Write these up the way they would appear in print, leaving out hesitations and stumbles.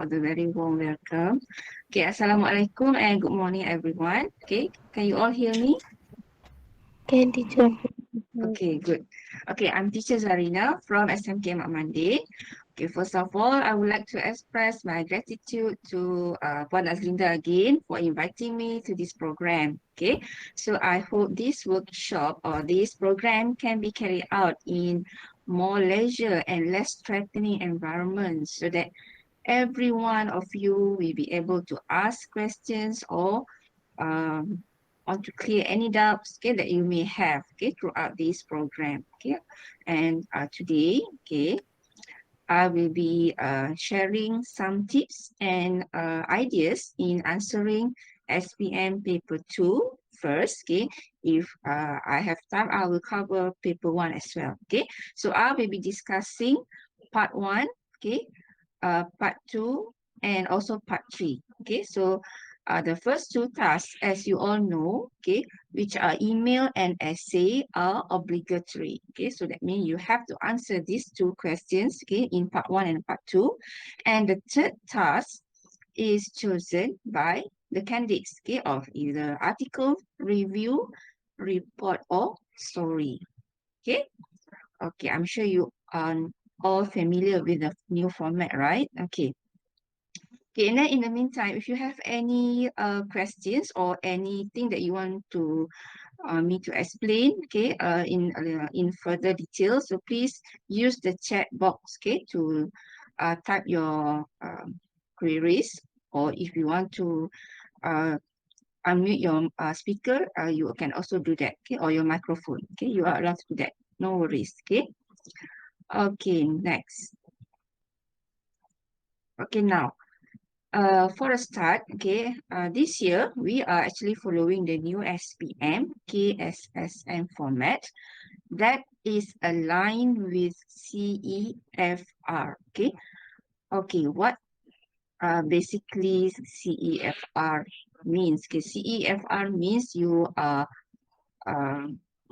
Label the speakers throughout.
Speaker 1: for the very warm welcome. Okay, Assalamualaikum and good morning, everyone. Okay, can you all hear me?
Speaker 2: Can teacher.
Speaker 1: Okay, good. Okay, I'm teacher Zarina from SMK Mak Mandi. Okay, first of all, I would like to express my gratitude to Puan Azlinda again for inviting me to this program. Okay, so I hope this workshop or this program can be carried out in more leisure and less threatening environment so that every one of you will be able to ask questions or um, to clear any doubts, okay, that you may have, okay, throughout this program. Okay, and today, okay, I will be sharing some tips and ideas in answering SPM paper 2 first. Okay, if I have time, I will cover paper 1 as well. Okay, so I will be discussing part 1, okay, part 2, and also part 3. Okay, so the first two tasks, as you all know, okay, which are email and essay, are obligatory. Okay, so that means you have to answer these two questions, okay, in part 1 and part 2. And the third task is chosen by the candidates, okay, of either article, review, report, or story. Okay, okay, I'm sure you are all familiar with the new format, right? Okay. Okay, and then in the meantime, if you have any questions or anything that you want to me to explain, okay, in further detail, so please use the chat box, okay, to type your queries, or if you want to uh, unmute your speaker, you can also do that, okay, or your microphone, okay, you are allowed to do that. No worries, okay. Okay, next. Okay, now. For a start, okay, this year we are actually following the new SPM KSSM format that is aligned with CEFR. Okay, okay, what basically CEFR means? Okay, CEFR means uh,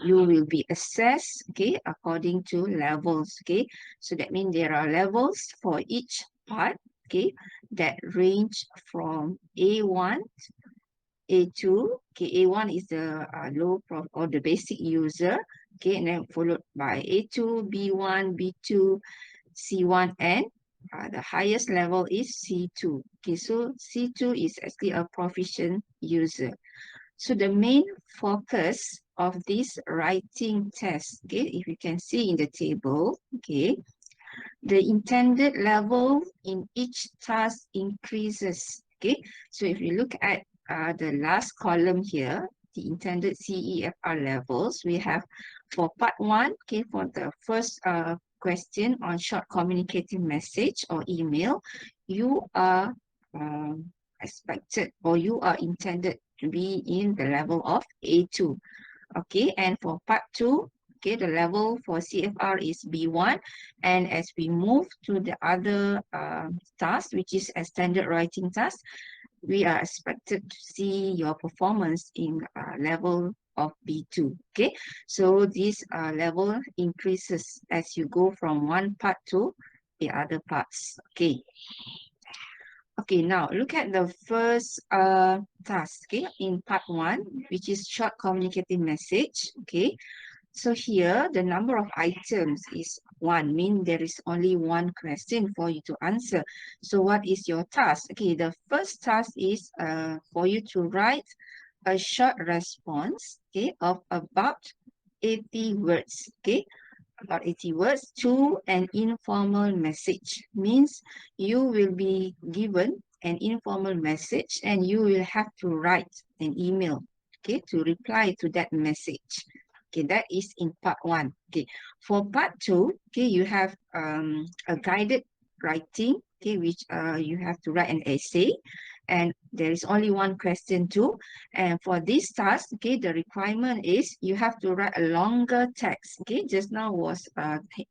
Speaker 1: you will be assessed, okay, according to levels. Okay, so that means there are levels for each part, okay, that range from A1, A2. Okay, A1 is the low prof or the basic user, okay, and then followed by A2, B1, B2, C1, and the highest level is C2. Okay, so C2 is actually a proficient user. So the main focus of this writing test, okay, if you can see in the table, okay, the intended level in each task increases. Okay, so if you look at the last column here, the intended CEFR levels, we have for part 1, okay, for the first question on short communicating message or email, you are expected or you are intended to be in the level of A2. Okay, and for part 2, okay, the level for CFR is B1, and as we move to the other task, which is a standard writing task, we are expected to see your performance in level of B2. Okay, so this level increases as you go from one part to the other parts. Okay. Okay, now look at the first task, okay, in part 1, which is short communicating message. Okay, so here the number of items is 1, mean there is only one question for you to answer. So what is your task? Okay, the first task is for you to write a short response, okay, of about 80 words. Okay, about 80 words to an informal message. Means you will be given an informal message and you will have to write an email, okay, to reply to that message. Okay, that is in part 1. Okay, for part 2, okay, you have a guided writing, okay, which you have to write an essay, and there is only one question too. And for this task, okay, the requirement is you have to write a longer text. Okay, just now was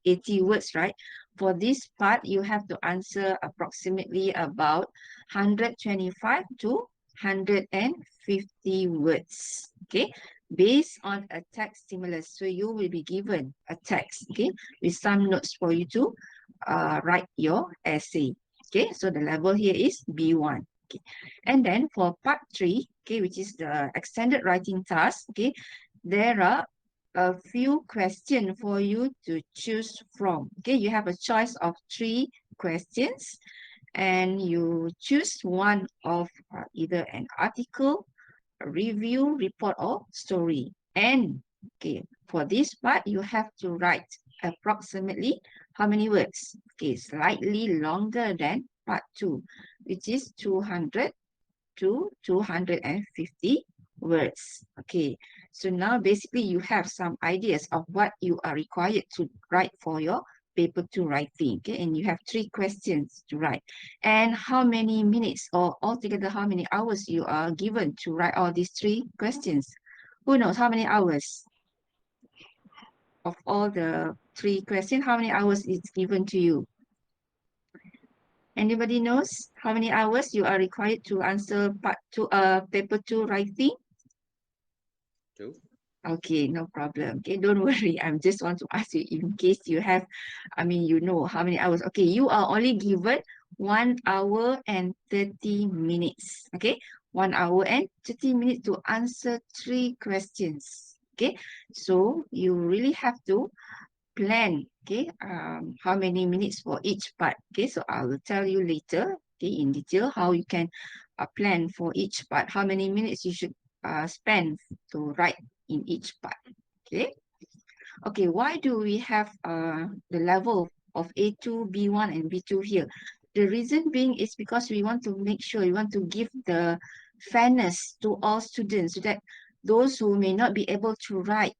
Speaker 1: 80 words, right? For this part, you have to answer approximately about 125 to 150 words. Okay, based on a text stimulus. So you will be given a text, okay, with some notes for you to write your essay. Okay, so the level here is B1. Okay, and then for part 3, okay, which is the extended writing task, okay, there are a few questions for you to choose from. Okay, you have a choice of 3 questions and you choose one of either an article, a review, report, or story. And okay, for this part, you have to write approximately how many words? Okay, slightly longer than part 2, which is 200 to 250 words. Okay, so now basically you have some ideas of what you are required to write for your paper 2 writing. Okay, and you have 3 questions to write. And how many minutes or altogether how many hours you are given to write all these 3 questions? Who knows how many hours of all the 3 questions? How many hours is given to you? Anybody knows how many hours you are required to answer part 2, paper 2 writing?
Speaker 3: 2.
Speaker 1: Okay, no problem. Okay, don't worry. I just want to ask you in case you have, you know how many hours. Okay, you are only given 1 hour and 30 minutes. Okay, 1 hour and 30 minutes to answer 3 questions. Okay, so you really have to plan, okay, how many minutes for each part. Okay, so I will tell you later, okay, in detail how you can plan for each part, how many minutes you should spend to write in each part. Okay. Okay, why do we have the level of A2, B1, and B2 here? The reason being is because we want to make sure, we want to give the fairness to all students so that those who may not be able to write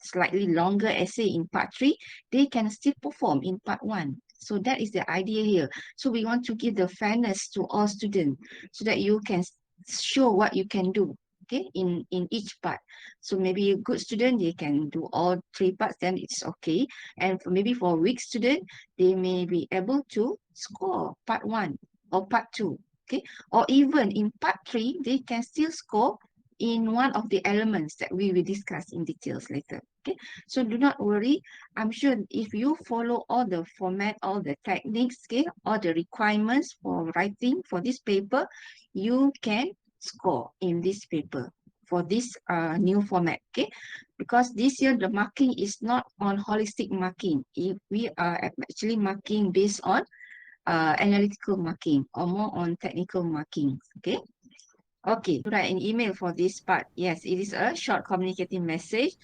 Speaker 1: slightly longer essay in part 3, they can still perform in part 1. So that is the idea here. So we want to give the fairness to all students so that you can show what you can do, okay, in each part. So maybe a good student, they can do all 3 parts, then it's okay. And maybe for a weak student, they may be able to score part 1 or part 2, okay? Or even in part 3, they can still score in one of the elements that we will discuss in details later, okay? So do not worry. I'm sure if you follow all the format, all the techniques, okay, all the requirements for writing for this paper, you can score in this paper for this new format, okay? Because this year the marking is not on holistic marking. We are actually marking based on analytical marking or more on technical marking, okay? Okay, write an email for this part. Yes, it is a short communicating message.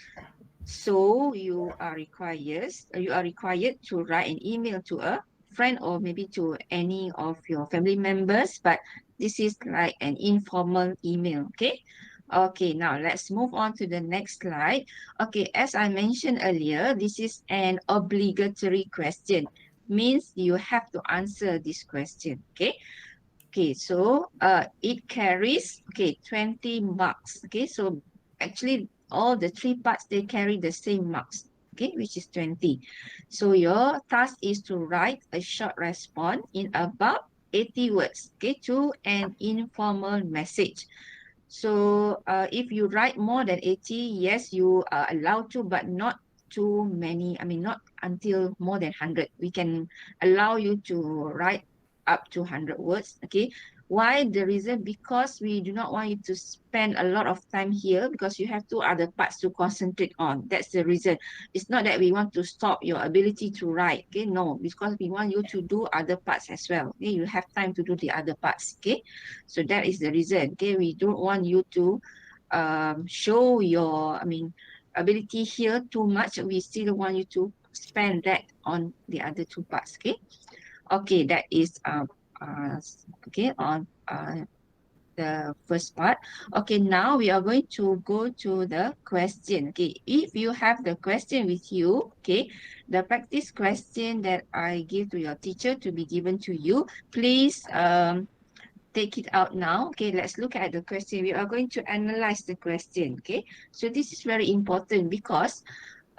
Speaker 1: So you are required to write an email to a friend or maybe to any of your family members, but this is like an informal email, okay? Okay, now let's move on to the next slide. Okay, as I mentioned earlier, this is an obligatory question. Means you have to answer this question, okay? Okay, so it carries 20 marks. Okay, so actually all the 3 parts they carry the same marks. Okay, which is 20. So your task is to write a short response in about 80 words. Okay, to an informal message. So if you write more than 80, yes, you are allowed to, but not too many. Not until more than 100. We can allow you to write up to 100 words. Okay. Why? The reason, because we do not want you to spend a lot of time here because you have 2 other parts to concentrate on. That's the reason. It's not that we want to stop your ability to write. Okay. No, because we want you to do other parts as well. Okay. You have time to do the other parts. Okay. So that is the reason. Okay, we don't want you to show your, ability here too much. We still want you to spend that on the other 2 parts. Okay. Okay, that is uh, okay on the first part. Okay, now we are going to go to the question. Okay, if you have the question with you, okay, the practice question that I give to your teacher to be given to you, please take it out now. Okay, let's look at the question. We are going to analyze the question. Okay, so this is very important because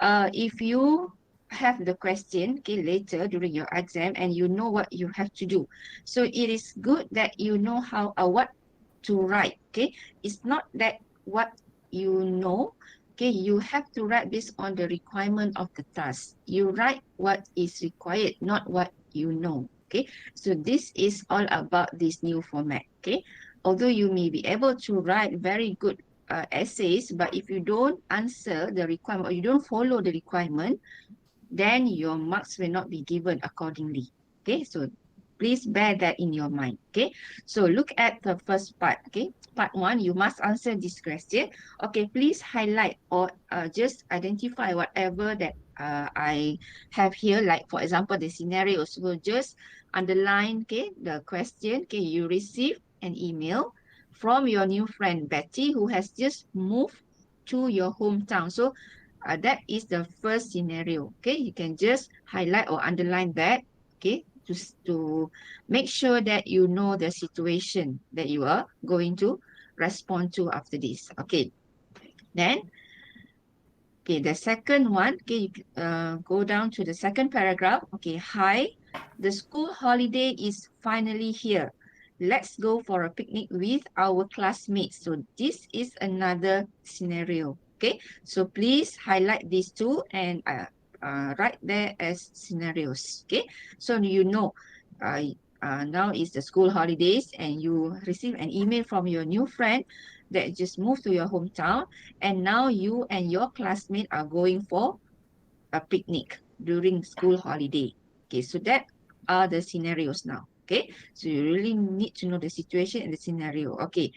Speaker 1: if you have the question, okay, later during your exam and you know what you have to do, so it is good that you know how what to write. Okay, it's not that what you know. Okay, you have to write based on the requirement of the task. You write what is required, not what you know. Okay, so this is all about this new format. Okay, although you may be able to write very good essays, but if you don't answer the requirement or you don't follow the requirement, then your marks will not be given accordingly. Okay, so please bear that in your mind. Okay, so look at the first part. Okay, part one, you must answer this question. Okay, please highlight or just identify whatever that I have here. Like for example, the scenarios. So just underline. Okay, the question. Okay, you receive an email from your new friend Betty, who has just moved to your hometown. So that is the first scenario. Okay, you can just highlight or underline that. Okay, to make sure that you know the situation that you are going to respond to after this. Okay, then okay, the second one, okay, go down to the second paragraph. Okay, hi, the school holiday is finally here. Let's go for a picnic with our classmates. So this is another scenario. Okay, so please highlight these two and write there as scenarios. Okay, so you know, uh, now is the school holidays and you receive an email from your new friend that just moved to your hometown, and now you and your classmate are going for a picnic during school holiday. Okay, so that are the scenarios now. Okay, so you really need to know the situation and the scenario. Okay,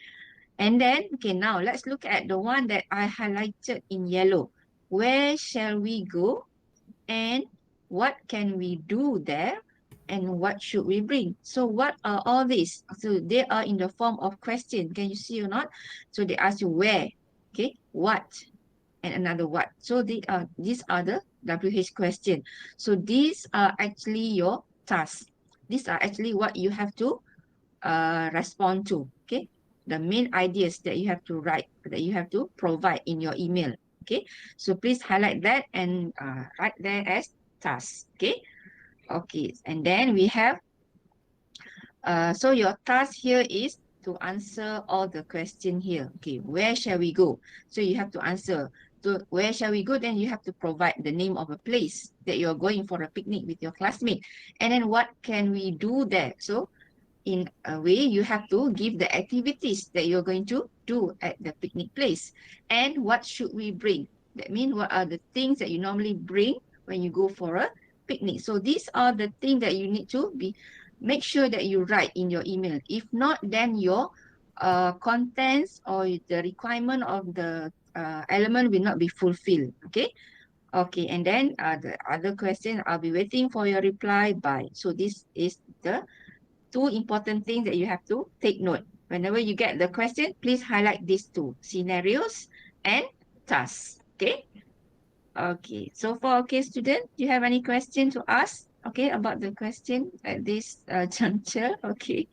Speaker 1: and then okay, now let's look at the one that I highlighted in yellow. Where shall we go and what can we do there and what should we bring? So what are all these? So they are in the form of question. Can you see or not? So they ask you where, okay, what, and another what. So these are the WH question. So these are actually your tasks. These are actually what you have to respond to. Okay, the main ideas that you have to write, that you have to provide in your email. Okay, so please highlight that and write there as task. Okay, okay, and then we have so your task here is to answer all the question here. Okay, where shall we go? So you have to answer. So where shall we go? Then you have to provide the name of a place that you're going for a picnic with your classmate. And then what can we do there? So in a way, you have to give the activities that you're going to do at the picnic place. And what should we bring? That means what are the things that you normally bring when you go for a picnic? So these are the things that you need to be make sure that you write in your email. If not, then your contents or the requirement of the element will not be fulfilled. Okay. Okay, and then the other question, I'll be waiting for your reply by. So this is the two important things that you have to take note. Whenever you get the question, please highlight these two, scenarios and tasks. Okay. Okay. So for okay, student, do you have any question to ask? Okay, about the question at this juncture. Okay.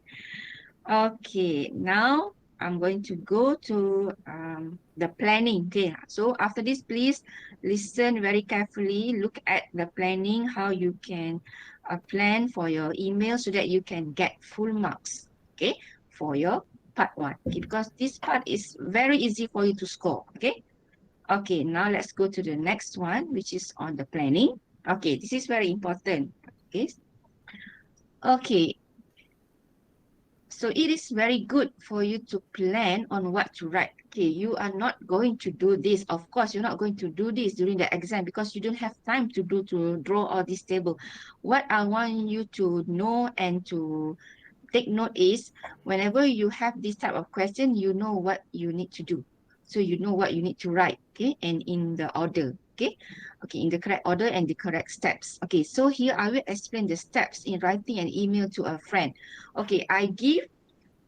Speaker 1: Okay. Now I'm going to go to the planning. Okay. So after this, please listen very carefully. Look at the planning, how you can plan for your email so that you can get full marks. Okay. For your part one. Okay. Because this part is very easy for you to score. Okay. Okay. Now let's go to the next one, which is on the planning. Okay. This is very important. Okay. Okay. So it is very good for you to plan on what to write. Okay, you are not going to do this. Of course, you're not going to do this during the exam because you don't have time to draw all this table. What I want you to know and to take note is whenever you have this type of question, you know what you need to do. So you know what you need to write, okay, and in the order, okay, okay, in the correct order and the correct steps. Okay, so here I will explain the steps in writing an email to a friend. Okay, I give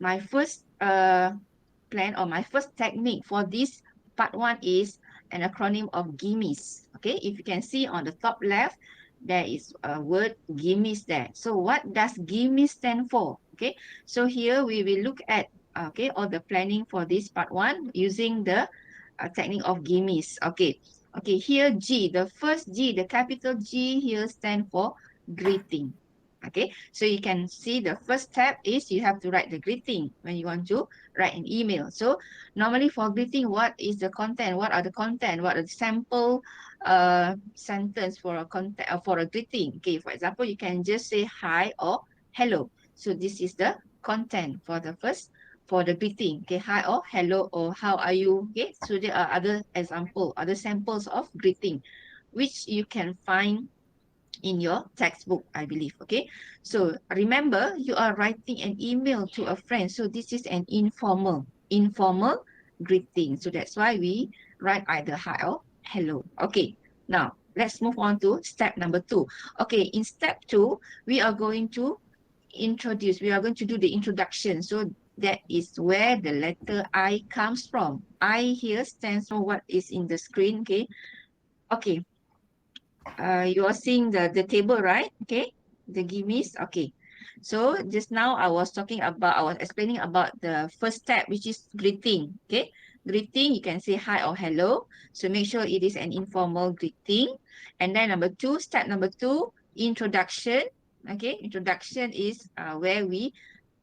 Speaker 1: my first plan or my first technique for this part one is an acronym of GIMMEs. Okay, if you can see on the top left, there is a word GIMMEs there. So what does GIMMEs stand for? Okay, so here we will look at okay all the planning for this part one using the technique of GIMMEs. Okay, okay, here G, the first G, the capital G here stand for greeting. Okay, so you can see the first step is you have to write the greeting when you want to write an email. So normally for greeting, what is the content? What are the content? What are the sample sentence for a content for a greeting? Okay, for example, you can just say hi or hello. So this is the content for the first, for the greeting. Okay, hi or hello or how are you? Okay, so there are other example, other samples of greeting, which you can find in your textbook, I believe. Okay, so remember, you are writing an email to a friend, so this is an informal greeting. So that's why we write either hi or hello. Okay, now let's move on to step number 2. Okay, in step 2 we are going to do the introduction. So that is where the letter I comes from. I here stands for what is in the screen. Okay, okay, you are seeing the table, right? Okay, the gimmies. Okay, so just now I was explaining about the first step, which is greeting. Okay, greeting, you can say hi or hello. So make sure it is an informal greeting. And then step number two, introduction. Okay, introduction is where we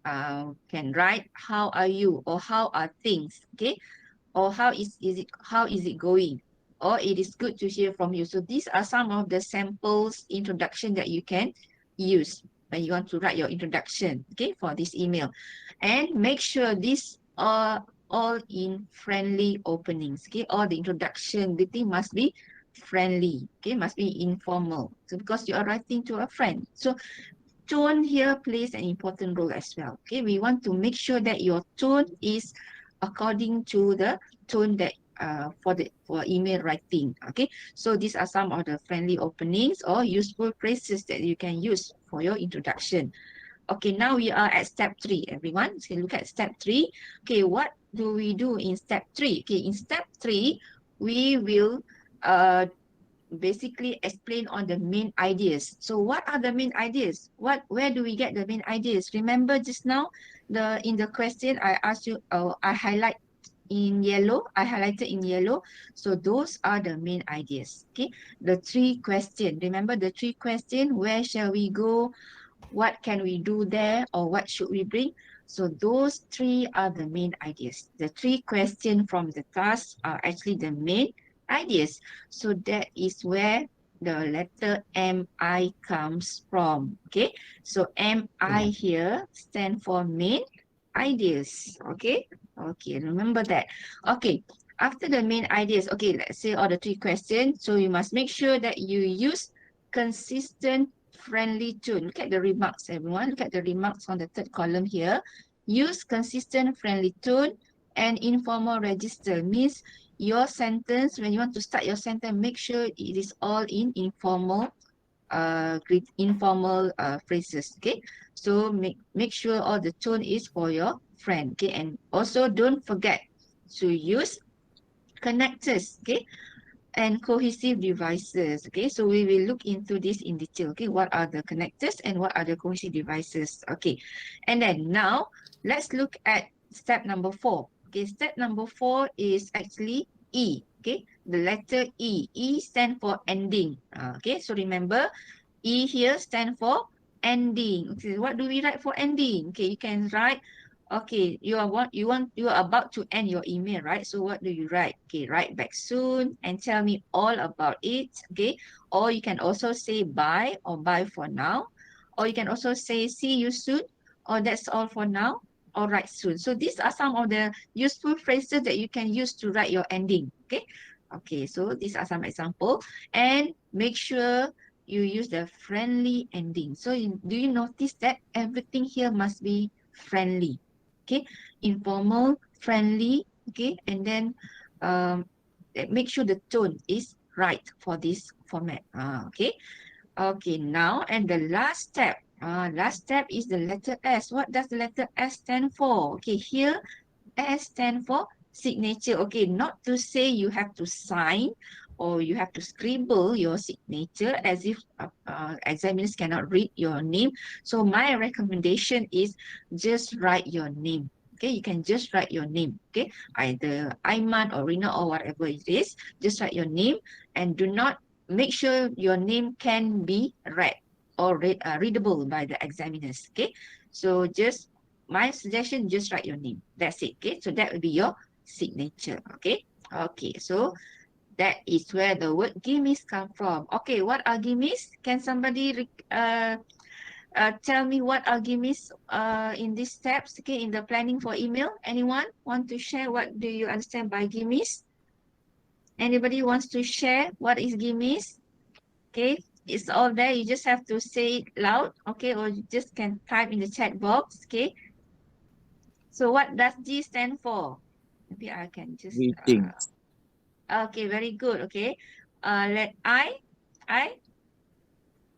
Speaker 1: can write how are you or how are things. Okay, or how is it going, or it is good to hear from you. So these are some of the samples introduction that you can use when you want to write your introduction, okay, for this email. And make sure these are all in friendly openings. Okay, all the introduction greeting must be friendly. Okay, must be informal, so because you are writing to a friend. So tone here plays an important role as well. Okay, we want to make sure that your tone is according to the tone that for email writing. Okay, so these are some of the friendly openings or useful phrases that you can use for your introduction. Okay, now we are at step 3, everyone. So look at step 3. Okay, what do we do in step 3? Okay, in step 3, we will uh, basically explain on the main ideas. So what are the main ideas? Where do we get the main ideas? Remember just now, in the question I asked you, I highlighted in yellow. So those are the main ideas. Okay, the 3 questions. Remember the 3 questions, where shall we go? What can we do there, or what should we bring? So those 3 are the main ideas. The 3 questions from the task are actually the main ideas. So that is where the letter MI comes from. Okay, so MI here stand for main ideas. Okay, okay, remember that. Okay, after the main ideas, okay, let's say all the 3 questions. So you must make sure that you use consistent friendly tone. Look at the remarks, everyone. Look at the remarks on the third column here. Use consistent friendly tone and informal register. Means your sentence, when you want to start your sentence, make sure it is all in informal phrases. Okay, so make sure all the tone is for your friend. Okay, and also don't forget to use connectors. Okay, and cohesive devices. Okay, so we will look into this in detail. Okay, what are the connectors and what are the cohesive devices? Okay, and then now let's look at step number 4. Okay, step number 4 is actually E. Okay, the letter E. E stand for ending. Okay, so remember, E here stand for ending. Okay, what do we write for ending? Okay, you can write, okay, you are about to end your email, right? So what do you write? Okay, write back soon and tell me all about it. Okay, or you can also say bye or bye for now, or you can also say see you soon, or that's all for now, or write soon. So these are some of the useful phrases that you can use to write your ending. Okay, okay, so these are some examples, and make sure you use the friendly ending. So do you notice that everything here must be friendly? Okay, informal, friendly. Okay, and then make sure the tone is right for this format. Okay, okay, now and the last step is the letter S. What does the letter S stand for? Okay, here S stand for signature. Okay, not to say you have to sign or you have to scribble your signature as if examiners cannot read your name. So my recommendation is just write your name. Okay, you can just write your name. Okay, either Aiman or Rina or whatever it is, just write your name and do not, make sure your name can be read or readable by the examiners. Okay, so just my suggestion, just write your name. That's it. Okay, so that will be your signature. Okay, okay, so that is where the word gimmies come from. Okay, what are gimmies? Can somebody tell me what are gimmies in these steps, okay, in the planning for email. Anyone want to share what do you understand by gimmies? Anybody wants to share what is gimmies? Okay, it's all there. You just have to say it loud, okay, or you just can type in the chat box, okay. So what does G stand for? Maybe I can just
Speaker 4: Greetings.
Speaker 1: okay, very good. Okay, let I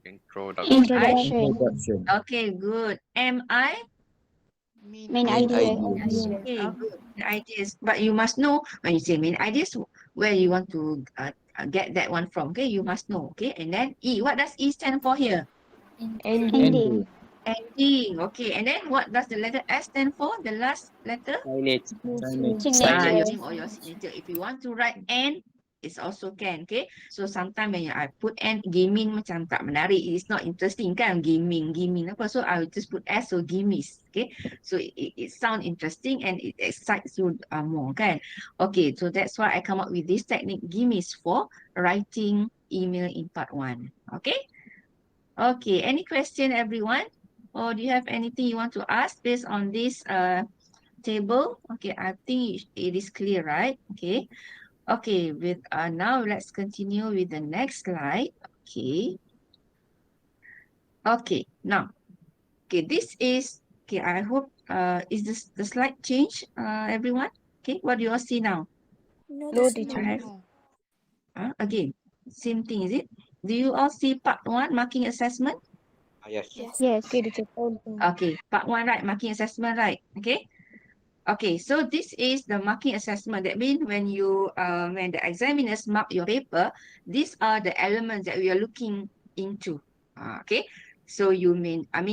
Speaker 3: Introduction.
Speaker 1: I
Speaker 2: Introduction.
Speaker 4: Introduction.
Speaker 1: okay, good. Am I
Speaker 2: Main
Speaker 4: Main
Speaker 2: idea.
Speaker 4: ideas.
Speaker 1: okay, good. The ideas, but you must know when you say main ideas where you want to get that one from. Okay, you must know. Okay, and then E. What does E stand for here?
Speaker 2: Ending.
Speaker 4: Ending.
Speaker 1: Ending. Okay, and then what does the letter S stand for? The last letter?
Speaker 3: Signage.
Speaker 4: Signage.
Speaker 2: Signature.
Speaker 1: Your name or your signature. If you want to write N, it's also can. Okay. So sometimes when I put N, gaming macam tak menarik. It's not interesting kan? Gaming apa. So I will just put S, so gimmies. Okay. So it sounds interesting and it excites you more kan? Okay. So that's why I come up with this technique, gimmies, for writing email in part 1. Okay. Okay. Any question, everyone? Or do you have anything you want to ask based on this table? Okay, I think it is clear, right? Okay. Okay, with now let's continue with the next slide. Okay. Okay, now, okay, this is okay, I hope is this the slide change, everyone? Okay, what do you all see now?
Speaker 2: No, teacher.
Speaker 1: I have again, same thing, is it? Do you all see part 1 marking assessment?
Speaker 3: Yes.
Speaker 2: Yes. Okay, teacher.
Speaker 1: Okay, part 1, right? Marking assessment, right? Okay. Okay, so this is the marking assessment. That means when the examiners mark your paper, these are the elements that we are looking into. Okay, so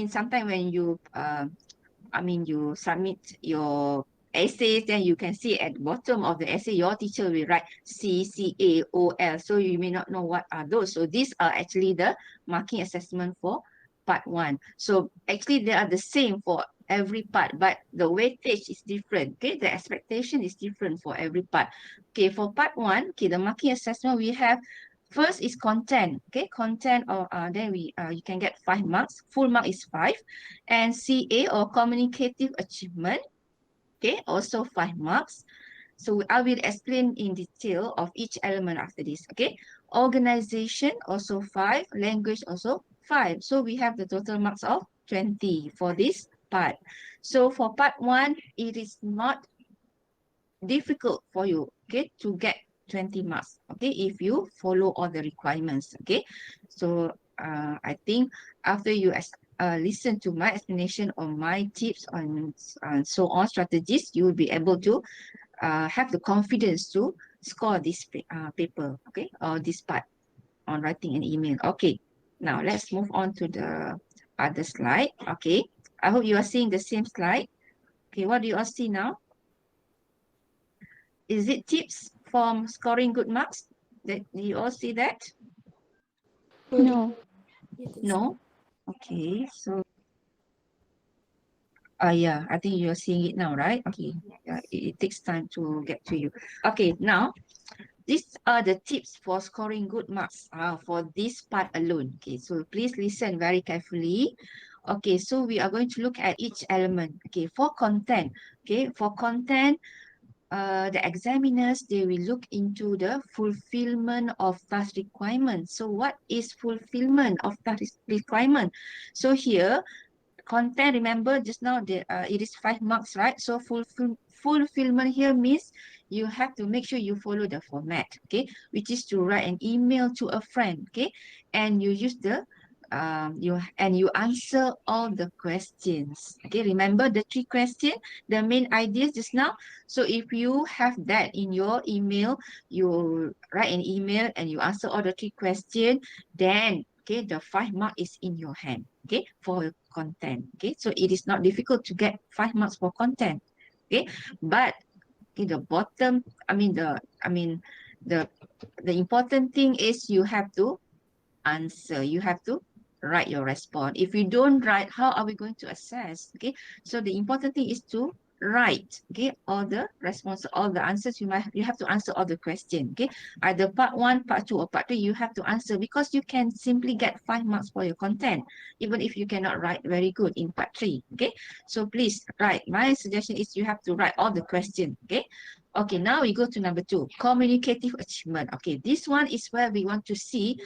Speaker 1: sometimes when you submit your essays, then you can see at the bottom of the essay, your teacher will write C, C, A, O, L. So you may not know what are those. So these are actually the marking assessment for part 1. So actually they are the same for every part, but the weightage is different. Okay, the expectation is different for every part. Okay, for part 1, okay, the marking assessment we have first is content. Okay, content, or then you can get 5 marks. Full mark is 5, and CA or communicative achievement. Okay, also 5 marks. So I will explain in detail of each element after this. Okay, organization also 5, language also 5. So we have the total marks of 20 for this part. So for part 1, it is not difficult for you, okay, to get 20 marks, okay, if you follow all the requirements, okay. So I think after you listen to my explanation on my tips on so on strategies, you will be able to have the confidence to score this paper, okay, or this part on writing an email. Okay, now let's move on to the other slide. Okay, I hope you are seeing the same slide. Okay, what do you all see now? Is it tips from scoring good marks? Do you all see that?
Speaker 2: No.
Speaker 1: No? Okay, so yeah, I think you're seeing it now, right? Okay, yeah, it takes time to get to you. Okay, now these are the tips for scoring good marks for this part alone. Okay, so please listen very carefully. Okay, so we are going to look at each element. Okay, for content. Okay, for content, the examiners, they will look into the fulfillment of task requirements. So what is fulfillment of task requirement? So here, content, remember just now it is 5 marks, right? So fulfillment here means you have to make sure you follow the format, okay, which is to write an email to a friend, okay, and you use the you answer all the questions, okay. Remember the 3 questions, the main ideas just now. So if you have that in your email, you write an email and you answer all the 3 questions, then okay, the 5 mark is in your hand, okay, for content. Okay, so it is not difficult to get 5 marks for content. Okay, but in the bottom, the the important thing is you have to answer. You have to write your response. If you don't write, how are we going to assess? Okay, so the important thing is to write, okay, all the response, all the answers. You have to answer all the question, okay, either part 1, part 2, or part 3. You have to answer, because you can simply get 5 marks for your content even if you cannot write very good in part 3. Okay, so please write. My suggestion is you have to write all the question. Okay. Okay, now we go to number 2, communicative achievement. Okay, this one is where we want to see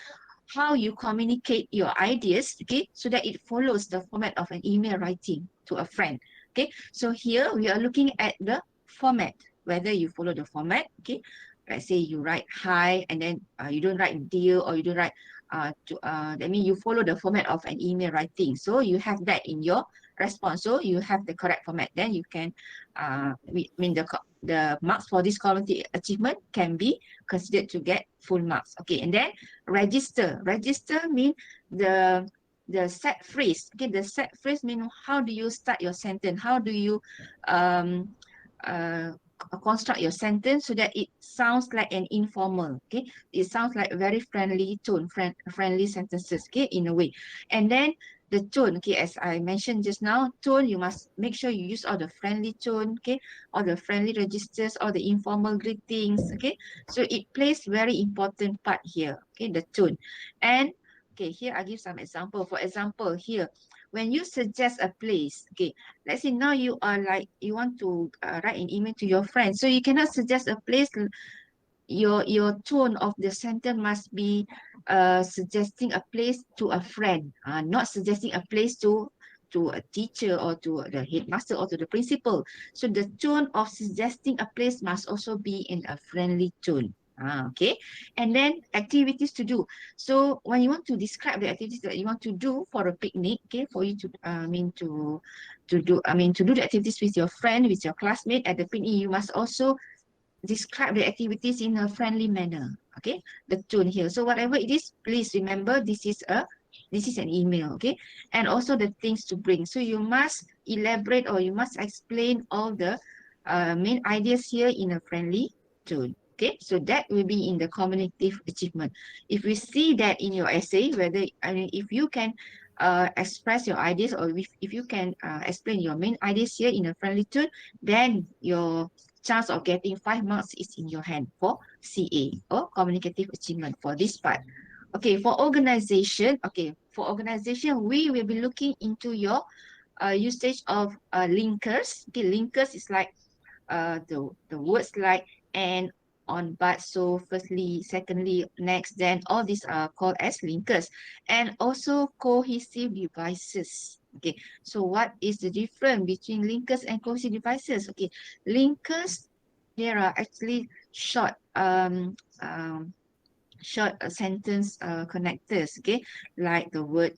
Speaker 1: how you communicate your ideas, okay, so that it follows the format of an email writing to a friend. Okay, so here we are looking at the format, whether you follow the format. Okay, let's say you write hi, and then you don't write dear, or you don't write that means you follow the format of an email writing. So you have that in your response, so you have the correct format, then you can the marks for this community achievement can be considered to get full marks. Okay, and then register mean the set phrase. Okay, the set phrase mean how do you start your sentence, how do you um uh construct your sentence so that it sounds like an informal. Okay, it sounds like a very friendly tone, friendly sentences, okay, in a way. And then the tone, okay, as I mentioned just now, tone, you must make sure you use all the friendly tone, okay, all the friendly registers, all the informal greetings, okay. So it plays very important part here, okay, the tone. And okay, here I give some example. For example, here, when you suggest a place, okay, let's say now you are like, you want to write an email to your friend, so you cannot suggest a place. Your tone of the sentence must be suggesting a place to a friend, not suggesting a place to a teacher or to the headmaster or to the principal. So the tone of suggesting a place must also be in a friendly tone. Okay, and then activities to do. So when you want to describe the activities that you want to do for a picnic, okay, for you to to do the activities with your friend, with your classmate at the picnic, you must also describe the activities in a friendly manner. Okay, the tone here. So whatever it is, please remember this is an email. Okay, and also the things to bring. So you must elaborate, or you must explain all the main ideas here in a friendly tone. Okay, so that will be in the communicative achievement. If we see that in your essay, whether if you can express your ideas, or if you can explain your main ideas here in a friendly tone, then your chance of getting 5 marks is in your hand for CA, or communicative achievement, for this part. Okay, for organization, we will be looking into your usage of linkers. Okay, linkers is like the words like and, on, but, so, firstly, secondly, next, then, all these are called as linkers. And also cohesive devices. Okay, so what is the difference between linkers and cohesive devices? Okay, linkers, there are actually short sentence connectors, okay, like the word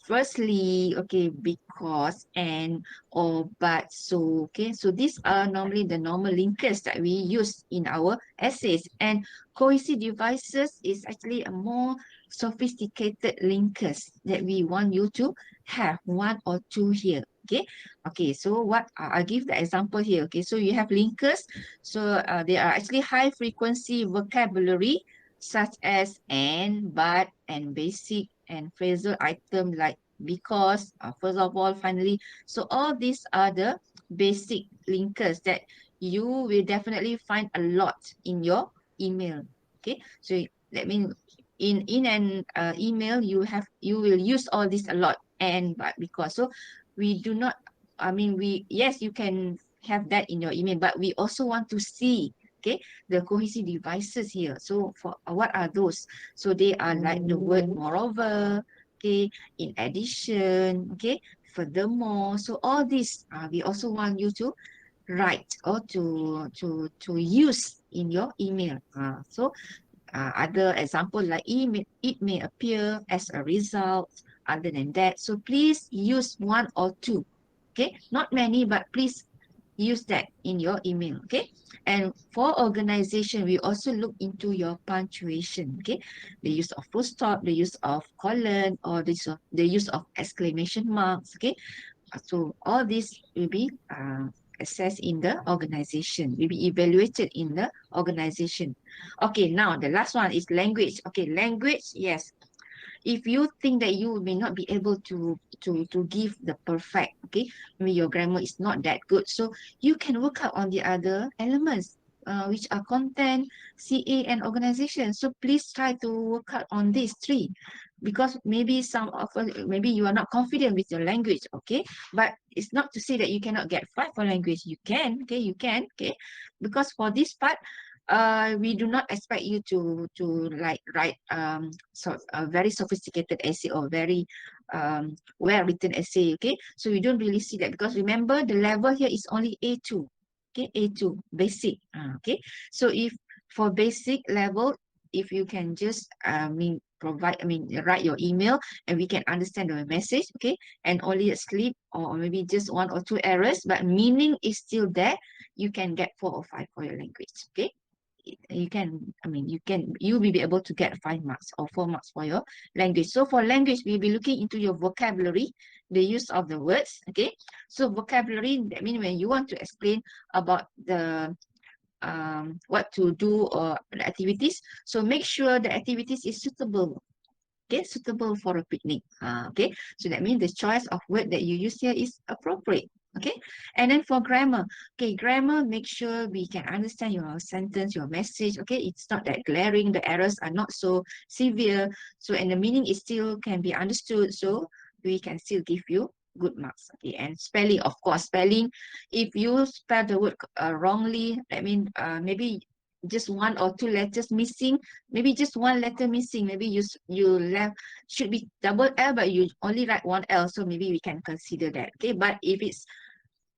Speaker 1: firstly, okay, because, and, or, but, so. Okay, so these are normally the normal linkers that we use in our essays. And cohesive devices is actually a more sophisticated linkers that we want you to have one or two here. Okay, okay, so what I'll give the example here. Okay, so you have linkers. So they are actually high frequency vocabulary, such as and, but, and basic and phrasal item like because, first of all, finally. So all these are the basic linkers that you will definitely find a lot in your email. Okay, so that means in an email, you will use all this a lot, and, but, because. So we do not, yes, you can have that in your email, but we also want to see, okay, the cohesive devices here. So for what are those? So they are like the word moreover, okay, in addition, okay, furthermore. So all these we also want you to write, or to use in your email. So other example like it may appear as a result, other than that. So please use one or two. Okay, not many, but please use that in your email. Okay, and for organization, we also look into your punctuation. Okay, the use of full stop, the use of colon, or the use of exclamation marks. Okay, so all this will be assessed in the organization, will be evaluated in the organization. Okay, now the last one is language. Okay, language, yes, if you think that you may not be able to give the perfect, okay, maybe your grammar is not that good, so you can work out on the other elements, which are content, CA, and organization. So please try to work out on these three, because maybe some of maybe you are not confident with your language, okay, but it's not to say that you cannot get 5 for language. You can, okay, you can, okay, because for this part, we do not expect you to like write a very sophisticated essay or very well written essay, okay. So we don't really see that, because remember the level here is only A2, okay, A2 basic, okay. So if for basic level, if you can just write your email and we can understand the message, okay, and only a slip or maybe just 1 or 2 errors, but meaning is still there, you can get 4 or 5 for your language, okay. You can, you will be able to get 5 marks or 4 marks for your language. So for language, we'll be looking into your vocabulary, the use of the words, okay. So vocabulary, that means when you want to explain about the what to do or the activities, so make sure the activities is suitable, okay, suitable for a picnic. Okay, so that means the choice of word that you use here is appropriate. Okay, and then for grammar, okay, grammar, make sure we can understand your sentence, your message. Okay, it's not that glaring, the errors are not so severe, so and the meaning is still can be understood, so we can still give you good marks. Okay, and spelling, of course, spelling, if you spell the word wrongly, I mean maybe just 1 or 2 letters missing, maybe just 1 letter missing, maybe you left, should be double L, but you only write 1 L, so maybe we can consider that. Okay, but if it's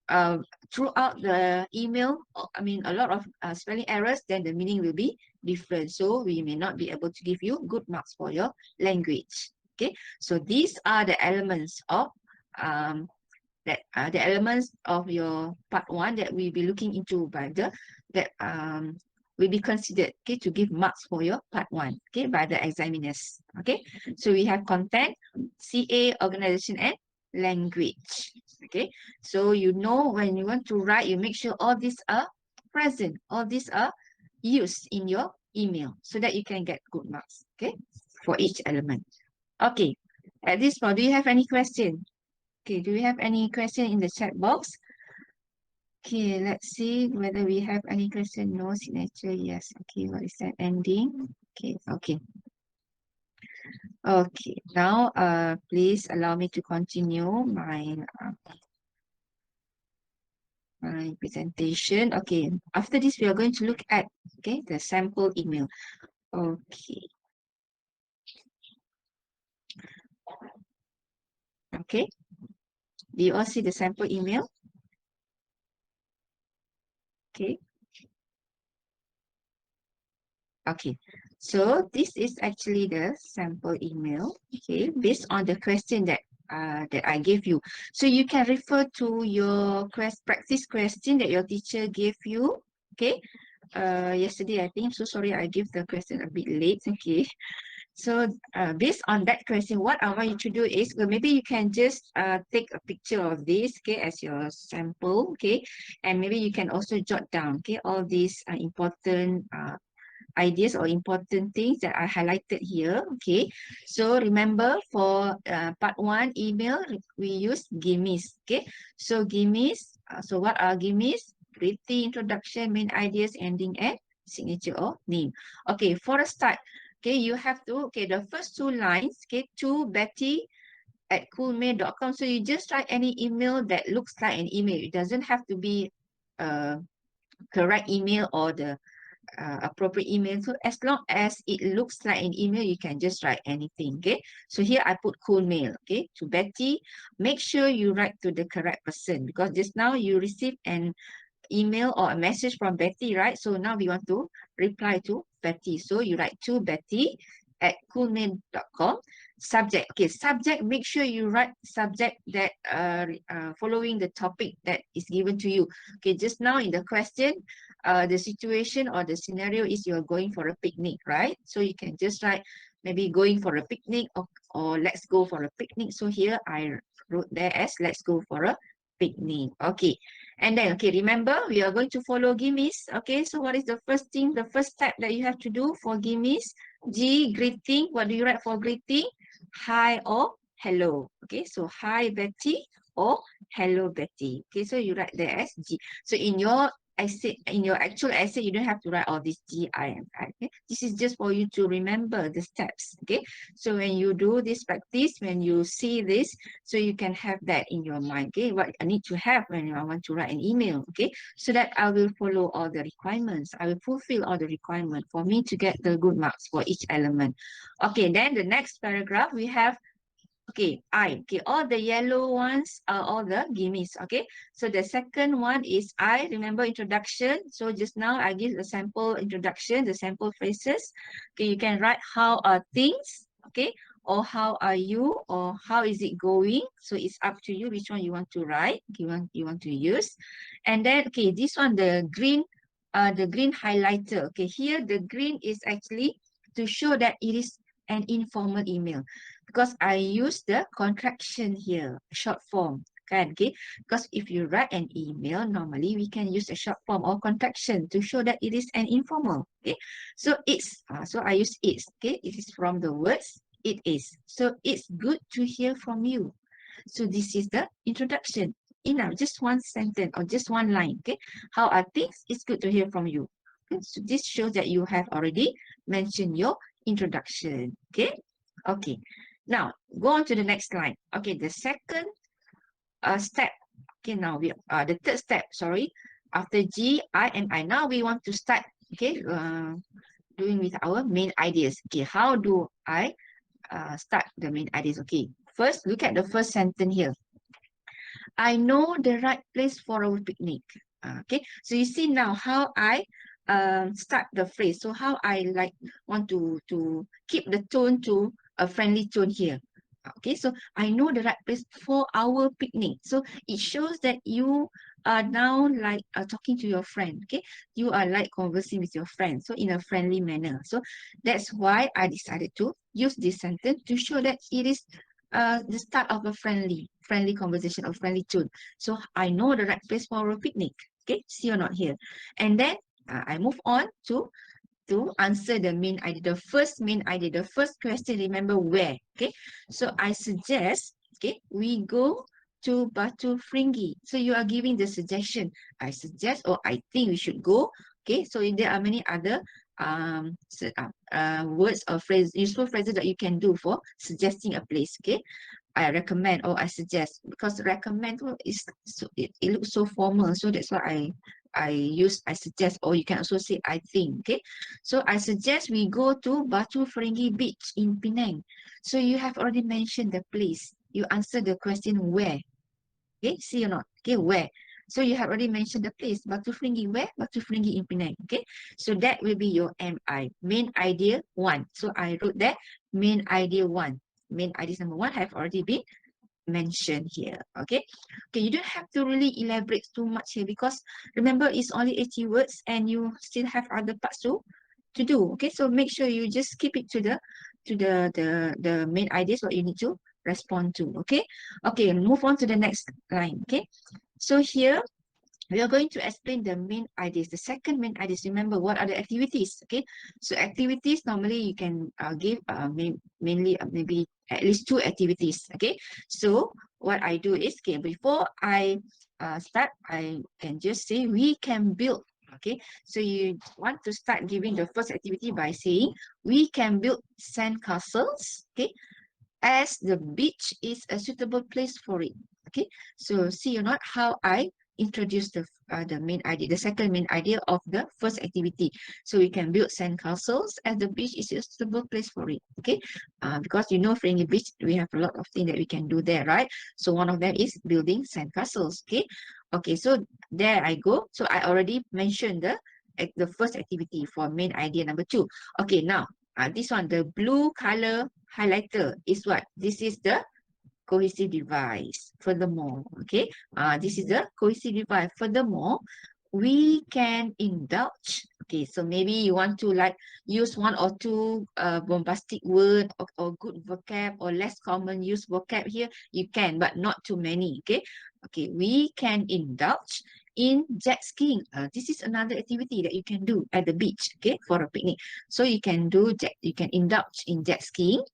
Speaker 1: uh, throughout the email, a lot of spelling errors, then the meaning will be different, so we may not be able to give you good marks for your language. Okay, so these are the elements of the elements of your part 1 that we'll be looking into by the that will be considered, okay, to give marks for your part 1, okay, by the examiners. Okay, so we have content, CA, organization, and language. Okay, so you know when you want to write, you make sure all these are present, all these are used in your email, so that you can get good marks, okay, for each element. Okay, at this point, do you have any question? Okay, do we have any question in the chat box? Okay, let's see whether we have any question. No signature, yes. Okay, what is that? Ending. Okay, okay. Okay, now please allow me to continue my presentation. Okay, after this we are going to look at, okay, the sample email. Okay. Okay. Do you all see the sample email? Okay. Okay, so this is actually the sample email, okay, based on the question that I gave you. So you can refer to your practice question that your teacher gave you, okay, yesterday, I think. So sorry, I gave the question a bit late, okay. So based on that question, what I want you to do is, well, maybe you can just take a picture of this, okay, as your sample, okay, and maybe you can also jot down, okay, all these important ideas or important things that I highlighted here. Okay, so remember for part 1 email, we use gimmies. Okay, so gimmies, so what are gimmies? Greeting, introduction, main ideas, ending, and signature or name. Okay, for a start, okay, you have to, okay, the first 2 lines, okay, to betty@coolmail.com. So you just write any email that looks like an email. It doesn't have to be a correct email or the appropriate email. So as long as it looks like an email, you can just write anything. Okay, so here I put cool mail, okay, to Betty. Make sure you write to the correct person, because just now you received an email or a message from Betty, right? So now we want to reply to Betty, so you write to Betty@coolmail.com. Subject, okay, subject, make sure you write subject that following the topic that is given to you. Okay, just now in the question, the situation or the scenario is you're going for a picnic, right? So you can just write maybe going for a picnic, or let's go for a picnic. So here I wrote there as let's go for a picnic. Okay, and then, okay, remember we are going to follow gimmies. Okay, so what is the first thing, the first step that you have to do for gimmies? G, greeting. What do you write for greeting? hi or hello. Okay, so hi Betty or hello Betty. Okay, so you write there as G. So in your essay, in your actual essay, you don't have to write all this G, I, and I. Okay, this is just for you to remember the steps. Okay, so when you do this practice, when you see this, so you can have that in your mind. Okay, what I need to have when I want to write an email. Okay, so that I will follow all the requirements. I will fulfill all the requirements for me to get the good marks for each element. Okay, then the next paragraph we have, okay, I. Okay, all the yellow ones are all the gimmies. Okay, so the second one is I. Remember introduction. So just now I give the sample introduction, the sample phrases. Okay, you can write how are things. Okay, or how are you, or how is it going. So it's up to you which one you want to write. You want to use, and then okay, this one the green highlighter. Okay, here the green is actually to show that it is an informal email, because I use the contraction here, short form. Kan, okay? Because if you write an email, normally we can use a short form or contraction to show that it is an informal. Okay, so so I use it's. Okay, it is from the words it is. So it's good to hear from you. So this is the introduction. Enough, just one sentence or just one line. Okay, how are things? It's good to hear from you. Okay? So this shows that you have already mentioned your introduction. Okay, okay. Now go on to the next line. Okay, the second step. Okay, now the third step. Sorry, after G, I, and I. Now we want to start. Okay, doing with our main ideas. Okay, how do I start the main ideas? Okay, first look at the first sentence here. I know the right place for our picnic. Okay, so you see now how I start the phrase. So how I like want to keep the tone to a friendly tone here. Okay, so I know the right place for our picnic. So it shows that you are now like talking to your friend. Okay, you are like conversing with your friend. So in a friendly manner. So that's why I decided to use this sentence to show that it is the start of a friendly conversation or friendly tune. So I know the right place for a picnic. Okay, see or not here. And then I move on to answer the main idea, the first main idea, the first question. Remember where? Okay, so I suggest, okay, we go to Batu Fringi. So you are giving the suggestion. I suggest or I think we should go. Okay, so there are many other words or phrase, useful phrases that you can do for suggesting a place. Okay, I recommend or I suggest, because recommend is so it looks so formal, so that's why I suggest, or you can also say I think. Okay, so I suggest we go to Batu Ferringhi Beach in Penang. So you have already mentioned the place. You answer the question where. Okay, see or not? Okay, where? So you have already mentioned the place. Batu Ferringhi where? Batu Ferringhi in Penang. Okay, so that will be your MI, main idea one. So I wrote that main idea one. Main ideas number one have already been mentioned here. Okay, okay, you don't have to really elaborate too much here, because remember it's only 80 words and you still have other parts to do. Okay, so make sure you just keep it to the main ideas what you need to respond to. Okay, okay, move on to the next line. Okay, so here we are going to explain the main ideas. The second main ideas, remember what are the activities. Okay, so activities normally you can give mainly maybe at least 2 activities. Okay, so what I do is, okay, before I start, I can just say we can build. Okay, so you want to start giving the first activity by saying we can build sand castles. Okay, as the beach is a suitable place for it. Okay, so see or not how I introduce the main idea, the second main idea of the first activity. So we can build sand castles as the beach is a suitable place for it. Okay, because you know, Fringy Beach, we have a lot of things that we can do there, right? So one of them is building sand castles. Okay, okay, so there I go. So I already mentioned the first activity for main idea number 2. Okay, now this one, the blue color highlighter is what? This is the cohesive device. Furthermore, okay, this is the cohesive device. Furthermore, we can indulge. Okay, so maybe you want to like use one or two bombastic word or good vocab or less common use vocab here. You can, but not too many. Okay, okay, we can indulge in jet skiing. This is another activity that you can do at the beach. Okay, for a picnic. So you can do you can indulge in jet skiing,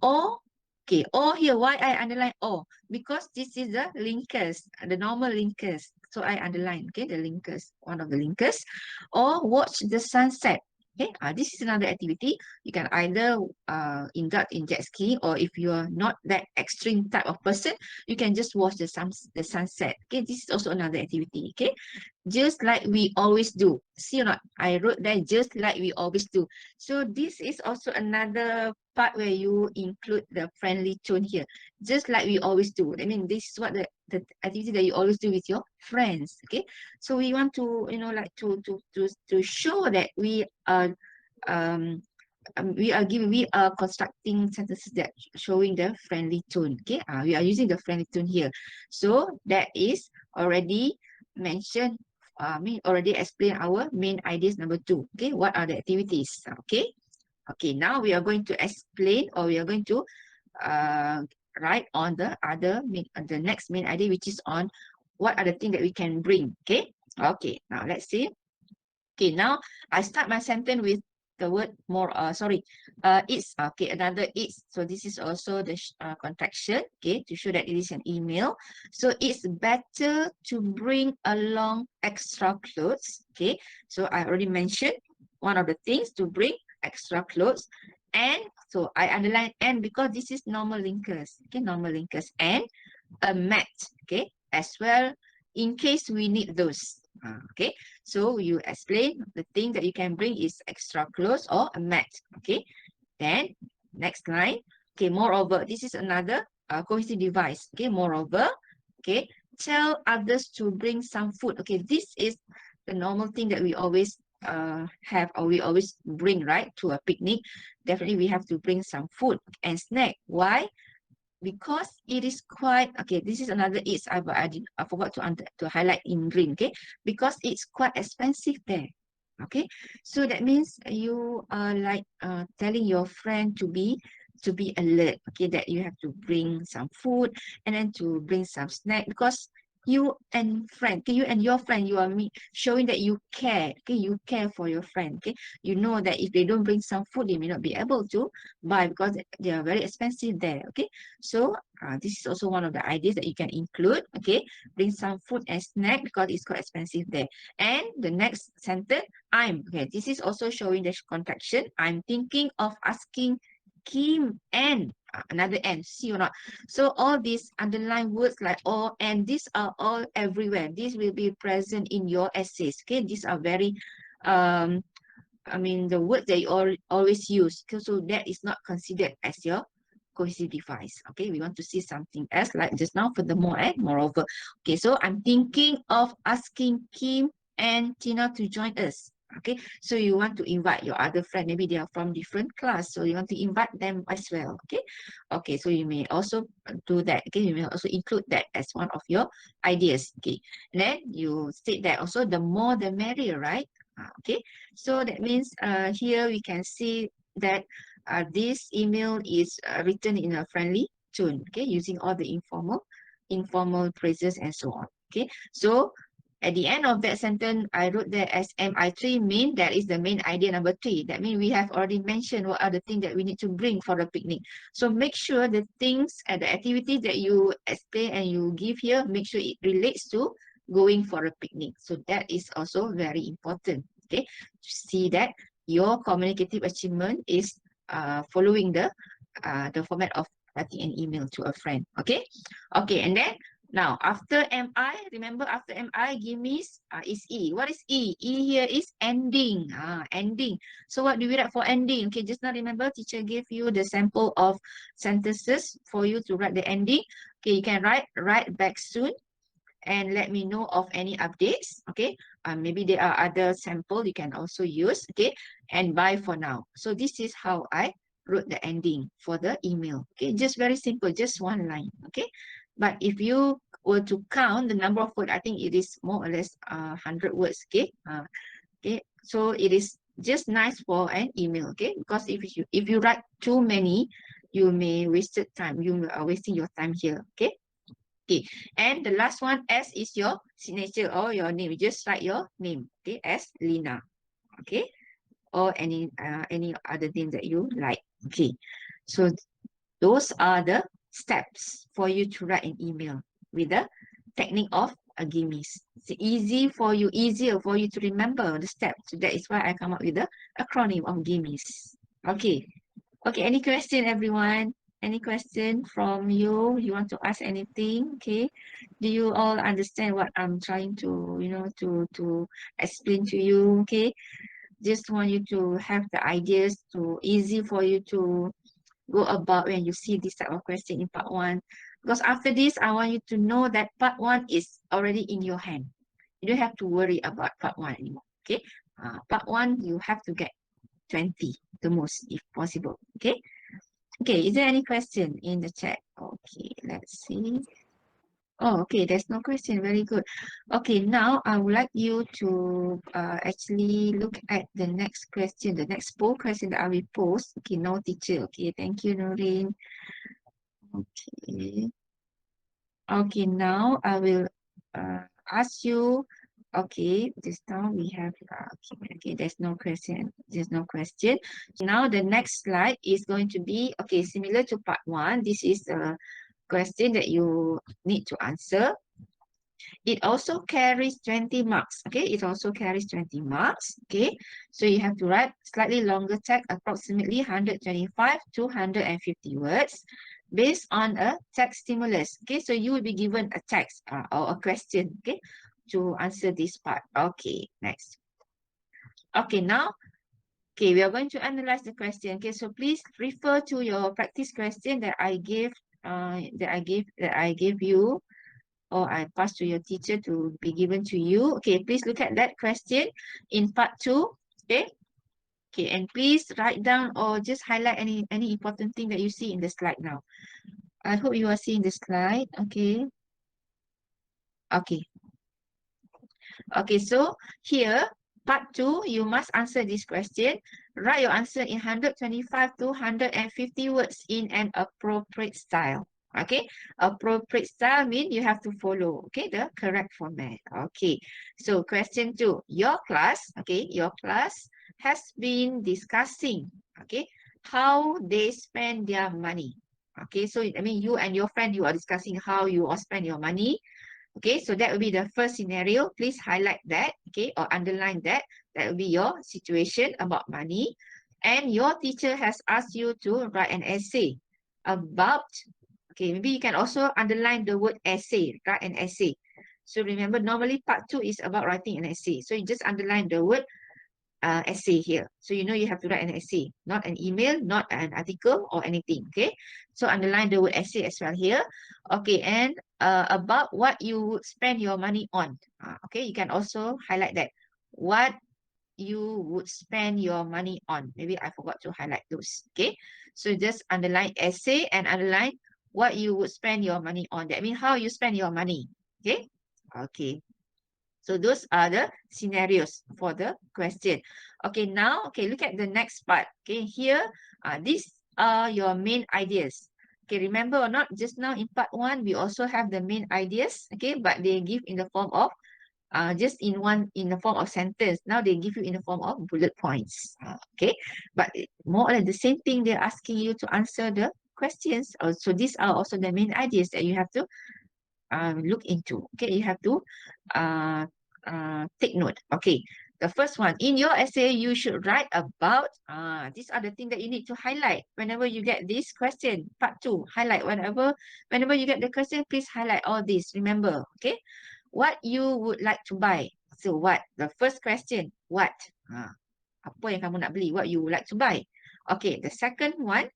Speaker 1: or Okay, or here, why I underline or? Because this is the linkers, the normal linkers. So I underline, okay, the linkers, one of the linkers. Or watch the sunset. Okay, this is another activity. You can either induct in jet ski, or if you are not that extreme type of person, you can just watch the sunset. Okay, this is also another activity. Okay, just like we always do. See or not? I wrote that just like we always do. So this is also another part where you include the friendly tone here. Just like we always do. I mean, this is what the activity that you always do with your friends. Okay. So we want to, like to show that um we are constructing sentences that showing the friendly tone. Okay, we are using the friendly tone here. So that is already mentioned. Already explained our main ideas number 2. Okay, what are the activities? Okay, now we are going to explain, or we are going to uh, write on the next main idea, which is on what are the things that we can bring. Okay, now let's see. Okay, now I start my sentence with the word more, it's, okay, another it's. So this is also the contraction, okay, to show that it is an email. So it's better to bring along extra clothes, okay. So I already mentioned one of the things to bring extra clothes. And so I underline and because this is normal linkers, okay, normal linkers, and a mat, okay, as well, in case we need those. Okay, so you explain the thing that you can bring is extra clothes or a mat. Okay, then next line. Okay, moreover, this is another cohesive device. Okay, moreover, okay, tell others to bring some food. Okay, this is the normal thing that we always have, or we always bring, right, to a picnic. Definitely we have to bring some food and snack. Why? Because it is quite okay. This is another it's, I forgot to highlight in green. Okay, because it's quite expensive there. Okay, so that means you are like telling your friend to be alert. Okay, that you have to bring some food and then to bring some snack, because you and your friend, you are showing that you care. Okay, you care for your friend. Okay, you know that if they don't bring some food, they may not be able to buy because they are very expensive there. Okay, so this is also one of the ideas that you can include. Okay, bring some food and snack because it's quite expensive there. And the next sentence, okay, this is also showing the contraction. I'm thinking of asking Kim and another and, see or not? So all these underlined words like or and, these are all everywhere. These will be present in your essays. Okay, these are very the word that you always use. So that is not considered as your cohesive device. Okay, we want to see something else like just now, furthermore and moreover. Okay, so I'm thinking of asking Kim and Tina to join us. Okay, so you want to invite your other friend, maybe they are from different class, so you want to invite them as well. Okay, so you may also do that. Okay, you may also include that as one of your ideas. Okay, and then you state that also the more the merrier, right? Okay, so that means here we can see that this email is written in a friendly tone, okay, using all the informal phrases and so on. Okay, so at the end of that sentence, I wrote there as MI3 mean that is the main idea number 3. That means we have already mentioned what are the things that we need to bring for the picnic. So make sure the things and the activities that you explain and you give here, make sure it relates to going for a picnic. So that is also very important. Okay, to see that your communicative achievement is following the format of writing an email to a friend. Okay, and then now after MI, remember after MI, give me is E. What is E? E here is ending. Ending. So what do we write for ending? Okay, just now remember teacher gave you the sample of sentences for you to write the ending. Okay, you can write back soon and let me know of any updates. Okay, maybe there are other sample you can also use. Okay, and bye for now. So this is how I wrote the ending for the email. Okay, just very simple, just one line. Okay, but if you were to count the number of words, I think it is more or less 100 words. Okay, okay, so it is just nice for an email. Okay, because if you write too many, you may wasted time. You are wasting your time here. Okay. Okay, and the last one, S is your signature or your name. You just write your name, okay, as Lina, okay, or any other name that you like. Okay, so Those are the steps for you to write an email with the technique of a GIMIS. It's easier for you to remember the steps. So that is why I come up with the acronym of GIMIS. Okay. Okay, any question, everyone? Any question from you? You want to ask anything? Okay. Do you all understand what I'm trying to, to explain to you? Okay. Just want you to have the ideas to easy for you to go about when you see this type of question in part one. Because after this, I want you to know that part one is already in your hand. You don't have to worry about part one anymore. Okay. Part one, you have to get 20 the most if possible. Okay. Okay, is there any question in the chat? Okay, let's see. Oh, okay, there's no question. Very good. Okay, now I would like you to actually look at the next question, the next poll question that I will post. Okay, no teacher. Okay, thank you, Noreen. Okay. Okay, now I will ask you. Okay, this time we have okay, there's no question. There's no question. Now the next slide is going to be okay, similar to part one. This is a question that you need to answer. It also carries 20 marks. Okay, it also carries 20 marks. Okay, so you have to write slightly longer text, approximately 125 to 150 words based on a text stimulus. Okay, so you will be given a text or a question, okay, to answer this part. Okay, next. Okay, now, okay, we are going to analyze the question. Okay, so please refer to your practice question that I gave, that I gave you, or I passed to your teacher to be given to you. Okay, please look at that question in part two. Okay. Okay, and please write down or just highlight any important thing that you see in the slide now. I hope you are seeing the slide. Okay. Okay. Okay, so here, part two, you must answer this question. Write your answer in 125 to 150 words in an appropriate style. Okay, appropriate style means you have to follow, okay, the correct format. Okay, so question two, your class has been discussing, okay, how they spend their money. Okay, so I mean, you and your friend, you are discussing how you all spend your money. Okay, so that will be the first scenario. Please highlight that, okay, or underline that. That will be your situation about money. And your teacher has asked you to write an essay about, okay, maybe you can also underline the word essay, write an essay. So remember, normally part two is about writing an essay. So you just underline the word essay here. So you know you have to write an essay, not an email, not an article or anything, okay? So underline the word essay as well here. Okay, and about what you would spend your money on. Okay, you can also highlight that. What you would spend your money on. Maybe I forgot to highlight those, okay? So just underline essay and underline what you would spend your money on. That means how you spend your money, okay? Okay. So those are the scenarios for the question. Okay, now, okay, look at the next part. Okay, here, these are your main ideas. Okay, remember or not, just now in part one, we also have the main ideas, okay, but they give in the form of, just in the form of sentence. Now they give you in the form of bullet points, okay, but more or less the same thing, they're asking you to answer the questions. So these are also the main ideas that you have to look into. Okay, you have to take note. Okay, the first one, in your essay, you should write about, these are the things that you need to highlight whenever you get this question. Part two, highlight whenever you get the question, please highlight all this. Remember, okay, what you would like to buy. So what? The first question, what? Apa yang kamu nak beli? What you would like to buy? Okay, the second one,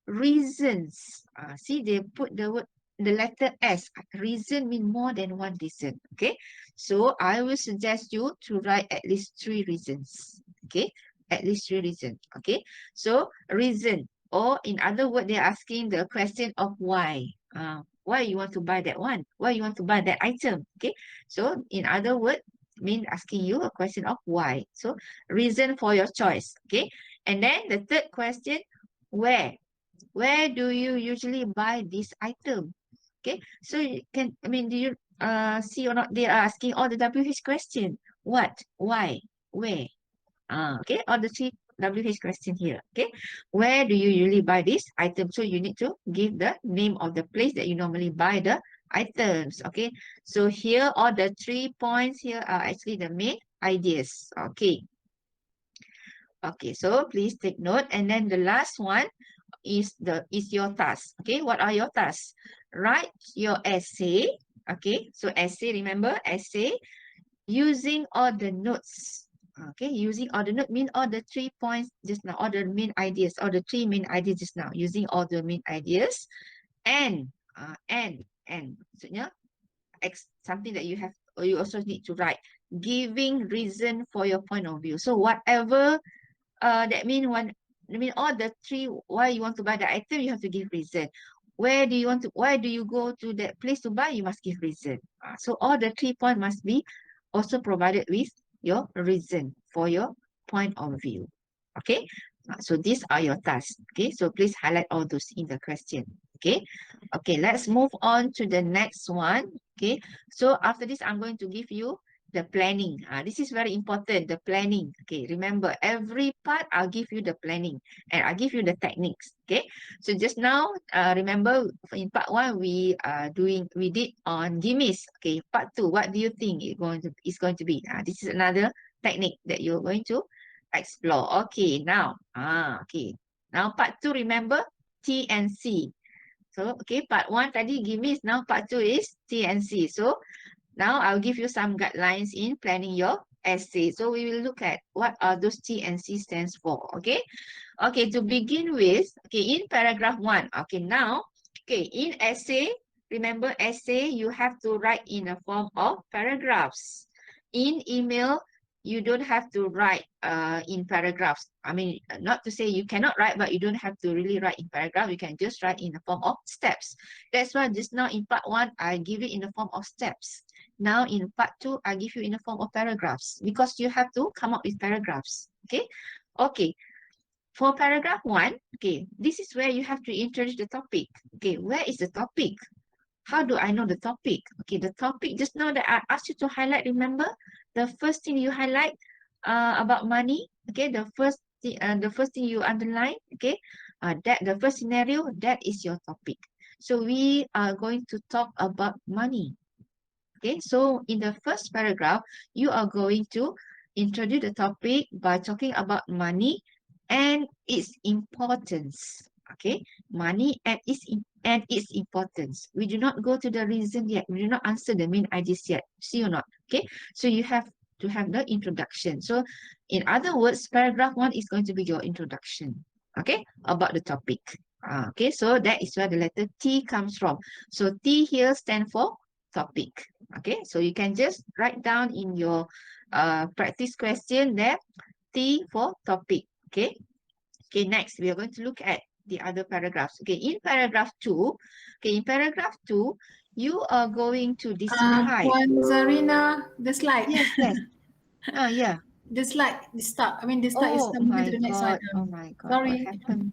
Speaker 1: reasons. See, they put the letter S. Reason mean more than one reason. Okay, so I will suggest you to write at least 3 reasons. Okay, at least 3 reasons. Okay, so reason, or in other words, they're asking the question of why. Why you want to buy that one? Why you want to buy that item? Okay, so in other words, mean asking you a question of why. So reason for your choice. Okay, and then the third question, where? Where do you usually buy this item? Okay, so you can, I mean, do you see or not? They are asking all the WH question. What? Why? Where? Okay, all the WH question here. Okay, where do you usually buy this item? So you need to give the name of the place that you normally buy the items. Okay, so here all the 3 points here are actually the main ideas. Okay. Okay, so please take note. And then the last one is your task. Okay, what are your tasks? Write your essay. Okay, so essay, remember essay using all the notes. Okay, using all the note mean all the 3 points just now, all the main ideas, all the 3 main ideas just now, using all the main ideas and maksudnya something that you have or you also need to write, giving reason for your point of view. So whatever that mean all the 3 why you want to buy the item, you have to give reason. Why do you go to that place to buy, you must give reason. So all the 3 points must be also provided with your reason for your point of view. Okay, so these are your tasks. Okay, so please highlight all those in the question. Okay, okay, let's move on to the next one. Okay, so after this I'm going to give you the planning. This is very important, the planning. Okay, remember every part I'll give you the planning and I'll give you the techniques. Okay, so just now remember in part 1 we did on gimmies. Okay, part 2, what do you think it's going to be? This is another technique that you're going to explore. Okay, now now part 2, remember T and C. So okay, part 1 tadi gimmies, now part 2 is T and C. So now I'll give you some guidelines in planning your essay. So we will look at what are those T and C stands for. Okay. Okay, to begin with, okay, in paragraph 1. Okay, now, okay, in essay, remember essay, you have to write in a form of paragraphs. In email, you don't have to write in paragraphs. I mean, not to say you cannot write, but you don't have to really write in paragraph. You can just write in the form of steps. That's why just now in part 1, I give it in the form of steps. Now in part 2, I give you in the form of paragraphs because you have to come up with paragraphs. Okay. Okay. For paragraph 1, okay, this is where you have to introduce the topic. Okay, where is the topic? How do I know the topic? Okay, the topic just now that I asked you to highlight, remember? The first thing you highlight about money, okay, the first thing you underline, okay, that the first scenario, that is your topic. So we are going to talk about money. Okay, so in the first paragraph, you are going to introduce the topic by talking about money and its importance. Okay, money and its importance. We do not go to the reason yet. We do not answer the main ideas yet. See or not? Okay, so you have to have the introduction. So in other words, paragraph 1 is going to be your introduction. Okay, about the topic. Okay, so that is where the letter T comes from. So T here stands for topic. Okay, so you can just write down in your practice question there, T for topic. Okay. Okay, next we are going to look at the other paragraphs. Okay, in paragraph 2, you are going to describe.
Speaker 4: Puan Zarina, the slide.
Speaker 1: Yes, yes. Yeah.
Speaker 4: The slide, the start. I mean, the start is
Speaker 1: Oh
Speaker 4: moving
Speaker 1: my
Speaker 4: to the next
Speaker 1: God.
Speaker 4: one.
Speaker 1: Oh my God. What
Speaker 4: Sorry.
Speaker 1: happened?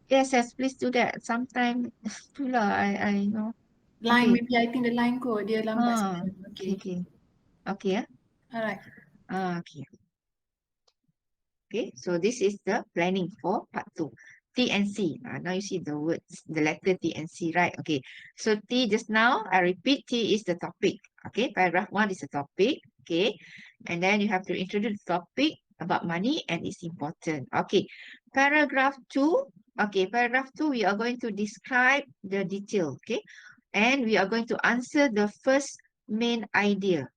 Speaker 1: Yes, yes, please do that. Sometime itulah I know.
Speaker 4: Line,
Speaker 1: Okay.
Speaker 4: maybe I think the line kot dia lambat sikit.
Speaker 1: Okay,
Speaker 4: Okay.
Speaker 1: okay. Okay, yeah.
Speaker 4: Alright.
Speaker 1: Okay. Okay, so this is the planning for part 2. T and C. Now you see the words, the letter T and C, right? Okay, so T just now, I repeat, T is the topic. Okay, paragraph 1 is the topic. Okay, and then you have to introduce the topic about money and it's important. Okay, paragraph 2. Okay, paragraph 2, we are going to describe the detail. Okay, and we are going to answer the first main idea.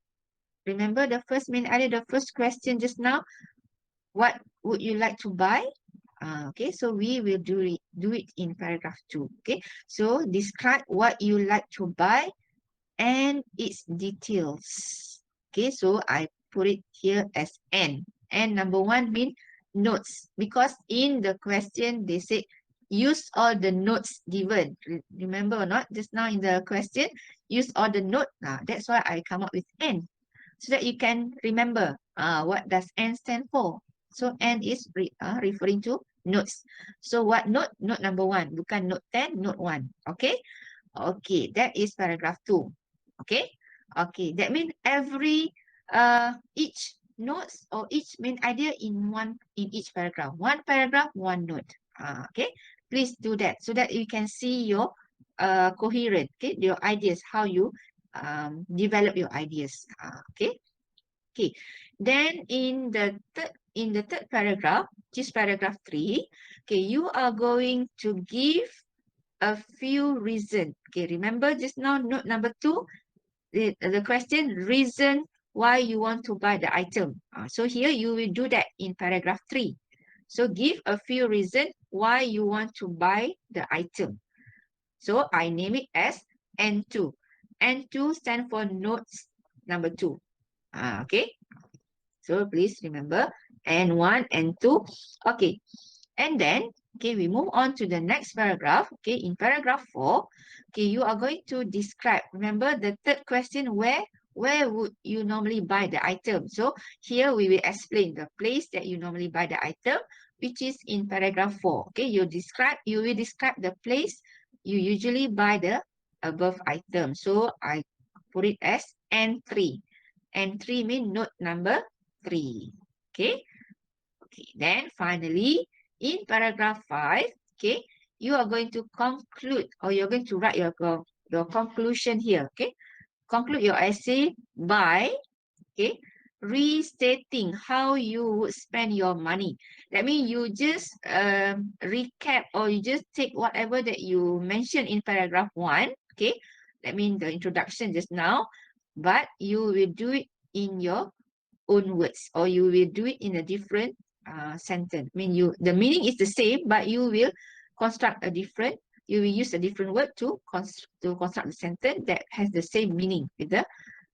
Speaker 1: Remember the first main idea, the first question just now, what would you like to buy? Okay, so we will do it in paragraph 2. Okay, so describe what you like to buy and its details. Okay, so I put it here as N. And number 1 mean notes, because in the question they say use all the notes given. Remember or not? Just now in the question, use all the note. That's why I come up with N, so that you can remember what does N stand for. So N is referring to notes. So what note? Note number 1. Bukan note 10, note 1. Okay? Okay, that is paragraph 2. Okay? Okay, that means each notes or each main idea in each paragraph. One paragraph, one note. Okay, please do that so that you can see your coherent, okay, your ideas, how you develop your ideas. Okay. Then in the third paragraph, which is paragraph 3, okay, you are going to give a few reasons. Okay, remember just now note number 2, the question, reason why you want to buy the item. So here you will do that in paragraph 3. So give a few reasons why you want to buy the item. So I name it as N2. N2 stands for notes number 2. Okay. So please remember N1, N2. Okay. And then, okay, we move on to the next paragraph. Okay, in paragraph 4, okay, you are going to describe. Remember the third question, where would you normally buy the item? So here we will explain the place that you normally buy the item, which is in paragraph 4. Okay, you will describe the place you usually buy the above item. So I put it as N3. N3 means note number 3. Okay. Okay, then finally, in paragraph 5, okay, you are going to conclude, or you're going to write your conclusion here, okay? Conclude your essay by, okay, restating how you would spend your money. That means you just recap, or you just take whatever that you mentioned in paragraph 1, okay? That means the introduction just now, but you will do it in your own words, or you will do it in a different sentence. I mean, the meaning is the same, but you will you will use a different word to construct the sentence that has the same meaning with the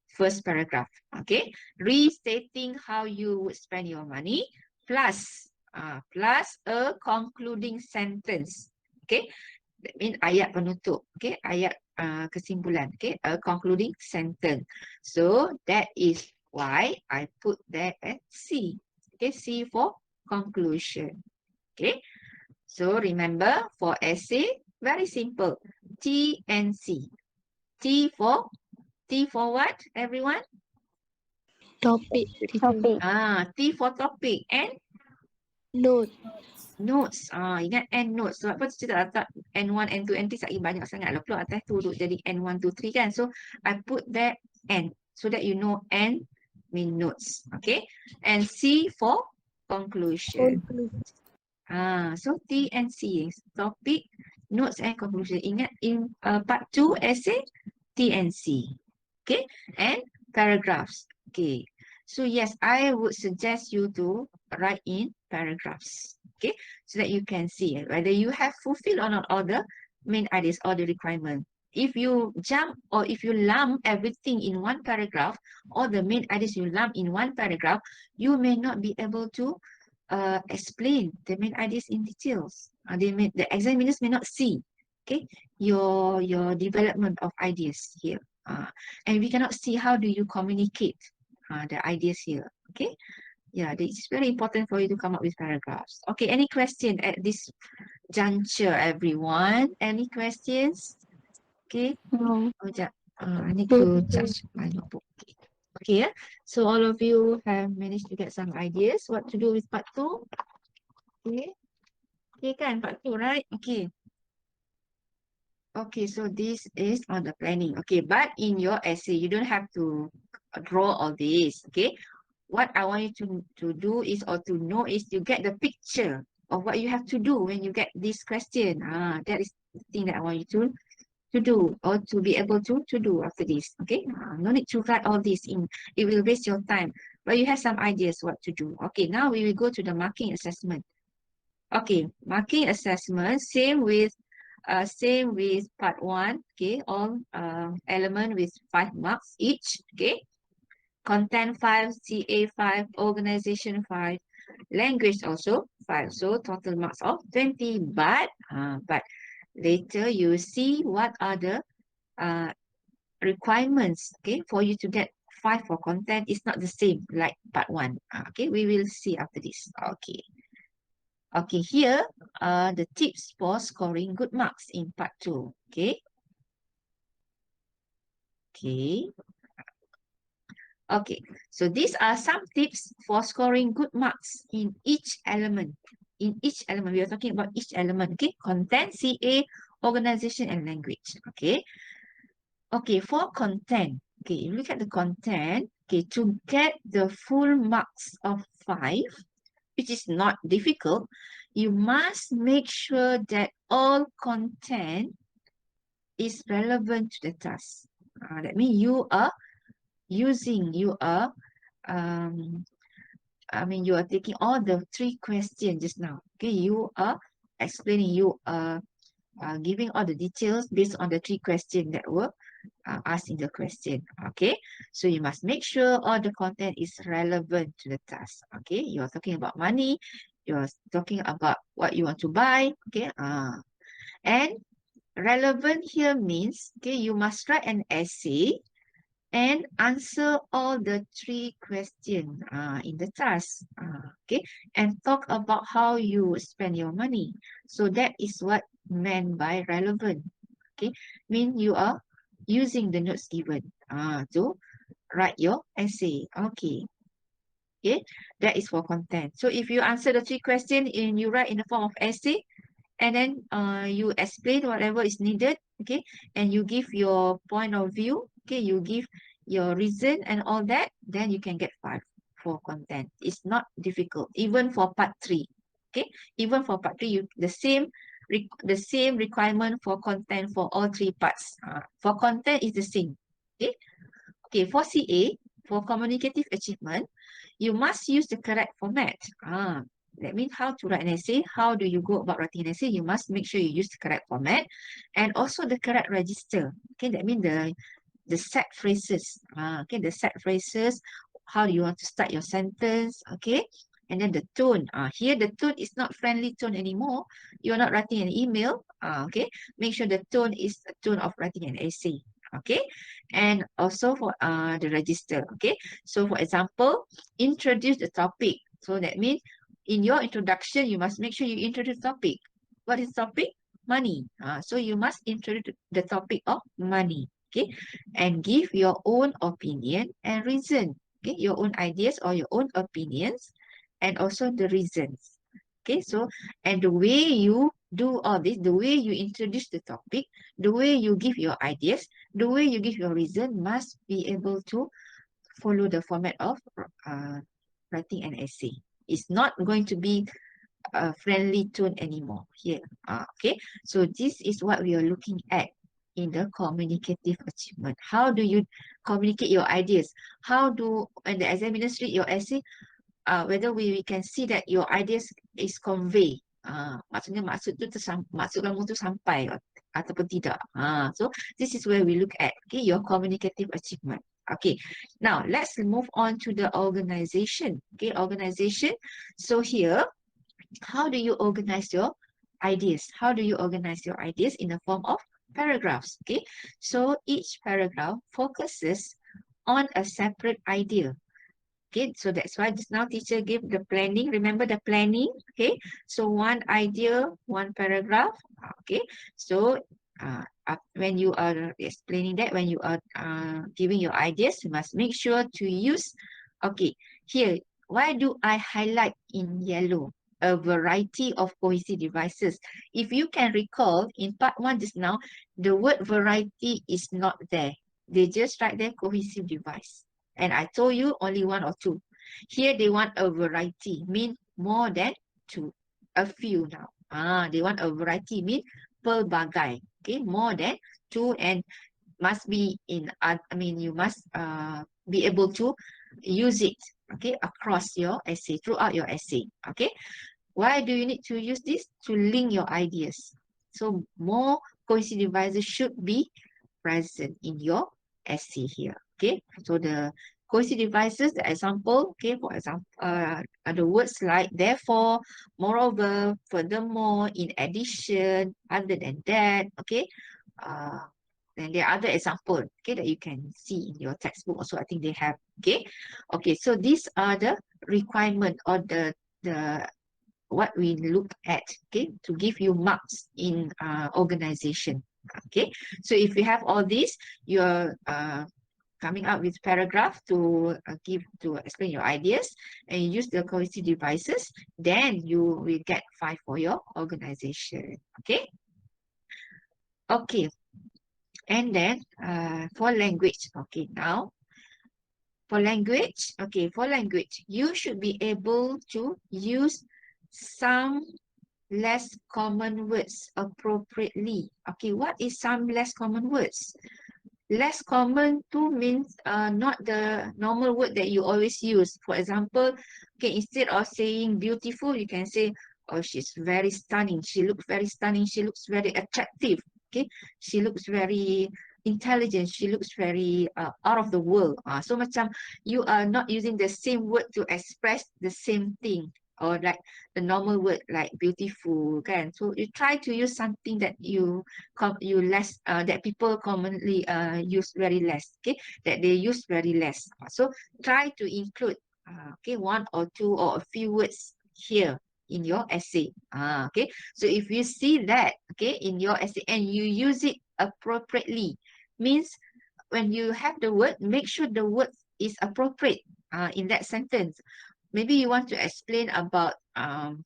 Speaker 1: first paragraph. Okay, restating how you would spend your money plus a concluding sentence. Okay, that means ayat penutup. Okay, ayat kesimpulan. Okay, a concluding sentence. So that is why I put that at C. Okay, C for conclusion. Okay, so remember for essay, very simple. T and C. T for what, everyone?
Speaker 2: Topic, teacher.
Speaker 1: T for topic and
Speaker 2: Note.
Speaker 1: notes. Ingat N notes. Sebab apa kita tak letak N1, N2, N3 lagi banyak sangat. Lah pula atas tu duduk jadi N1, 2, 3 kan. So I put that N so that you know N mean notes. Okay. And C for conclusion. So T and C is topic, notes and conclusion. Ingat in part 2 essay, T and C. Okay. And paragraphs. Okay. So yes, I would suggest you to write in paragraphs. Okay. So that you can see whether you have fulfilled or not all the main ideas or the requirement. If you jump or if you lump everything in one paragraph, or the main ideas you lump in one paragraph, you may not be able to explain the main ideas in details. The examiners may not see, okay, your development of ideas here. And we cannot see how do you communicate the ideas here. Okay, yeah, it's very important for you to come up with paragraphs. Okay, any question at this juncture, everyone? Any questions? Okay.
Speaker 2: No.
Speaker 1: Oh, I need to charge my notebook. Okay, yeah. So all of you have managed to get some ideas what to do with part 2. Okay. Okay kan, part 2, right? Okay. Okay, so this is on the planning. Okay, but in your essay, you don't have to draw all this. Okay. What I want you to do is, or to know is, you get the picture of what you have to do when you get this question. That is the thing that I want you to do, or to be able to do after this. Okay, no need to write all this in, it will waste your time, but you have some ideas what to do. Okay, now we will go to the marking assessment. Okay, marking assessment, same with part 1. Okay, all element with 5 marks each. Okay, content 5, CA 5, organization 5, language also 5. So total marks of 20. But later you will see what are the requirements, okay, for you to get 5 for content. Is not the same like part 1. Okay, we will see after this. Okay. Okay, here are the tips for scoring good marks in part 2. Okay. Okay. Okay, so these are some tips for scoring good marks in each element. In each element, we are talking about each element. Okay, content, CA, organization, and language. Okay, okay, for content. Okay, look at the content. Okay, to get the full marks of 5, which is not difficult, you must make sure that all content is relevant to the task. That means you are um, you are taking all the 3 questions just now. Okay, you are explaining, you are giving all the details based on the 3 questions that were asked in the question. Okay, so you must make sure all the content is relevant to the task. Okay, you are talking about money, you are talking about what you want to buy. Okay, and relevant here means, okay, you must write an essay and answer all the 3 questions in the task. Okay, and talk about how you spend your money. So that is what meant by relevant. Okay, mean you are using the notes given to write your essay. Okay. Okay, that is for content. So if you answer the 3 questions and you write in the form of essay, and then you explain whatever is needed, okay, and you give your point of view, okay, you give your reason and all that, then you can get 5 for content. It's not difficult, even for part 3. Okay, even for part 3, the same requirement for content for all 3 parts. For content is the same. Okay, okay, for CA, for communicative achievement, you must use the correct format. That means how to write an essay. How do you go about writing an essay? You must make sure you use the correct format and also the correct register. Okay, that means the set phrases. Okay, the set phrases. How do you want to start your sentence? Okay, and then the tone. Here the tone is not friendly tone anymore. You're not writing an email. Okay, make sure the tone is the tone of writing an essay. Okay, and also for the register. Okay, so for example, introduce the topic. So that means in your introduction, you must make sure you introduce the topic. What is the topic? Money. So you must introduce the topic of money. Okay, and give your own opinion and reason. Okay, your own ideas or your own opinions and also the reasons. Okay, so and the way you do all this, the way you introduce the topic, the way you give your ideas, the way you give your reason must be able to follow the format of writing an essay. It's not going to be a friendly tone anymore here. Okay, so this is what we are looking at in the communicative achievement. How do you communicate your ideas? How do, when the examiners read your essay, whether we can see that your ideas is convey. Maksudnya maksud kamu tu sampai ataupun tidak. So this is where we look at, okay, your communicative achievement. Okay, now let's move on to the organization. Okay, organization. So here, how do you organize your ideas? How do you organize your ideas in the form of paragraphs? Okay, so each paragraph focuses on a separate idea. Okay, so that's why just now teacher gave the planning. Remember the planning? Okay, so one idea, one paragraph. Okay, so when you are explaining that, when you are giving your ideas, you must make sure to use. Okay, here, why do I highlight in yellow? A variety of cohesive devices. If you can recall, in part 1 just now, the word variety is not there. They just write there cohesive device. And I told you only 1 or 2. Here they want a variety, mean more than 2. A few now. They want a variety, mean pelbagai. Okay, more than 2 and must be in, you must be able to use it, okay, across your essay, throughout your essay. Okay, why do you need to use this? To link your ideas. So more cohesive devices should be present in your essay here. Okay, so the cohesive devices, the example, okay, for example, the words like therefore, moreover, furthermore, in addition, other than that, okay. Then there are other examples, okay, that you can see in your textbook also. I think they have, okay. Okay, so these are the requirement or the what we look at, okay, to give you marks in organization. Okay, so if you have all this, your coming up with paragraph to explain your ideas, and you use the cohesive devices, then you will get 5 for your organization. Okay. Okay. And then for language. Okay, now for language, you should be able to use some less common words appropriately. Okay, what is some less common words? Less common too means not the normal word that you always use. For example, okay, instead of saying beautiful, you can say, oh, she's very stunning. She looks very stunning. She looks very attractive. Okay, she looks very intelligent. She looks very out of the world. So macam you are not using the same word to express the same thing, or like the normal word like beautiful, kan? So you try to use something that you less that people commonly use very less, okay, that they use very less. So try to include okay, one or two or a few words here in your essay. Okay, so if you see that, okay, in your essay and you use it appropriately, means when you have the word, make sure the word is appropriate in that sentence. Maybe you want to explain about the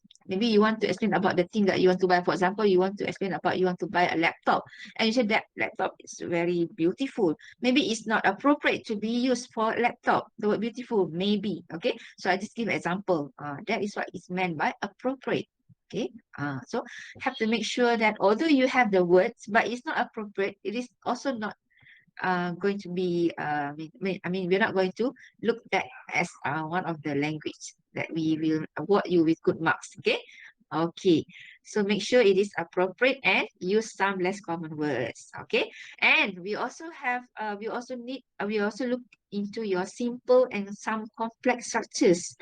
Speaker 1: thing that you want to buy. For example, you want to explain about you want to buy a laptop, and you said that laptop is very beautiful. Maybe it's not appropriate to be used for laptop, the word beautiful, maybe. Okay, so I just give an example. That is what is meant by appropriate. Okay, so have to make sure that although you have the words, but it's not appropriate, it is also not going to be we're not going to look that as one of the language that we will award you with good marks. Okay, so make sure it is appropriate and use some less common words. Okay, and we also look into your simple and some complex structures.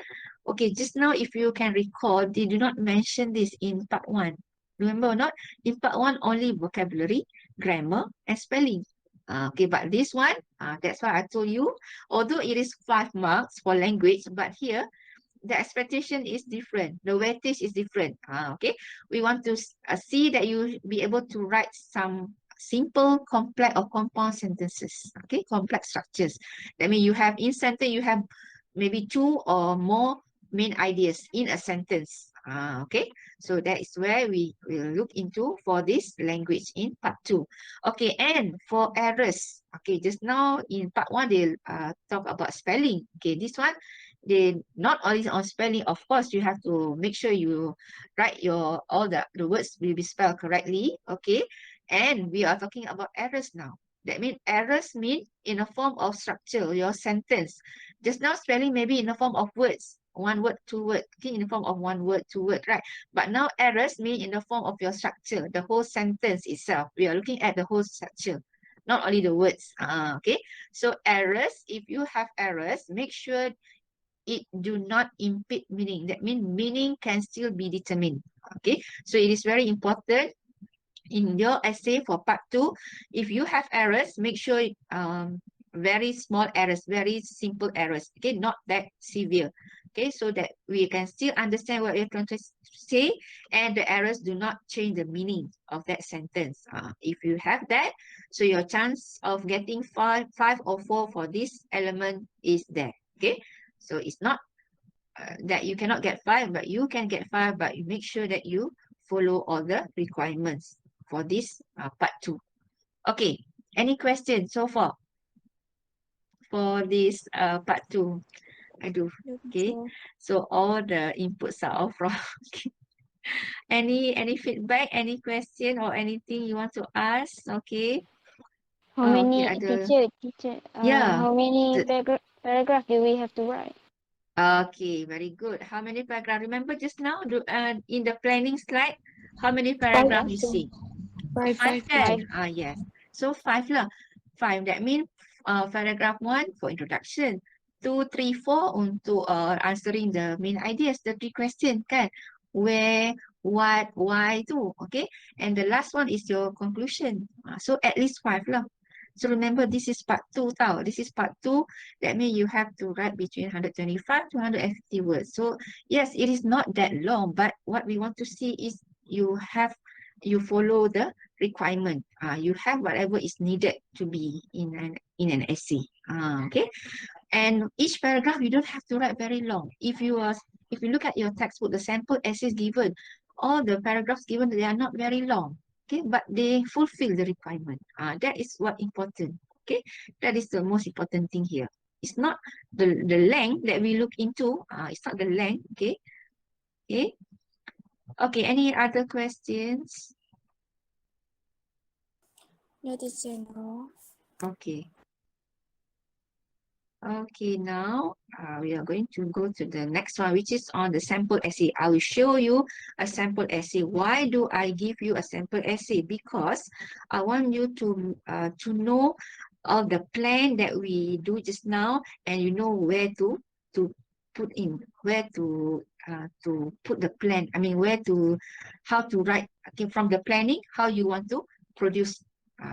Speaker 1: Okay, just now if you can recall, they do not mention this in part 1. Remember or not? In part 1 only vocabulary, grammar and spelling. Okay, but this one, that's why I told you, although it is 5 marks for language, but here the expectation is different. The weightage is different. Okay, we want to see that you be able to write some simple, complex or compound sentences. Okay, complex structures. That means you have in sentence, you have maybe 2 or more main ideas in a sentence. Okay, so that is where we will look into for this language in part 2. Okay, and for errors, okay, just now in part 1 they talk about spelling. Okay, this one they not only on spelling, of course you have to make sure you write your all the words will be spelled correctly. Okay, and we are talking about errors now. That means errors mean in a form of structure, your sentence. Just now spelling maybe in the form of words, 1 word, 2 word, okay, in the form of 1 word, 2 word, right? But now errors mean in the form of your structure, the whole sentence itself. We are looking at the whole structure, not only the words. Okay, so errors, if you have errors, make sure it do not impede meaning. That means meaning can still be determined. Okay, so it is very important in your essay for part 2, if you have errors, make sure very small errors, very simple errors, okay, not that severe. Okay, so that we can still understand what you're trying to say, and the errors do not change the meaning of that sentence. If you have that, so your chance of getting 5 or 4 for this element is there. Okay, so it's not that you cannot get 5, but you can get 5, but you make sure that you follow all the requirements for this part 2. Okay, any questions so far for this part 2? I do. Okay, so all the inputs are all from any feedback, any question or anything you want to ask? Okay.
Speaker 5: How many,
Speaker 1: Ada.
Speaker 5: teacher,
Speaker 1: Yeah.
Speaker 5: how many paragraph do we have to write?
Speaker 1: Okay, very good. How many paragraph? Remember just now in the planning slide, how many paragraph you see? 5 kan? Yes. So 5 lah. 5. That means paragraph 1 for introduction. 2, 3, 4 untuk answering the main ideas, the 3 questions kan? Where, what, why tu. Okay. And the last one is your conclusion. So at least 5 lah. So remember this is part 2 tau. This is part 2. That means you have to write between 125 to 150 words. So yes, it is not that long, but what we want to see is you follow the requirement. You have whatever is needed to be in an in an essay. Okay, and each paragraph you don't have to write very long. If you look at your textbook, the sample essays given, all the paragraphs given, they are not very long. Okay, but they fulfill the requirement. That is what important. Okay, that is the most important thing here. It's not the length that we look into. It's not the length. Okay, okay, okay. Any other questions?
Speaker 2: No, teacher, no.
Speaker 1: Okay. Okay, now we are going to go to the next one, which is on the sample essay. I will show you a sample essay. Why do I give you a sample essay? Because I want you to know of the plan that we do just now, and you know where to put in, where to put the plan. I mean, how to write. Okay, from the planning, how you want to produce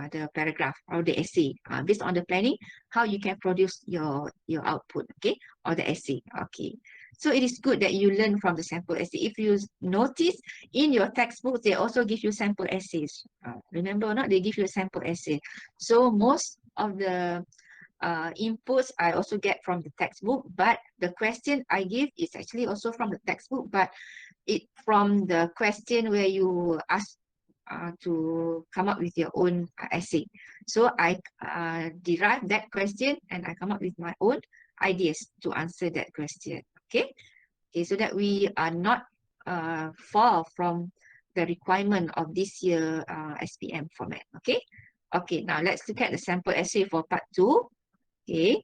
Speaker 1: the paragraph or the essay. Based on the planning, how you can produce your output, okay, or the essay. Okay, so it is good that you learn from the sample essay. If you notice in your textbooks, they also give you sample essays. Remember or not, they give you a sample essay. So most of the inputs I also get from the textbook, but the question I give is actually also from the textbook, but it from the question where you ask to come up with your own essay. So I derive that question and I come up with my own ideas to answer that question. Okay, okay, so that we are not far from the requirement of this year SPM format. Okay, okay. Now let's look at the sample essay for part 2. Okay,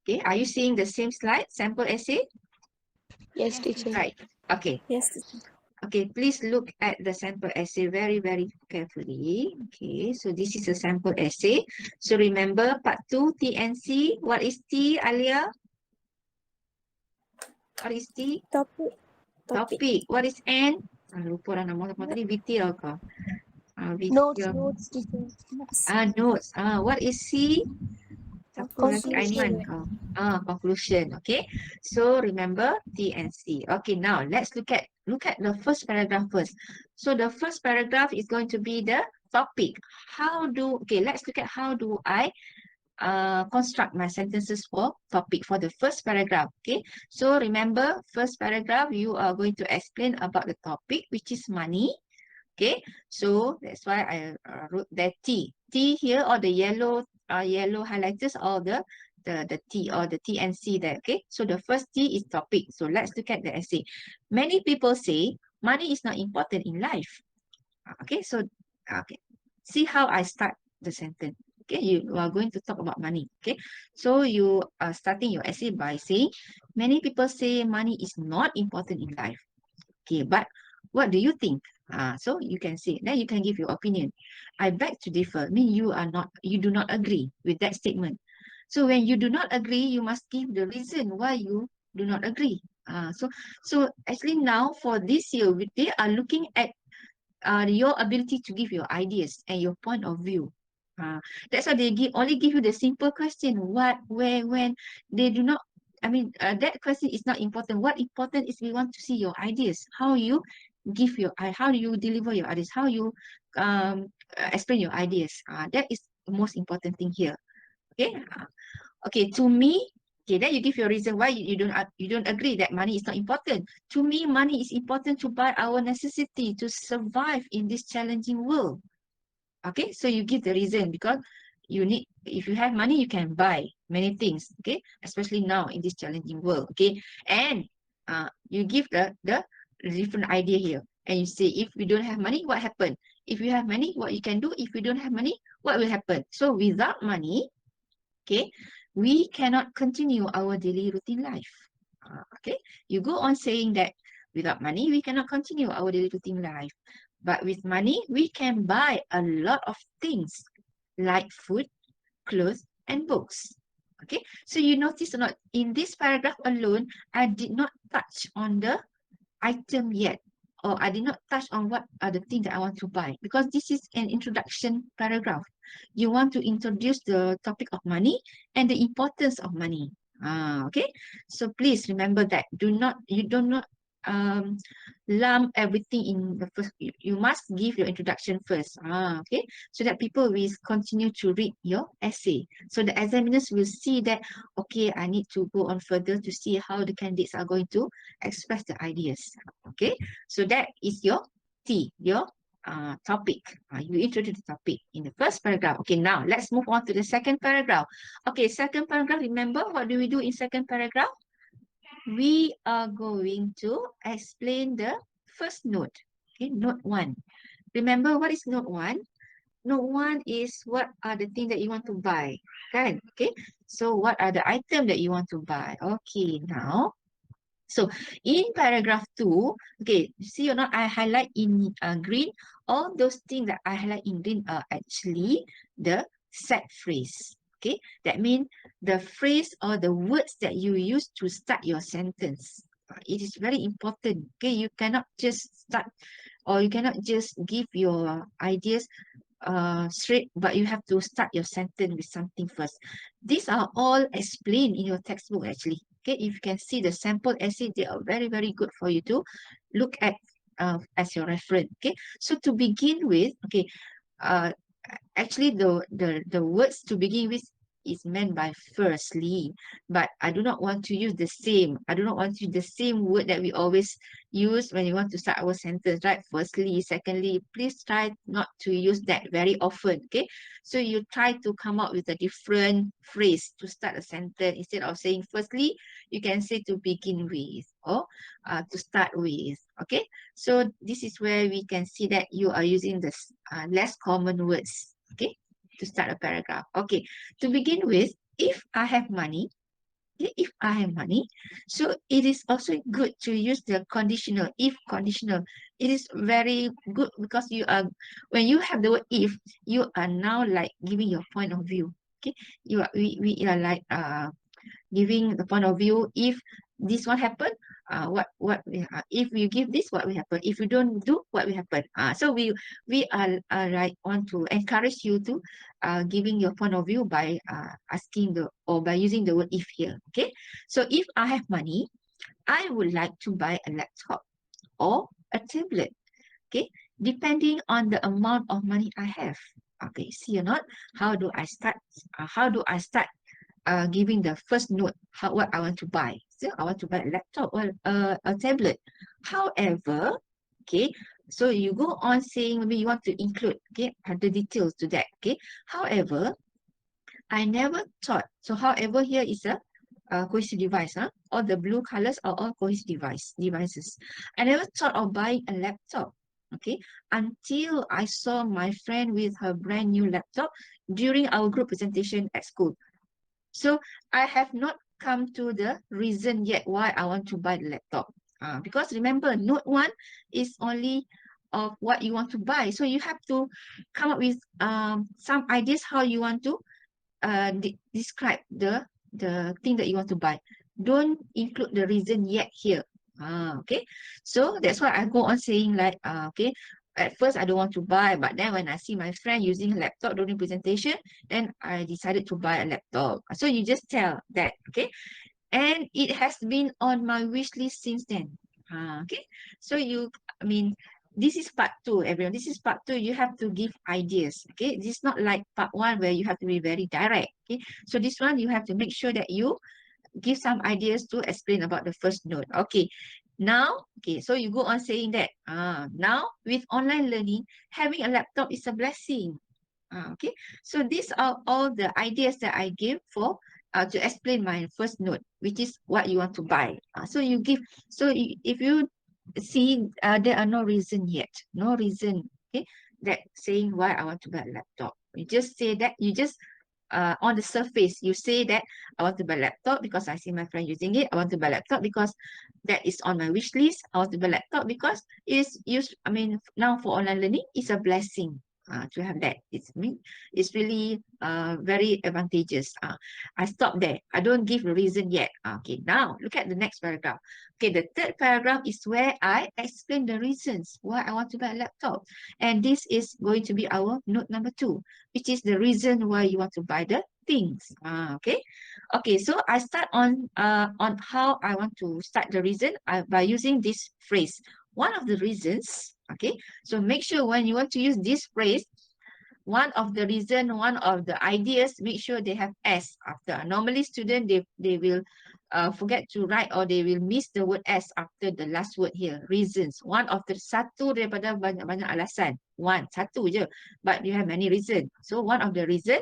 Speaker 1: okay. Are you seeing the same slide? Sample essay.
Speaker 2: Yes, teacher.
Speaker 1: Right. Okay.
Speaker 2: Yes, teacher.
Speaker 1: Okay, please look at the sample essay very, very carefully. Okay, so this is a sample essay. So remember part 2, T and C. What is T, Alia? What is T?
Speaker 2: Topic.
Speaker 1: Topic. What is N? Lupa dah nama tadi. VT lah kau.
Speaker 2: Notes, notes, teacher. Notes.
Speaker 1: Notes. What is C? Siapa lagi Aiman
Speaker 2: Conclusion.
Speaker 1: kau? Conclusion. Okay. So remember T and C. Okay, now let's look at the first paragraph first. So the first paragraph is going to be the topic. Let's look at how do I construct my sentences for topic for the first paragraph. Okay. So remember, first paragraph you are going to explain about the topic, which is money. Okay, so that's why I wrote that T. T here, or the yellow highlighters, or the T, or the T and C there. Okay, so the first T is topic. So let's look at the essay. Many people say money is not important in life. Okay, so okay, see how I start the sentence. Okay, you are going to talk about money. Okay, so you are starting your essay by saying many people say money is not important in life. Okay, but what do you think? So you can say, then you can give your opinion. I beg to differ. Mean you do not agree with that statement. So when you do not agree, you must give the reason why you do not agree. So actually now for this year, they are looking at your ability to give your ideas and your point of view. That's why they only give you the simple question, what, where, when. They do not, that question is not important. What important is we want to see your ideas, how you how you deliver your ideas, how you explain your ideas. That is the most important thing here. Okay. Okay, to me, okay, then you give your reason why you don't agree that money is not important. To me, money is important to buy our necessity to survive in this challenging world. Okay, so you give the reason because if you have money, you can buy many things. Okay, especially now in this challenging world. Okay, and you give the different idea here, and you say if we don't have money, what happen? If you have money, what you can do? If we don't have money, what will happen? So without money, okay, we cannot continue our daily routine life. Okay, you go on saying that without money, we cannot continue our daily routine life. But with money, we can buy a lot of things like food, clothes, and books. Okay, so you notice or not, in this paragraph alone, I did not touch on the item yet, or I did not touch on what are the things that I want to buy, because this is an introduction paragraph. You want to introduce the topic of money and the importance of money. Okay, so please remember that you do not lump everything in the first. You must give your introduction first. Okay, so that people will continue to read your essay. So the examiners will see that, okay, I need to go on further to see how the candidates are going to express the ideas. Okay, so that is your T, your topic. You introduce the topic in the first paragraph. Okay, now let's move on to the second paragraph. Okay, second paragraph, remember what do we do in second paragraph? We are going to explain the first note. Okay, note 1. Remember what is note 1? Note 1 is what are the things that you want to buy. Kan? Okay, so what are the items that you want to buy? Okay, now, so in paragraph 2, okay, see or not, I highlight in green. All those things that I highlight in green are actually the set phrase. Okay, that means the phrase or the words that you use to start your sentence. It is very important. Okay, you cannot just start or you cannot just give your ideas straight, but you have to start your sentence with something first. These are all explained in your textbook actually. Okay, if you can see the sample essay, they are very, very good for you to look at as your reference. Okay, so to begin with, okay, actually the words to begin with is meant by firstly, but I do not want to use the same. I do not want to use the same word that we always use when we want to start our sentence, right? Firstly, secondly, please try not to use that very often, okay? So you try to come up with a different phrase to start a sentence. Instead of saying firstly, you can say to begin with or to start with, okay? So this is where we can see that you are using the less common words, okay, to start a paragraph. Okay, to begin with, if I have money, okay, if I have money, so it is also good to use the conditional, if conditional. It is very good because you are, when you have the word if, you are now like giving your point of view. Okay, we are like giving the point of view. If this one happen, if you give this, what will happen? If you don't do, what will happen? So we are like want to encourage you to giving your point of view by asking the or by using the word if here. Okay, so if I have money, I would like to buy a laptop or a tablet. Okay, depending on the amount of money I have. Okay, see or not? How do I start? How do I start giving the first note what I want to buy? So I want to buy a laptop or a tablet. However, okay, so you go on saying maybe you want to include the details to that. Okay, however, I never thought. So however here is a cohesive device. All the blue colors are all cohesive devices. I never thought of buying a laptop. Okay, until I saw my friend with her brand new laptop during our group presentation at school. So I have not come to the reason yet why I want to buy the laptop. Because remember, note 1 is only of what you want to buy. So you have to come up with some ideas how you want to describe the thing that you want to buy. Don't include the reason yet here. Okay, so that's why I go on saying like okay, at first I don't want to buy, but then when I see my friend using a laptop during presentation, then I decided to buy a laptop. So you just tell that, okay, and it has been on my wish list since then. Okay, so I mean, this is part 2, everyone. This is part 2. You have to give ideas. Okay, this is not like part 1 where you have to be very direct. Okay, so this one you have to make sure that you give some ideas to explain about the first note. Okay, now, okay, so you go on saying that now with online learning, having a laptop is a blessing. Okay, so these are all the ideas that I give for to explain my first note, which is what you want to buy. So you give, so if you see there are no reason yet, no reason, okay, that saying why I want to buy a laptop. You just say that, you just on the surface, you say that I want to buy a laptop because I see my friend using it. I want to buy a laptop because that is on my wish list. I want to buy a laptop because it's used, I mean, now for online learning, it's a blessing to have that. It's really very advantageous. I stop there. I don't give a reason yet. Okay, now look at the next paragraph. Okay, the third paragraph is where I explain the reasons why I want to buy a laptop. And this is going to be our note number 2, which is the reason why you want to buy the things. Okay, Okay, so I start on how I want to start the reason by using this phrase. One of the reasons, okay, so make sure when you want to use this phrase, one of the reason, one of the ideas, make sure they have S after. Normally student, they will forget to write or they will miss the word S after the last word here, reasons. One of the satu daripada banyak-banyak alasan. One, satu je. But you have many reasons. So one of the reason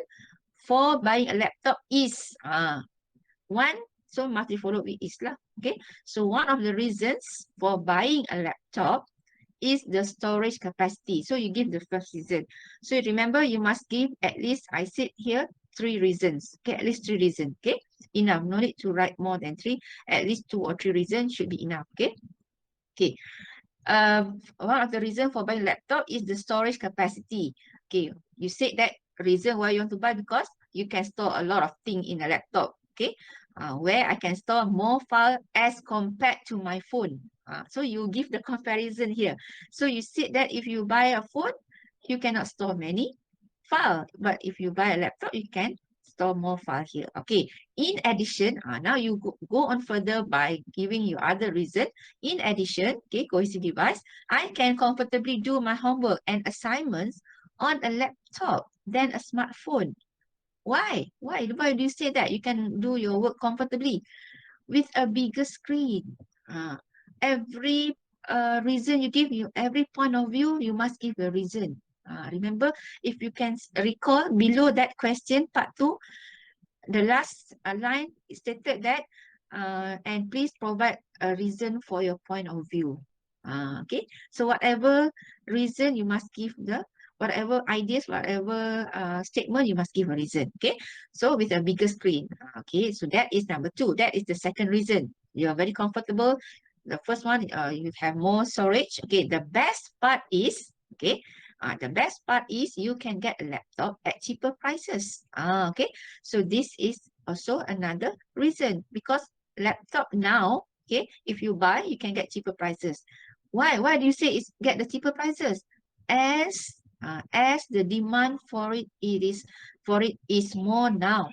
Speaker 1: for buying a laptop is one, so must be followed with is lah. Okay, so one of the reasons for buying a laptop is the storage capacity. So you give the first reason. So remember, you must give at least, I said here, 3 reasons. Okay, at least 3 reasons. Okay, enough. No need to write more than 3. At least 2 or 3 reasons should be enough. Okay. Okay. One of the reason for buying laptop is the storage capacity. Okay, you said that reason why you want to buy because you can store a lot of things in a laptop. Okay, where I can store more file as compared to my phone. So you give the comparison here. So you said that if you buy a phone, you cannot store many file, but if you buy a laptop, you can store more file here. Okay. In addition, now you go on further by giving you other reason. In addition, okay, cohesive device, I can comfortably do my homework and assignments on a laptop than a smartphone. Why? Why do you say that? You can do your work comfortably with a bigger screen. Every reason you give, every point of view, you must give a reason. Remember, if you can recall below that question, part 2, the last line stated that, and please provide a reason for your point of view. Okay, so whatever reason you must give whatever ideas, whatever statement, you must give a reason. Okay, so with a bigger screen. Okay, so that is number 2. That is the second reason. You are very comfortable. The first one, you have more storage. Okay, the best part is, okay, the best part is you can get a laptop at cheaper prices. Okay, so this is also another reason because laptop now, okay, if you buy, you can get cheaper prices. Why? Why do you say it's get the cheaper prices? As the demand for it is more now.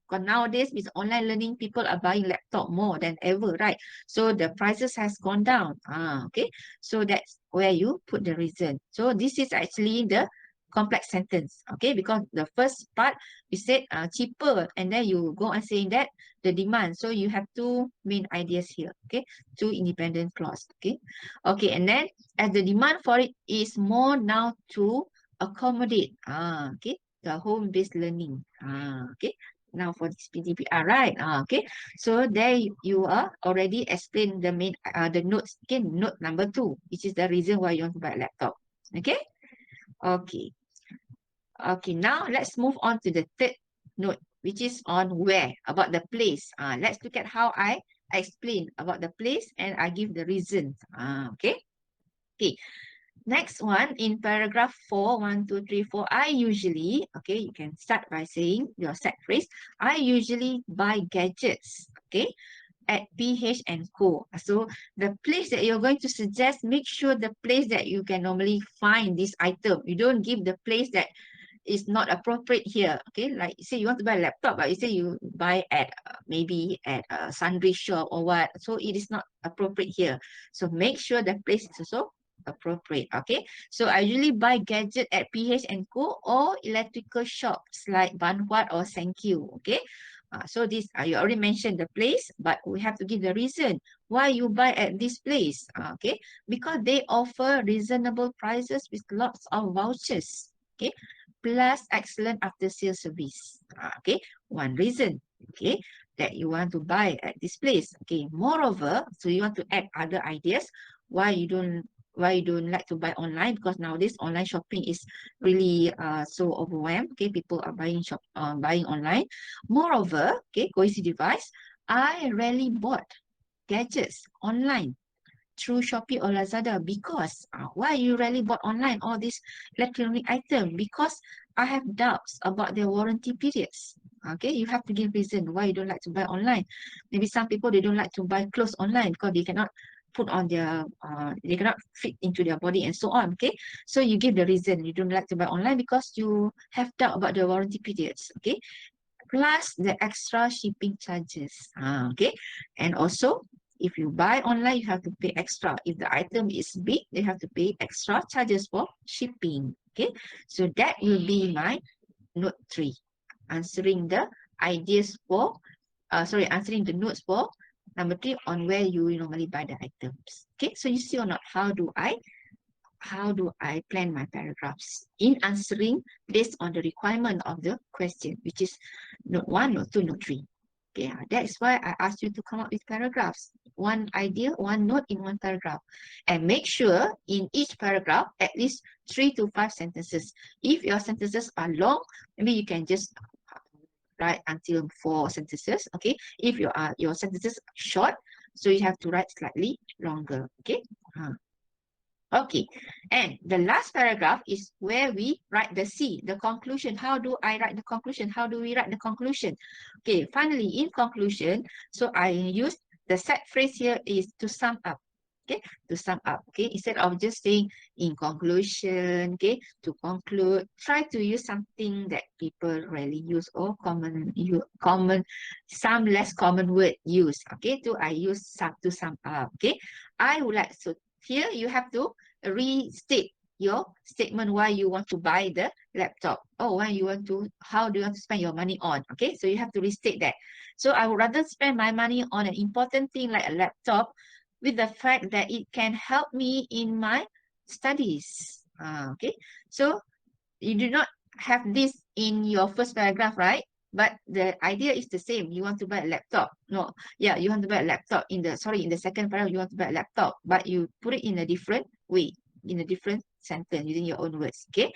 Speaker 1: Because nowadays with online learning, people are buying laptop more than ever, right? So the prices has gone down. Okay. So that's where you put the reason. So this is actually the complex sentence. Okay, because the first part you said cheaper, and then you go on saying that the demand. So you have 2 main ideas here. Okay, 2 independent clause. Okay. Okay, and then as the demand for it is more now to accommodate okay, the home-based learning. Okay. Now for this PDPR, right? Okay, so there you are already explained the main the notes. Okay, note number 2, which is the reason why you want to buy a laptop. Okay, okay, okay. Now let's move on to the third note, which is on where, about the place. Let's look at how I explain about the place and I give the reasons. Okay, okay. Next one, in paragraph 4, 1, 2, 3, 4, I usually, okay, you can start by saying your set phrase. I usually buy gadgets, okay, at PH and Co. So the place that you're going to suggest, make sure the place that you can normally find this item. You don't give the place that is not appropriate here. Okay, like say you want to buy a laptop, but you say you buy at maybe at a sundry shop or what. So it is not appropriate here. So make sure the place is also appropriate. Okay, so I usually buy gadget at PH and Co or electrical shops like Banhuat or Sankyu. Okay, so this you already mentioned the place, but we have to give the reason why you buy at this place. Okay, because they offer reasonable prices with lots of vouchers. Okay, plus excellent after sales service. Okay, one reason. Okay, that you want to buy at this place. Okay, moreover, so you want to add other ideas why you don't like to buy online, because nowadays online shopping is really so overwhelmed. Okay, people are buying online. Moreover, okay, cohesive device, I rarely bought gadgets online through Shopee or Lazada because why you rarely bought online all these electronic item? Because I have doubts about their warranty periods. Okay, you have to give reason why you don't like to buy online. Maybe some people, they don't like to buy clothes online because they cannot put on their they cannot fit into their body and so on. Okay, so you give the reason you don't like to buy online because you have doubt about the warranty periods. Okay, plus the extra shipping charges. Okay, and also if you buy online, you have to pay extra. If the item is big, you have to pay extra charges for shipping. Okay, so that will be my note 3, answering the ideas for answering the notes for number 3 on where you normally buy the items. Okay, so you see or not, how do I plan my paragraphs in answering based on the requirement of the question, which is note 1, note 2, note 3. Okay, that is why I asked you to come up with paragraphs. One idea, one note in one paragraph. And make sure in each paragraph, at least 3 to 5 sentences. If your sentences are long, maybe you can just write until 4 sentences. Okay, if your sentences are short, so you have to write slightly longer. Okay. Okay, and the last paragraph is where we write the C, the conclusion. How do I write the conclusion? How do we write the conclusion? Okay, finally, in conclusion, so I use the set phrase here is to sum up. Okay, to sum up. Okay, instead of just saying in conclusion, okay, to conclude, try to use something that people rarely use or some less common word use. Okay, I use to sum up. Okay, I would like, so here you have to restate your statement why you want to buy the laptop. Oh, how do you want to spend your money on? Okay, so you have to restate that. So I would rather spend my money on an important thing like a laptop with the fact that it can help me in my studies. Okay, so you do not have this in your first paragraph, right? But the idea is the same. You want to buy a laptop. No, yeah, you want to buy a laptop in the second paragraph, you want to buy a laptop, but you put it in a different way, in a different sentence using your own words. Okay.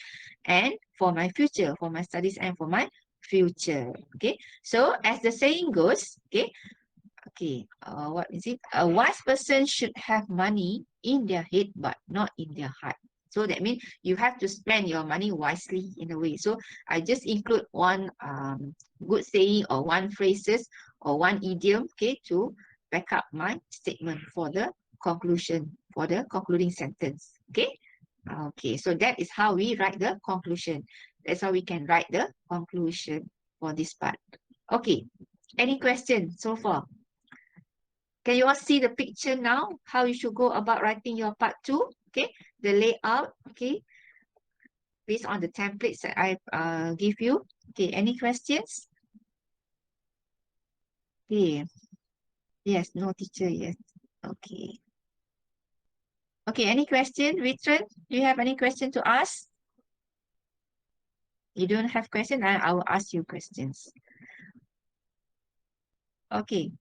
Speaker 1: And for my future, for my studies and for my future. Okay. So as the saying goes, okay, what is it? A wise person should have money in their head, but not in their heart. So that means you have to spend your money wisely in a way. So I just include one good saying or one phrases or one idiom, okay, to back up my statement for the conclusion, for the concluding sentence. Okay. Okay, so that is how we write the conclusion. That's how we can write the conclusion for this part. Okay, any questions so far? Can you all see the picture now? How you should go about writing your part 2? Okay, the layout. Okay, based on the templates that I give you. Okay, any questions? Okay. Yes, no teacher, yes. Okay. Okay, any question, Vitran? Do you have any question to ask? You don't have question, I will ask you questions. Okay.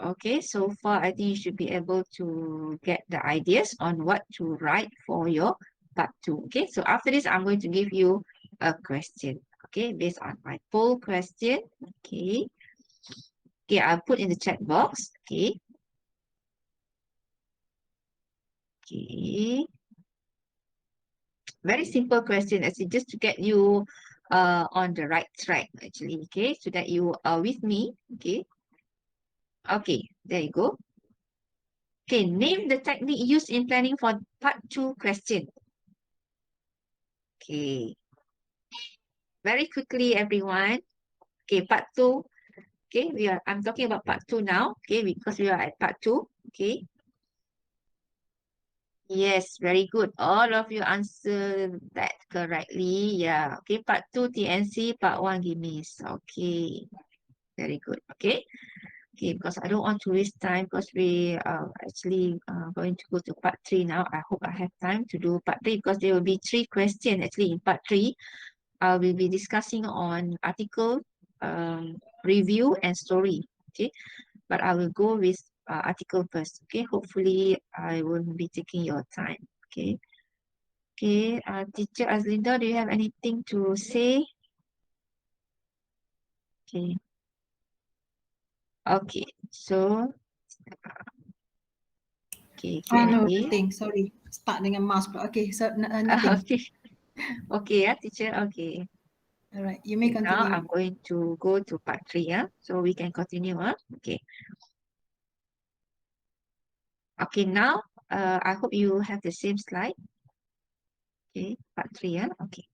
Speaker 1: Okay, so far I think you should be able to get the ideas on what to write for your part 2. Okay, so after this, I'm going to give you a question. Okay, based on my poll question. Okay. Okay, I'll put in the chat box. Okay. Okay. Very simple question, actually, just to get you on the right track, actually. Okay, so that you are with me. Okay. Okay, there you go. Okay, name the technique used in planning for part 2 question. Okay. Very quickly, everyone. Okay, part 2. Okay, I'm talking about part 2 now. Okay, because we are at part 2. Okay. Yes, very good. All of you answered that correctly. Yeah. Okay, part 2 TNC, part 1 gimme. Okay. Very good. Okay. Okay, because I don't want to waste time because we are actually going to go to part 3 now. I hope I have time to do part 3 because there will be 3 questions actually in part 3. I will be discussing on article, review and story. Okay, but I will go with article first. Okay, hopefully I won't be taking your time. Okay. Okay, teacher Azlinda, do you have anything to say? Okay. Okay, so okay,
Speaker 4: No,
Speaker 1: Q&A.
Speaker 4: nothing. Sorry. Start dengan mouse pula. Okay, so nothing.
Speaker 1: Okay. Okay, yeah, teacher. Okay.
Speaker 4: All right, you may
Speaker 1: Okay, now
Speaker 4: continue.
Speaker 1: I'm going to go to part 3, yeah. So we can continue, huh? Okay. Okay, now I hope you have the same slide. Okay, part 3, yeah. Okay.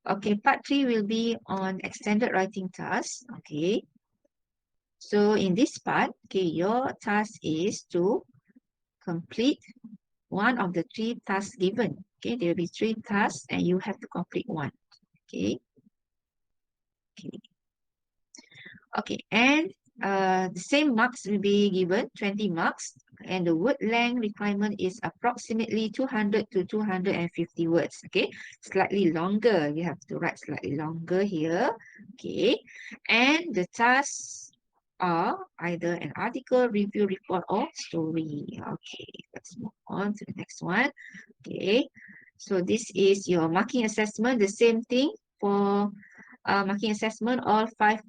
Speaker 1: Okay, part 3 will be on extended writing tasks. Okay. So in this part, okay, your task is to complete one of the 3 tasks given. Okay, there will be 3 tasks and you have to complete one. Okay. Okay. Okay, and the same marks will be given, 20 marks, and the word length requirement is approximately 200 to 250 words. Okay, slightly longer. You have to write slightly longer here. Okay, and the tasks are either an article, review, report, or story. Okay, let's move on to the next one. Okay, so this is your marking assessment. The same thing for marking assessment, all 5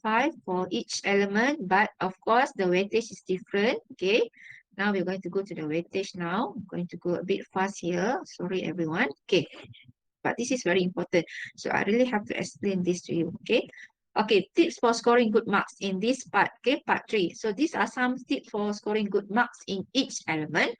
Speaker 1: for each element, but of course the weightage is different. Okay, now we're going to go to the weightage now. I'm going to go a bit fast here, sorry everyone. Okay, but this is very important, so I really have to explain this to you. Okay, okay, tips for scoring good marks in this part. Okay, part 3. So these are some tips for scoring good marks in each element.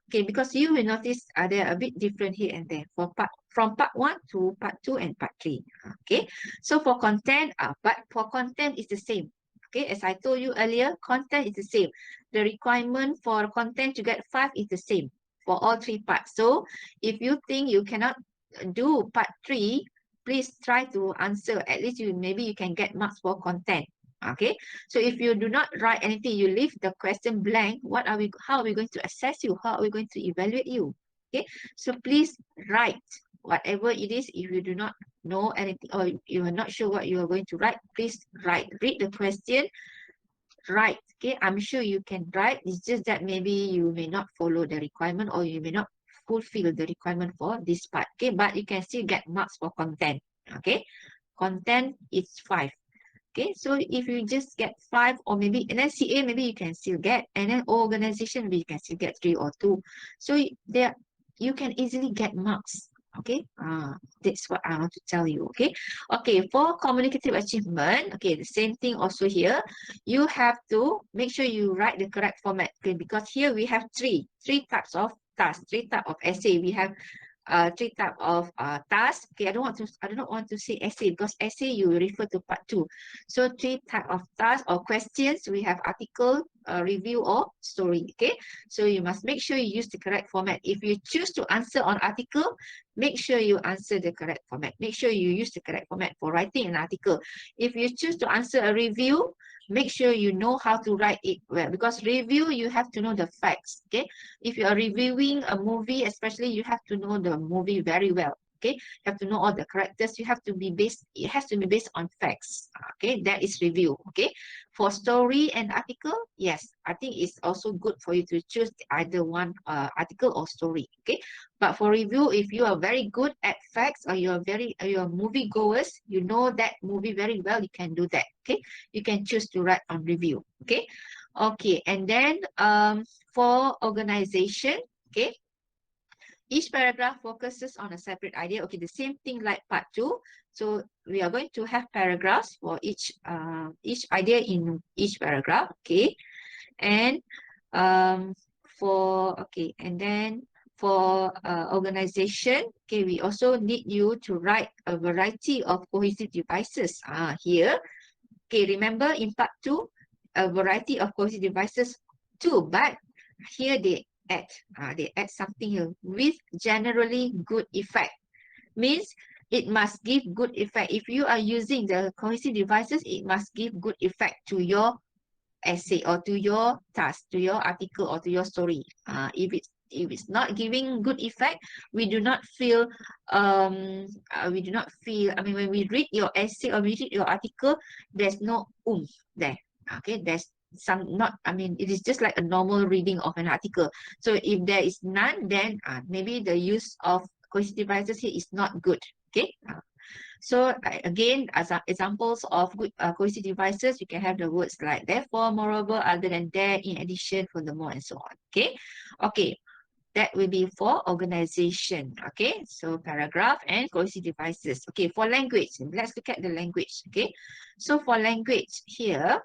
Speaker 1: Okay, because you will notice they are a bit different here and there for from part 1 to part 2 and part 3. Okay, so for content, but for content is the same. Okay, as I told you earlier, content is the same. The requirement for content to get 5 is the same for all 3 parts. So if you think you cannot do part 3, please try to answer. At least maybe you can get marks for content. Okay, so if you do not write anything, you leave the question blank, how are we going to assess you? How are we going to evaluate you? Okay, so please write whatever it is. If you do not know anything or you are not sure what you are going to write, please write. Read the question, write. Okay, I'm sure you can write. It's just that maybe you may not follow the requirement or you may not fulfill the requirement for this part. Okay, but you can still get marks for content. Okay, content is 5. Okay, so if you just get 5 or maybe, and then CA maybe you can still get, and then organization maybe you can still get 3 or 2. So there you can easily get marks. Okay, that's what I want to tell you. Okay, okay, for communicative achievement, okay, the same thing also here. You have to make sure you write the correct format. Okay, because here we have three types of tasks, 3 types of essay. We have 3 type of tasks. Okay, I do not want to say essay because essay you refer to part 2. So 3 type of tasks or questions. We have article, review, or story. Okay, so you must make sure you use the correct format. If you choose to answer on article, make sure you answer the correct format. Make sure you use the correct format for writing an article. If you choose to answer a review, make sure you know how to write it well, because review you have to know the facts. Okay, if you are reviewing a movie, especially, you have to know the movie very well. Okay, you have to know all the characters. You have to be based, it has to be based on facts. Okay, that is review. Okay, for story and article, yes, I think it's also good for you to choose either one, article or story. Okay, but for review, if you are very good at facts or you're movie goers, you know that movie very well, you can do that. Okay, you can choose to write on review. Okay, okay, and then for organization, okay, each paragraph focuses on a separate idea. Okay, the same thing like part 2. So we are going to have paragraphs for each idea in each paragraph. Okay, and and then for organization, okay, we also need you to write a variety of cohesive devices here. Okay, remember in part 2, a variety of cohesive devices too, but here they add something here with generally good effect. Means it must give good effect. If you are using the cohesive devices, it must give good effect to your essay or to your task, to your article or to your story. If it's not giving good effect, we do not feel I mean, when we read your essay or we read your article, there's no there. Okay, there's some not, I mean, it is just like a normal reading of an article. So if there is none, then maybe the use of cohesive devices here is not good. Okay, so again, as examples of good cohesive devices, you can have the words like therefore, moreover, other than that, in addition, furthermore, and so on. Okay, okay, that will be for organization. Okay, so paragraph and cohesive devices. Okay, for language, let's look at the language. Okay, so for language here,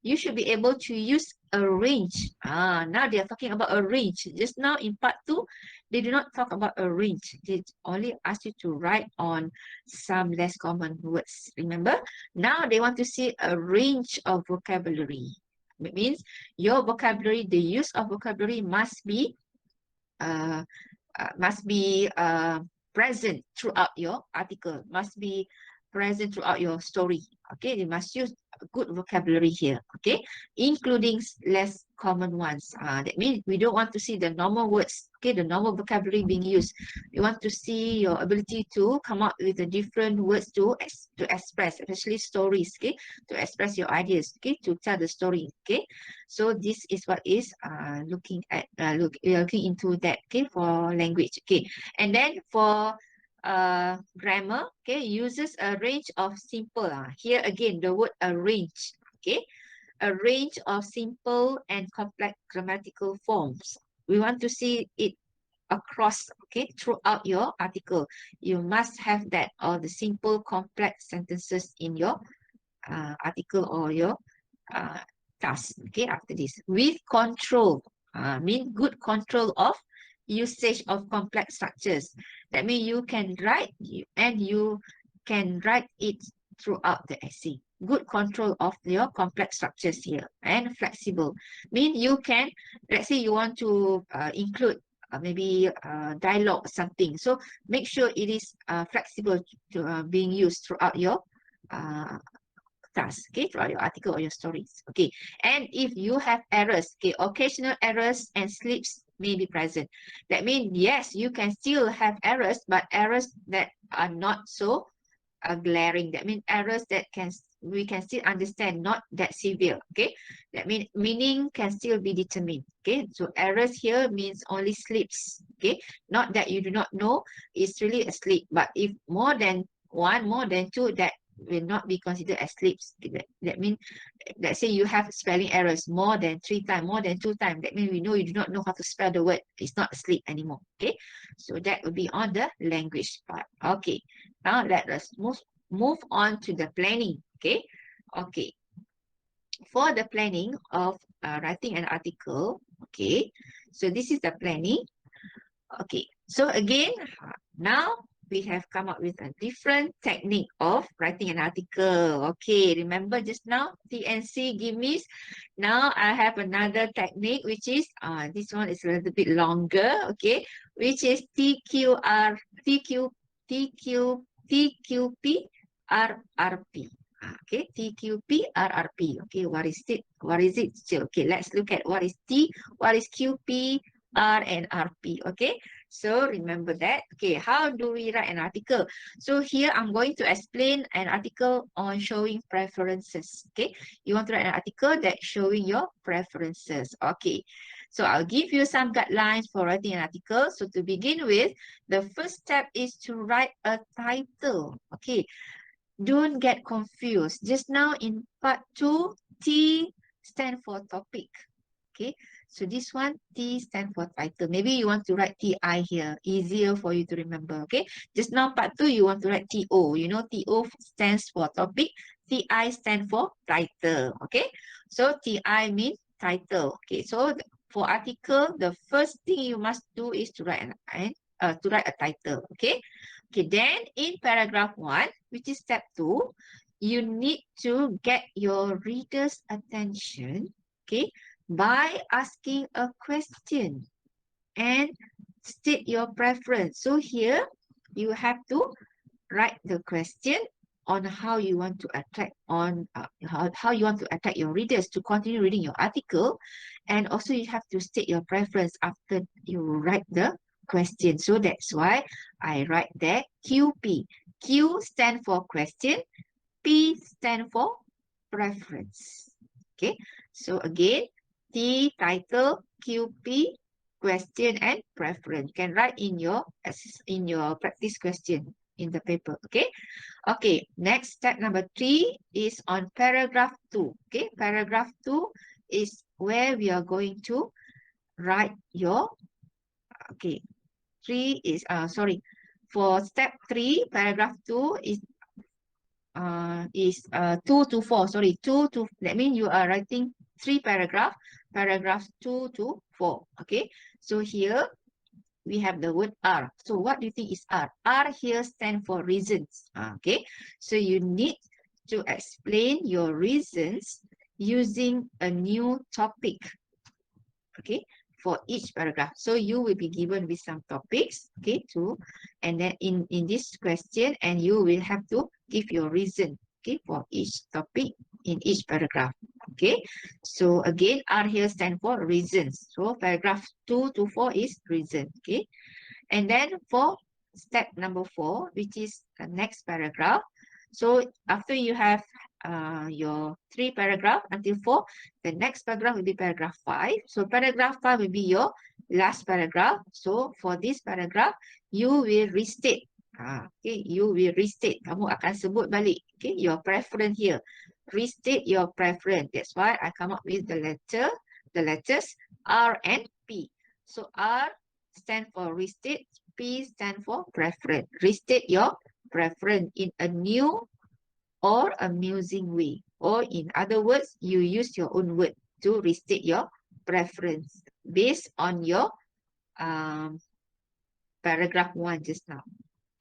Speaker 1: you should be able to use a range. Now they are talking about a range. Just now in part 2, they do not talk about a range. They only ask you to write on some less common words. Remember? Now they want to see a range of vocabulary. It means your vocabulary, the use of vocabulary must be uh, present throughout your article, must be present throughout your story. Okay, you must use good vocabulary here. Okay, including less common ones. That means we don't want to see the normal words. Okay, the normal vocabulary being used. We want to see your ability to come up with the different words to express, especially stories. Okay, to express your ideas. Okay, to tell the story. Okay, so this is what is looking at we are looking into that. Okay, for language. Okay, and then for grammar, okay, uses a range of simple. Here again, the word arrange. Okay, a range of simple and complex grammatical forms. We want to see it across, okay, throughout your article. You must have that, or the simple complex sentences in your article or your task. Okay, after this, with control, mean good control of usage of complex structures. That means you can write and you can write it throughout the essay. Good control of your complex structures here, and flexible. Mean you can, let's say you want to include maybe dialogue something. So make sure it is flexible to being used throughout your task, okay, throughout your article or your stories. Okay, and if you have errors, okay, occasional errors and slips may be present. That means yes, you can still have errors, but errors that are not so glaring. That means errors that we can still understand, not that severe. Okay, that means meaning can still be determined. Okay, so errors here means only slips. Okay, not that you do not know, it's really a slip. But if more than one, more than two, that will not be considered as slips. That means, let's say you have spelling errors more than 3 times, more than 2 times. That means we know you do not know how to spell the word. It's not a slip anymore. Okay, so that will be on the language part. Okay, now let us move on to the planning. Okay, okay. For the planning of writing an article, okay. So this is the planning. Okay, so again, now we have come up with a different technique of writing an article. Okay, remember just now TNC give me. Now I have another technique, which is this one is a little bit longer. Okay, which is TQR, TQP, RRP. Okay, TQP, RRP. Okay, what is it? What is it? Okay, let's look at what is T, what is QP, R, and RP. Okay, so remember that. Okay, how do we write an article? So here I'm going to explain an article on showing preferences. Okay, you want to write an article that showing your preferences. Okay, so I'll give you some guidelines for writing an article. So to begin with, the first step is to write a title. Okay, don't get confused. Just now in part 2, T stand for topic. Okay, so this one, T stand for title. Maybe you want to write TI here, easier for you to remember. Okay, just now part 2, you want to write TO. You know, TO stands for topic, TI stand for title. Okay, so TI means title. Okay, so for article, the first thing you must do is to write a title. Okay, okay. Then in paragraph 1, which is step 2, you need to get your reader's attention. Okay, by asking a question and state your preference. So here you have to write the question on how you want to attract how you want to attract your readers to continue reading your article, and also you have to state your preference after you write the question. So that's why I write there QP. Q stand for question, P stand for preference. Okay, so again, T title, QP, question, and preference. You can write in your practice question in the paper. Okay. Okay. Next, step number 3 is on paragraph 2. Okay. Paragraph 2 is where we are going to write your. Okay. 3 is sorry. For step 3, paragraph 2 is is 2 to 4. Sorry, 2 to, that means you are writing 3 paragraphs 2 to 4. Okay, so here we have the word R. So what do you think is R? R here stands for reasons. Okay, so you need to explain your reasons using a new topic. Okay, for each paragraph. So you will be given with some topics, okay, and then in this question, and you will have to give your reason, okay, for each topic in each paragraph. Okay, so again, R here stand for reasons. So paragraph 2 to 4 is reason. Okay, and then for step number 4, which is the next paragraph. So after you have your 3 paragraph until 4, the next paragraph will be paragraph 5. So paragraph 5 will be your last paragraph. So for this paragraph, you will restate. Okay, you will restate. Kamu akan sebut balik. Okay, your preference here. Restate your preference. That's why I come up with the letters R and P. So R stand for restate, P stand for preference. Restate your preference in a new or amusing way. Or in other words, you use your own word to restate your preference based on your paragraph 1 just now.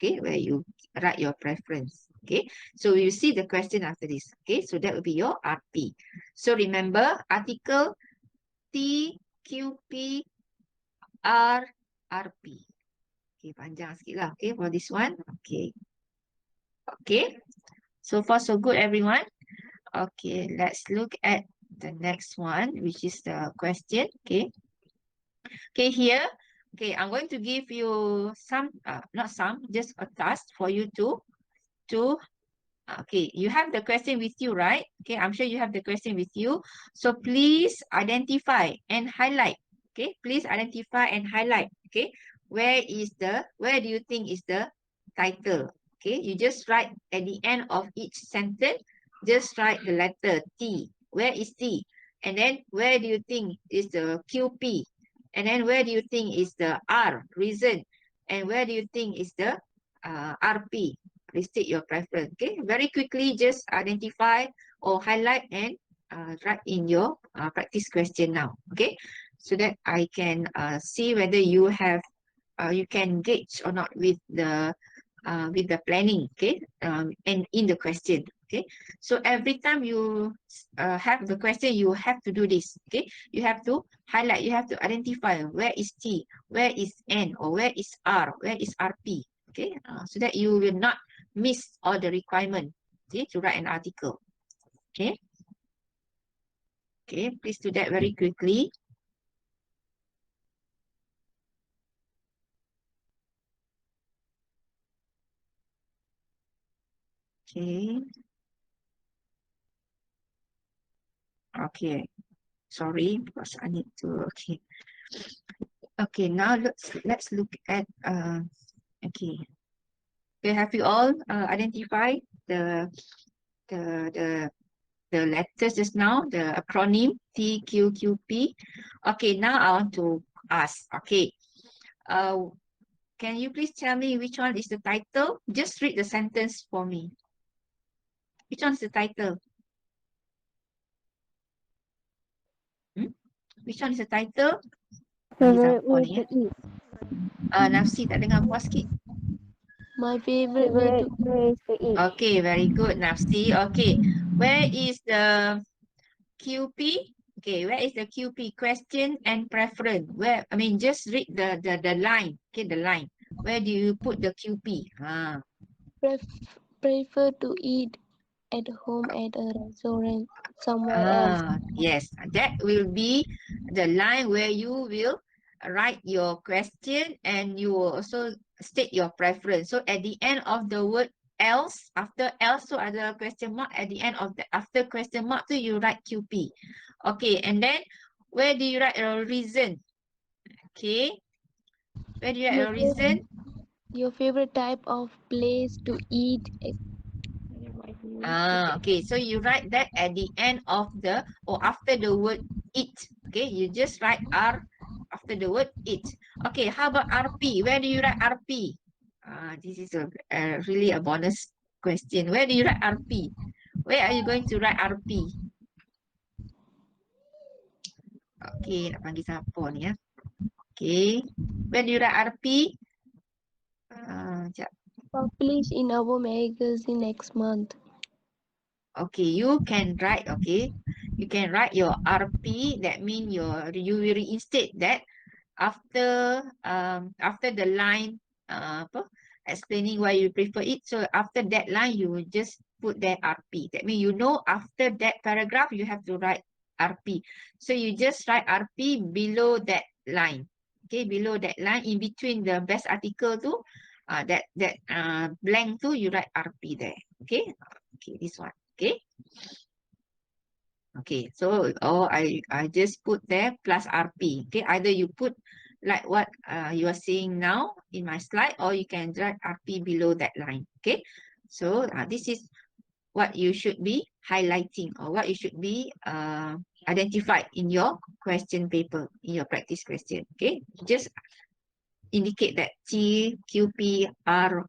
Speaker 1: Okay, where you write your preference. Okay, so you see the question after this. Okay, so that will be your RP. So remember, article T, Q, P, R, RP. Okay, panjang sikit lah. Okay, for this one. Okay. Okay. So far, so good, everyone. Okay, let's look at the next one, which is the question. Okay. Okay, here. Okay, I'm going to give you some, not some, just a task for you to, okay, you have the question with you, right? Okay, I'm sure you have the question with you. So please identify and highlight. Okay, please identify and highlight. Okay, where do you think is the title? Okay, you just write at the end of each sentence, just write the letter T. Where is T? And then where do you think is the QP? And then where do you think is the R, reason? And where do you think is the RP? Restate your preference. Okay, very quickly just identify or highlight and write in your practice question now. Okay, so that I can see whether you have you can gauge or not with the planning. Okay, and in the question. Okay, so every time you have the question, you have to do this. Okay, you have to highlight, you have to identify where is T, where is N, or where is R, where is RP. Okay, so that you will not miss all the requirement, okay, to write an article. Okay. Okay, please do that very quickly. Okay. Okay. Sorry, because I need to. Okay. Okay. Now let's look at. Okay. Okay. Have you all identified the letters just now, the acronym TQQP? Okay. Now I want to ask. Okay. Can you please tell me which one is the title? Just read the sentence for me. Which one is the title? Which one is the title?
Speaker 5: Favorite way to eat.
Speaker 1: Nafsi tak dengar puas sikit.
Speaker 2: My favorite way to
Speaker 5: Favorite ways to eat.
Speaker 1: Okay, very good, Nafsi. Okay, where is the QP? Okay, where is the QP? Question and preference. Where? I mean, just read the line. Okay, the line. Where do you put the QP?
Speaker 2: prefer to eat at home at a restaurant somewhere else.
Speaker 1: Yes, that will be the line where you will write your question and you will also state your preference. So at the end of the word else, after else, so ada question mark at the end of the after question mark, so you write QP. Okay, and then where do you write your reason? Okay, where do you write your reason?
Speaker 2: Your favorite type of place to eat.
Speaker 1: Okay, so you write that at the end of the or after the word eat. Okay, you just write R after the word eat. Okay, how about RP? Where do you write RP? This is really a bonus question. Where do you write RP? Where are you going to write RP? Okay, nak panggil siapa ni ya? Okay, where do you write RP? Sekejap.
Speaker 2: Publish in our magazine next month.
Speaker 1: Okay, you can write, okay. You can write your RP. That means you will reinstate that after the line explaining why you prefer it. So after that line, you will just put that RP. That means you know after that paragraph, you have to write RP. So you just write RP below that line. Okay, below that line, in between the best article tu, that blank tu, you write RP there. Okay, okay, this one. Okay. Okay, so I just put there plus RP. Okay, either you put like what you are seeing now in my slide, or you can drag RP below that line. Okay, so this is what you should be highlighting, or what you should be identified in your question paper, in your practice question. Okay, just indicate that T, QP, R,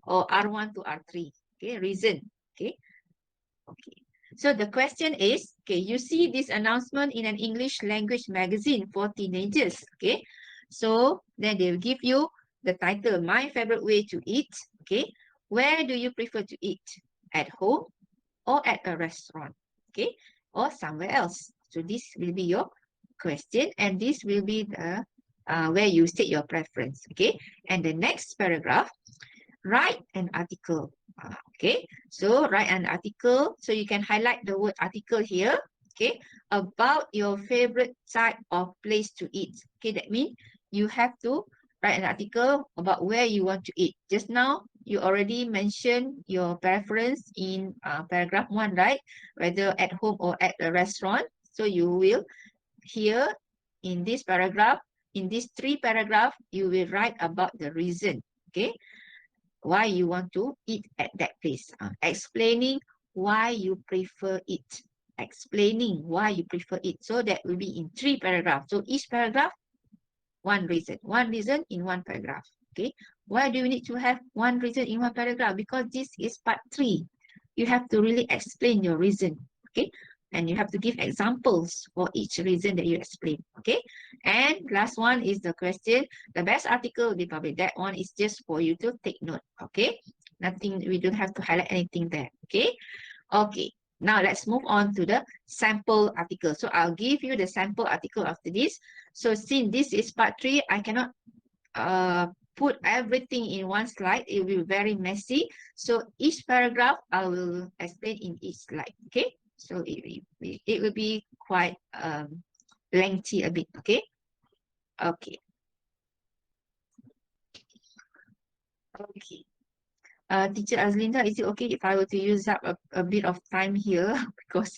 Speaker 1: or R1 to R3. Okay, reason. Okay, okay. So the question is, okay, you see this announcement in an English language magazine for teenagers, okay? So then they will give you the title, My Favorite Way to Eat, okay? Where do you prefer to eat? At home or at a restaurant, okay? Or somewhere else. So this will be your question, and this will be the where you state your preference, okay? And the next paragraph, write an article. Okay, so write an article. So you can highlight the word article here. Okay, about your favorite type of place to eat. Okay, that means you have to write an article about where you want to eat. Just now, you already mentioned your preference in paragraph 1, right? Whether at home or at a restaurant. So you will here in this paragraph, in these 3 paragraphs, you will write about the reason. Okay, why you want to eat at that place. Explaining why you prefer it. Explaining why you prefer it. So that will be in 3 paragraphs. So each paragraph, one reason. One reason in 1 paragraph. Okay. Why do you need to have 1 reason in 1 paragraph? Because this is part 3. You have to really explain your reason. Okay. And you have to give examples for each reason that you explain. Okay. And last one is the question. The best article will be published. That one is just for you to take note. Okay. Nothing, we don't have to highlight anything there. Okay. Okay. Now let's move on to the sample article. So I'll give you the sample article after this. So since this is part 3, I cannot put everything in one slide. It will be very messy. So each paragraph I will explain in each slide. Okay. So it will be quite lengthy a bit. Okay. Okay. Okay. Teacher Azlinda, is it okay if I were to use up a bit of time here? Because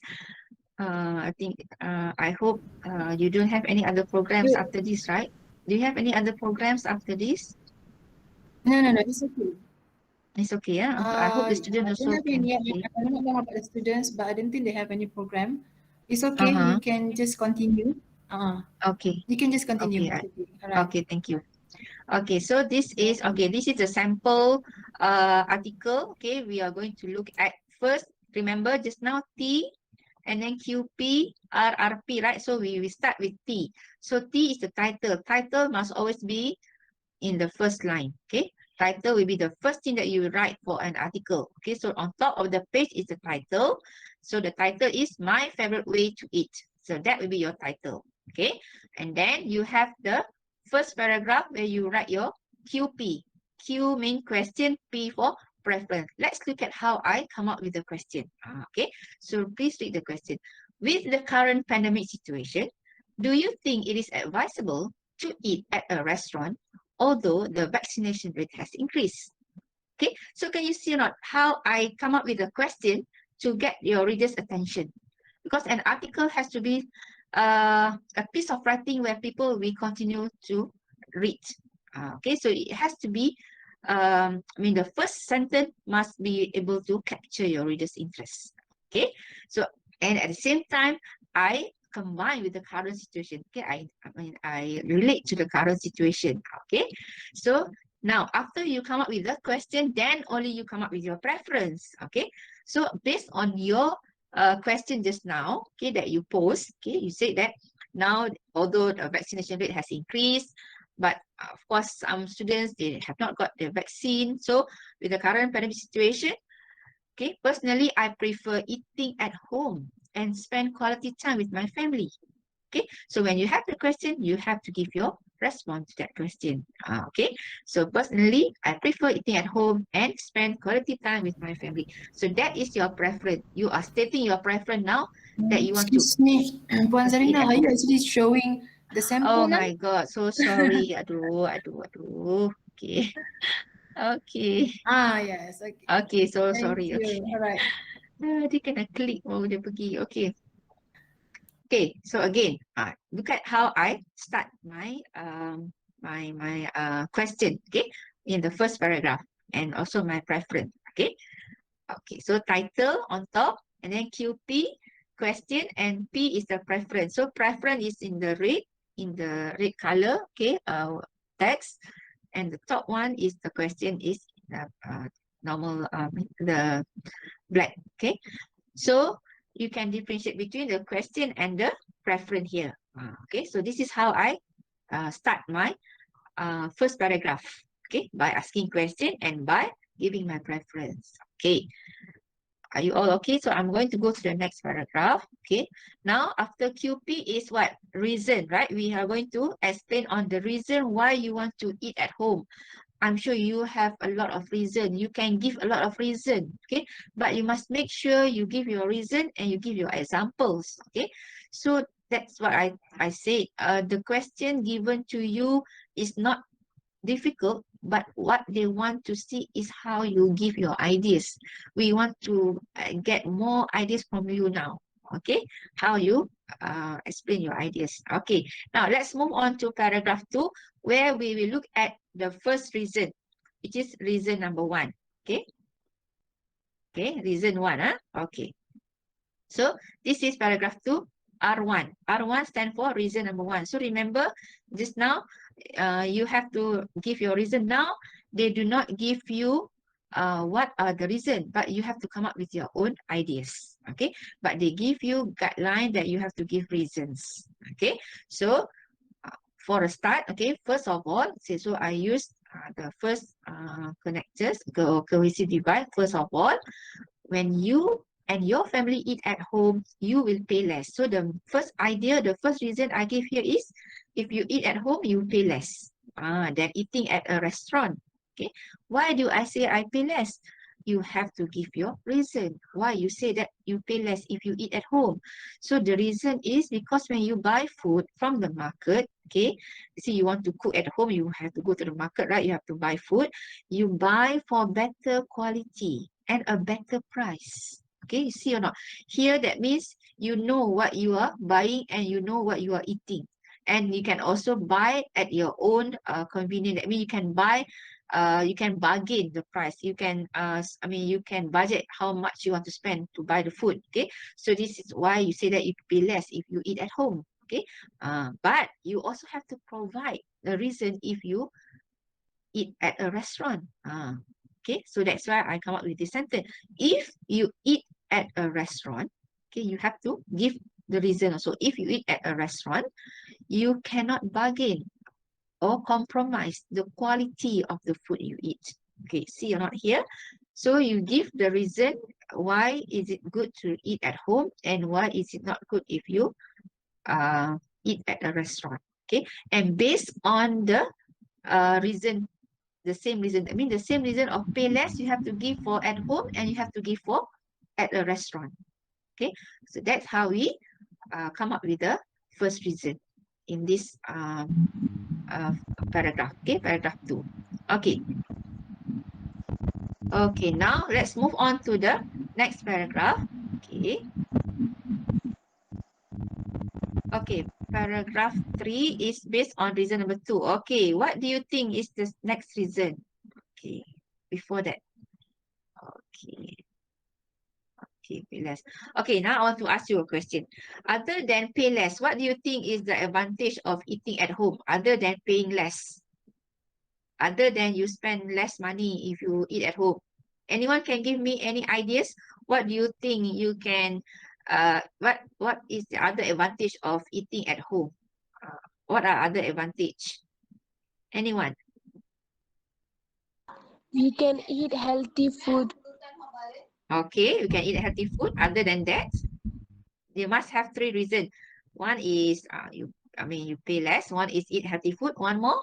Speaker 1: I think I hope you don't have any other programs after this, right? Do you have any other programs after this?
Speaker 4: No, it's okay.
Speaker 1: It's okay, yeah. I hope the student
Speaker 4: I
Speaker 1: also
Speaker 4: don't have
Speaker 1: can
Speaker 4: any,
Speaker 1: see.
Speaker 4: I don't know about the students, but I don't think they have any program. It's okay. You can just continue.
Speaker 1: Okay.
Speaker 4: You can just continue.
Speaker 1: Okay.
Speaker 4: All right.
Speaker 1: Okay. Thank you. Okay. So this is This is a sample article. Okay. We are going to look at first. Remember just now T, and then QP, RRP, right? So we start with T. So T is the title. Title must always be in the first line. Okay. Title will be the first thing that you write for an article. Okay. So on top of the page is the title. So the title is My Favorite Way to Eat. So that will be your title. Okay. And then you have the first paragraph where you write your QP. Q means question, P for preference. Let's look at how I come up with the question. Okay. So please read the question. With the current pandemic situation, do you think it is advisable to eat at a restaurant although the vaccination rate has increased? Okay, so can you see or not how I come up with a question to get your reader's attention? Because an article has to be a piece of writing where people will continue to read. Okay, so it has to be, the first sentence must be able to capture your reader's interest. Okay, so, and at the same time, I combine with the current situation. Okay, I relate to the current situation. Okay, so Now, after you come up with the question, then only you come up with your preference. Okay. So based on your question just now, okay, that you posed, okay, you said that now, although the vaccination rate has increased, but of course, some students, they have not got the vaccine. So with the current pandemic situation, okay, personally, I prefer eating at home and spend quality time with my family. Okay, so when you have the question, you have to give your response to that question. Okay, so personally, I prefer eating at home and spend quality time with my family. So that is your preference. You are stating your preference now that you want to
Speaker 4: Excuse me, Puan
Speaker 1: eat
Speaker 4: Zarina,
Speaker 1: at
Speaker 4: are you
Speaker 1: home.
Speaker 4: actually showing the
Speaker 1: Oh
Speaker 4: sample now?
Speaker 1: my God, so sorry. Aduh. Okay, okay,
Speaker 4: Yes, okay.
Speaker 1: okay. So
Speaker 4: Thank
Speaker 1: sorry. Okay,
Speaker 4: you. All right.
Speaker 1: dia kena klik. Oh, dia pergi. Okay. Okay, so again, look at how I start my question, okay, in the first paragraph, and also my preference, okay. Okay, so title on top, and then QP, question, and P is the preference. So preference is in the red color, okay, text, and the top one is the question is the normal, the black, okay. So you can differentiate between the question and the preference here. Okay, so this is how I start my first paragraph. Okay, by asking question and by giving my preference. Okay, are you all okay? So I'm going to go to the next paragraph. Okay, now after QP is what? Reason, right? We are going to explain on the reason why you want to eat at home. I'm sure you have a lot of reason. You can give a lot of reason, okay? But you must make sure you give your reason and you give your examples, okay? So that's what I said. The question given to you is not difficult, but what they want to see is how you give your ideas. We want to get more ideas from you now, okay? How you explain your ideas. Okay, now let's move on to paragraph 2, where we will look at the first reason, which is reason number 1. Okay, okay, reason 1. Okay, so this is paragraph 2, R1. R1 stands for reason number 1. So remember, just now, you have to give your reason. Now, they do not give you what are the reason, but you have to come up with your own ideas. Okay, but they give you guideline that you have to give reasons. Okay, so for a start, okay, first of all, so I use the first connectors, cohesive device. First of all, when you and your family eat at home, you will pay less. So the first idea, the first reason I give here is, if you eat at home, you pay less than eating at a restaurant. Okay, why do I say I pay less? You have to give your reason why you say that you pay less if you eat at home. So the reason is because when you buy food from the market, okay, see, you want to cook at home, you have to go to the market, right? You have to buy food. You buy for better quality and a better price. Okay, you see or not? Here, that means you know what you are buying and you know what you are eating. And you can also buy at your own convenience. That means you can buy, you can bargain the price. You can, you can budget how much you want to spend to buy the food. Okay, so this is why you say that you pay less if you eat at home. Okay, but you also have to provide the reason if you eat at a restaurant. Okay, so that's why I come up with this sentence. If you eat at a restaurant, okay, you have to give the reason also. If you eat at a restaurant, you cannot bargain or compromise the quality of the food you eat. Okay, see, you're not here. So you give the reason why is it good to eat at home and why is it not good if you eat at a restaurant. Okay, and based on the reason, the same reason, I mean the same reason of pay less, you have to give for at home and you have to give for at a restaurant. Okay, so that's how we come up with the first reason in this paragraph. Okay, paragraph 2. Okay, okay, now let's move on to the next paragraph. Okay, okay, paragraph 3 is based on reason number 2. Okay, what do you think is the next reason? Okay, before that. Okay. Okay, pay less. Okay, now I want to ask you a question. Other than pay less, what do you think is the advantage of eating at home other than paying less? other than you spend less money if you eat at home? Anyone can give me any ideas? What do you think you can, what is the other advantage of eating at home? What are other advantage? Anyone?
Speaker 2: We can eat healthy food.
Speaker 1: Okay, you can eat healthy food. Other than that, you must have three reasons. One is you pay less. One is eat healthy food. One more.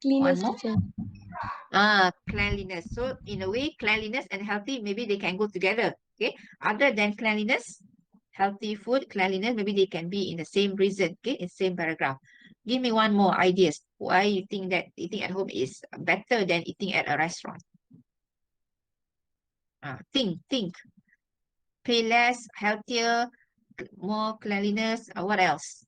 Speaker 1: One
Speaker 2: Cleanest
Speaker 1: more.
Speaker 2: kitchen.
Speaker 1: Cleanliness. So in a way, cleanliness and healthy, maybe they can go together. Okay. Other than cleanliness, healthy food, cleanliness, maybe they can be in the same reason. Okay, in same paragraph. Give me one more ideas. Why you think that eating at home is better than eating at a restaurant? Think. Pay less, healthier, more cleanliness. What else?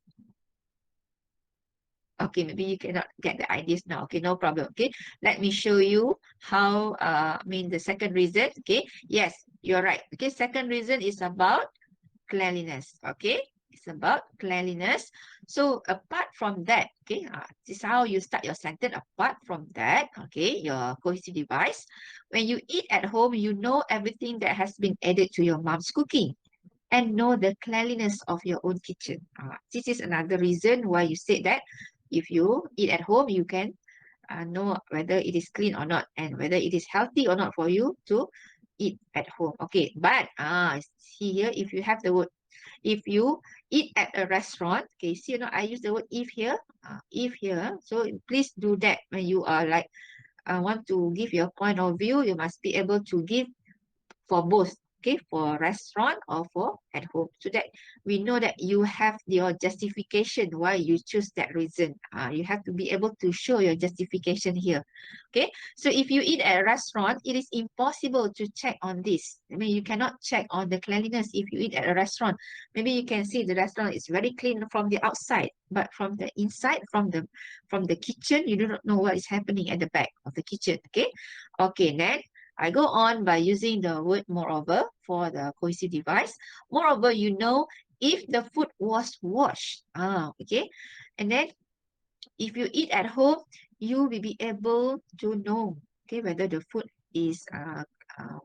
Speaker 1: Okay, maybe you cannot get the ideas now. Okay, no problem. Okay, let me show you how, the second reason. Okay, yes, you're right. Okay, second reason is about cleanliness. Okay, it's about cleanliness. So apart from that, okay, this is how you start your sentence. Apart from that, okay, your cohesive device. When you eat at home, you know everything that has been added to your mom's cooking and know the cleanliness of your own kitchen. This is another reason why you said that if you eat at home, you can know whether it is clean or not and whether it is healthy or not for you to eat at home. Okay, but see here, if you have the word, if you eat at a restaurant, okay, see, I use the word if here, so please do that when you are like want to give your point of view. You must be able to give for both, okay, for restaurant or for at home, so that we know that you have your justification why you choose that reason. You have to be able to show your justification here. Okay, so if you eat at a restaurant, it is impossible to check on this. You cannot check on the cleanliness if you eat at a restaurant. Maybe you can see the restaurant is very clean from the outside, but from the inside, from the kitchen, you do not know what is happening at the back of the kitchen. Okay, then I go on by using the word moreover for the cohesive device. Moreover, you know if the food was washed. Okay. And then if you eat at home, you will be able to know, okay, whether the food is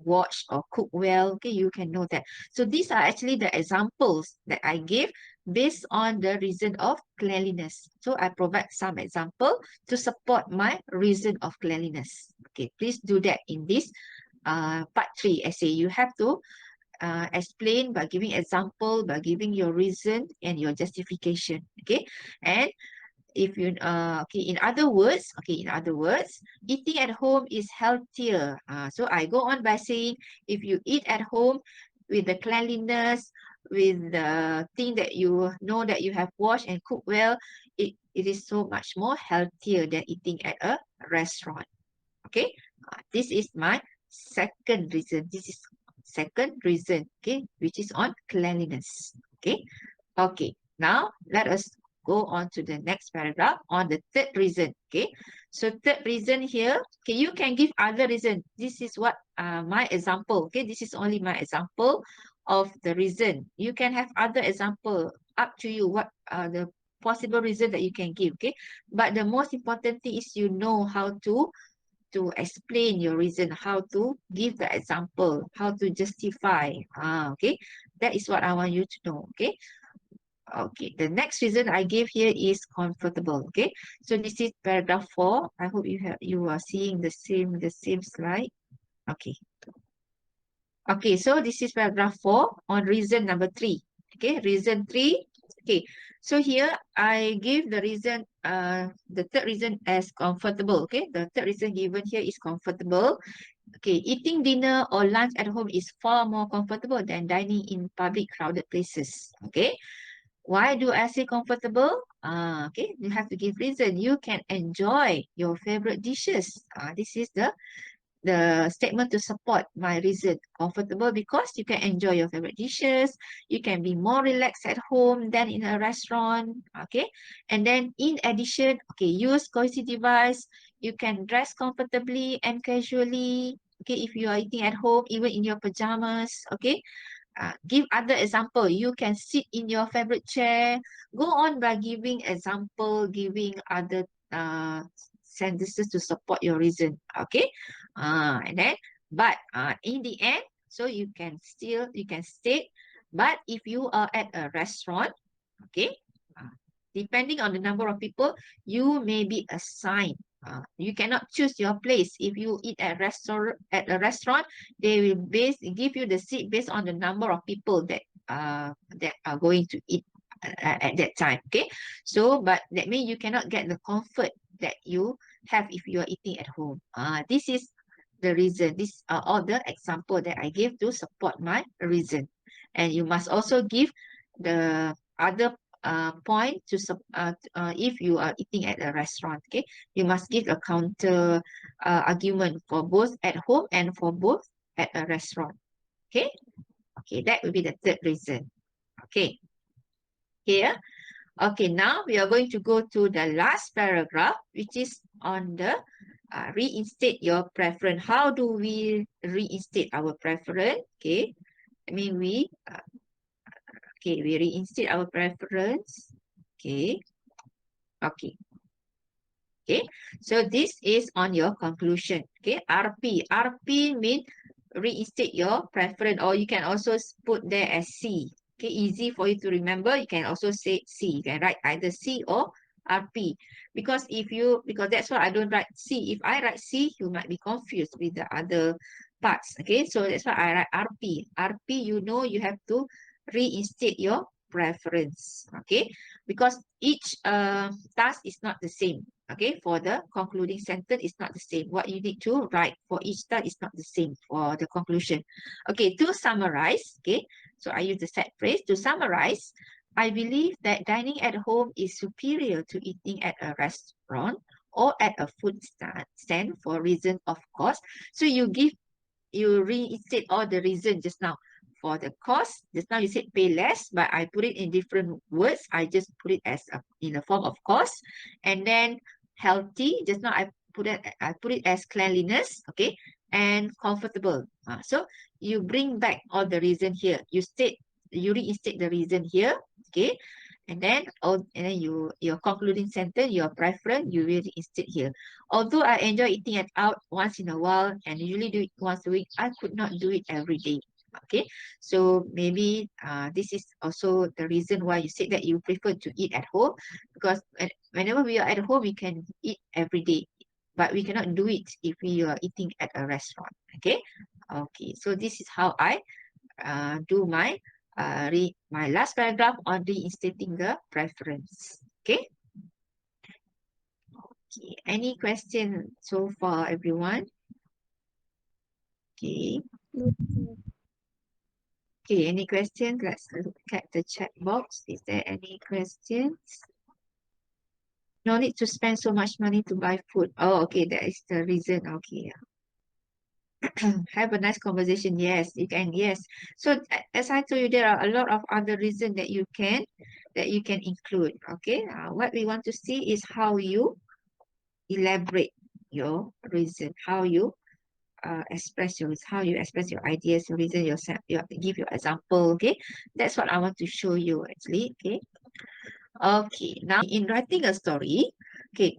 Speaker 1: washed or cooked well. Okay, you can know that. So these are actually the examples that I gave based on the reason of cleanliness. So I provide some example to support my reason of cleanliness. Okay, please do that in this part 3 essay. You have to explain by giving example, by giving your reason and your justification. Okay, and if you in other words, eating at home is healthier. So I go on by saying if you eat at home with the cleanliness, with the thing that you know that you have washed and cooked well, it is so much more healthier than eating at a restaurant. Okay, this is my second reason. This is second reason, okay, which is on cleanliness. Okay, now let us go on to the next paragraph on the third reason. Okay, so third reason here, okay, you can give other reason. This is what my example. Okay, this is only my example of the reason. You can have other example, up to you what are the possible reason that you can give. Okay, but the most important thing is you know how to explain your reason, how to give the example, how to justify. Okay, that is what I want you to know. Okay, the next reason I gave here is comfortable. Okay, so this is paragraph 4. I hope you are seeing the same slide. Okay, so this is paragraph 4 on reason number 3. Okay, reason 3. Okay, so here I give the reason, the third reason as comfortable. Okay, the third reason given here is comfortable. Okay, eating dinner or lunch at home is far more comfortable than dining in public crowded places. Okay, why do I say comfortable? Okay, you have to give reason. You can enjoy your favorite dishes. This is the statement to support my reason. Comfortable because you can enjoy your favorite dishes. You can be more relaxed at home than in a restaurant. Okay, and then in addition, okay, use cozy device. You can dress comfortably and casually. Okay, if you are eating at home, even in your pajamas. Okay, give other example. You can sit in your favorite chair. Go on by giving example, giving other sentences to support your reason. Okay, and then but in the end, so you can state. But if you are at a restaurant, okay, depending on the number of people, you may be assigned. You cannot choose your place. If you eat at a restaurant, they will give you the seat based on the number of people that are going to eat at that time. Okay, so but that means you cannot get the comfort that you have if you are eating at home. This is the reason. These are all the example that I gave to support my reason, and you must also give the other point to if you are eating at a restaurant. Okay, you must give a counter argument for both at home and for both at a restaurant. Okay, that will be the third reason. Okay, here. Okay, now we are going to go to the last paragraph, which is on the reinstate your preference. How do we reinstate our preference? Okay, I mean we reinstate our preference. Okay. So this is on your conclusion. Okay, RP means reinstate your preference, or you can also put there as C. Okay, easy for you to remember. You can also say C. You can write either C or RP. Because that's why I don't write C. If I write C, you might be confused with the other parts. Okay, so that's why I write RP. RP, you have to reinstate your preference. Okay, because each task is not the same. Okay, for the concluding sentence is not the same. What you need to write for each task is not the same for the conclusion. Okay, to summarize, okay, so I use the set phrase. To summarize, I believe that dining at home is superior to eating at a restaurant or at a food stand for reason of cost. So you reinstate all the reason just now. For the cost, just now you said pay less, but I put it in different words. I just put it as in the form of cost. And then healthy, just now I put it as cleanliness, okay, and comfortable. So you bring back all the reason here. You reinstate the reason here, okay, and then your concluding sentence, your preference, you will reinstate here. Although I enjoy eating it out once in a while and usually do it once a week, I could not do it every day. Okay, so maybe this is also the reason why you said that you prefer to eat at home, because whenever we are at home, we can eat every day, but we cannot do it if we are eating at a restaurant. Okay, so this is how I do my my last paragraph on reinstating the preference. Okay. Any question so far, everyone? Okay. Okay, any questions? Let's look at the chat box. Is there any questions? No need to spend so much money to buy food. Oh, okay, that is the reason. Okay. Have a nice conversation. Yes, you can. Yes. So as I told you, there are a lot of other reasons that you can include. Okay. What we want to see is how you elaborate your reason, how you express your ideas, your reason, give your example. Okay, that's what I want to show you actually. Okay, now in writing a story, okay,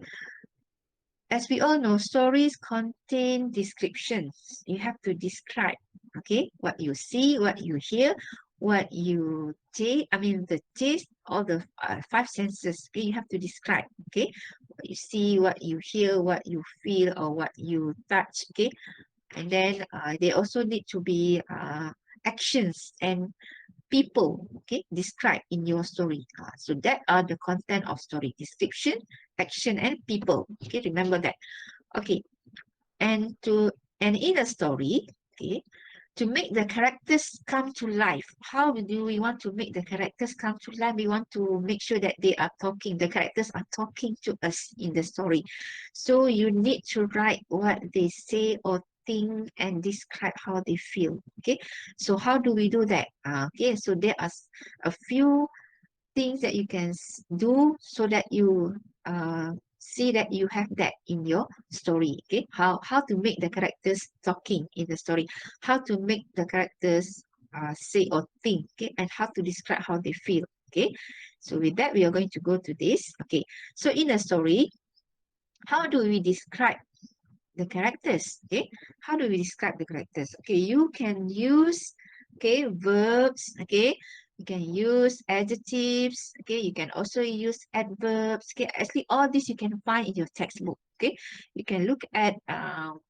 Speaker 1: as we all know, stories contain descriptions. You have to describe, okay, what you see, what you hear, what you the taste, all the five senses. Okay, you have to describe. Okay, what you see, what you hear, what you feel, or what you touch. Okay, and then they also need to be actions and people, okay, described in your story. So that are the content of story: description, action, and people. Okay, remember that. Okay, and in a story, okay, to make the characters come to life. How do we want to make the characters come to life? We want to make sure that the characters are talking to us in the story. So you need to write what they say or think and describe how they feel. Okay, so how do we do that? Okay, so there are a few things that you can do so that you see that you have that in your story. Okay, how to make the characters talking in the story, how to make the characters say or think, okay, and how to describe how they feel, okay. So with that, we are going to go to this, okay. So in a story, how do we describe the characters, okay? How do we describe the characters? Okay, you can use, okay, verbs, okay? You can use adjectives, okay? You can also use adverbs, okay? Actually, all this you can find in your textbook, okay? You can look at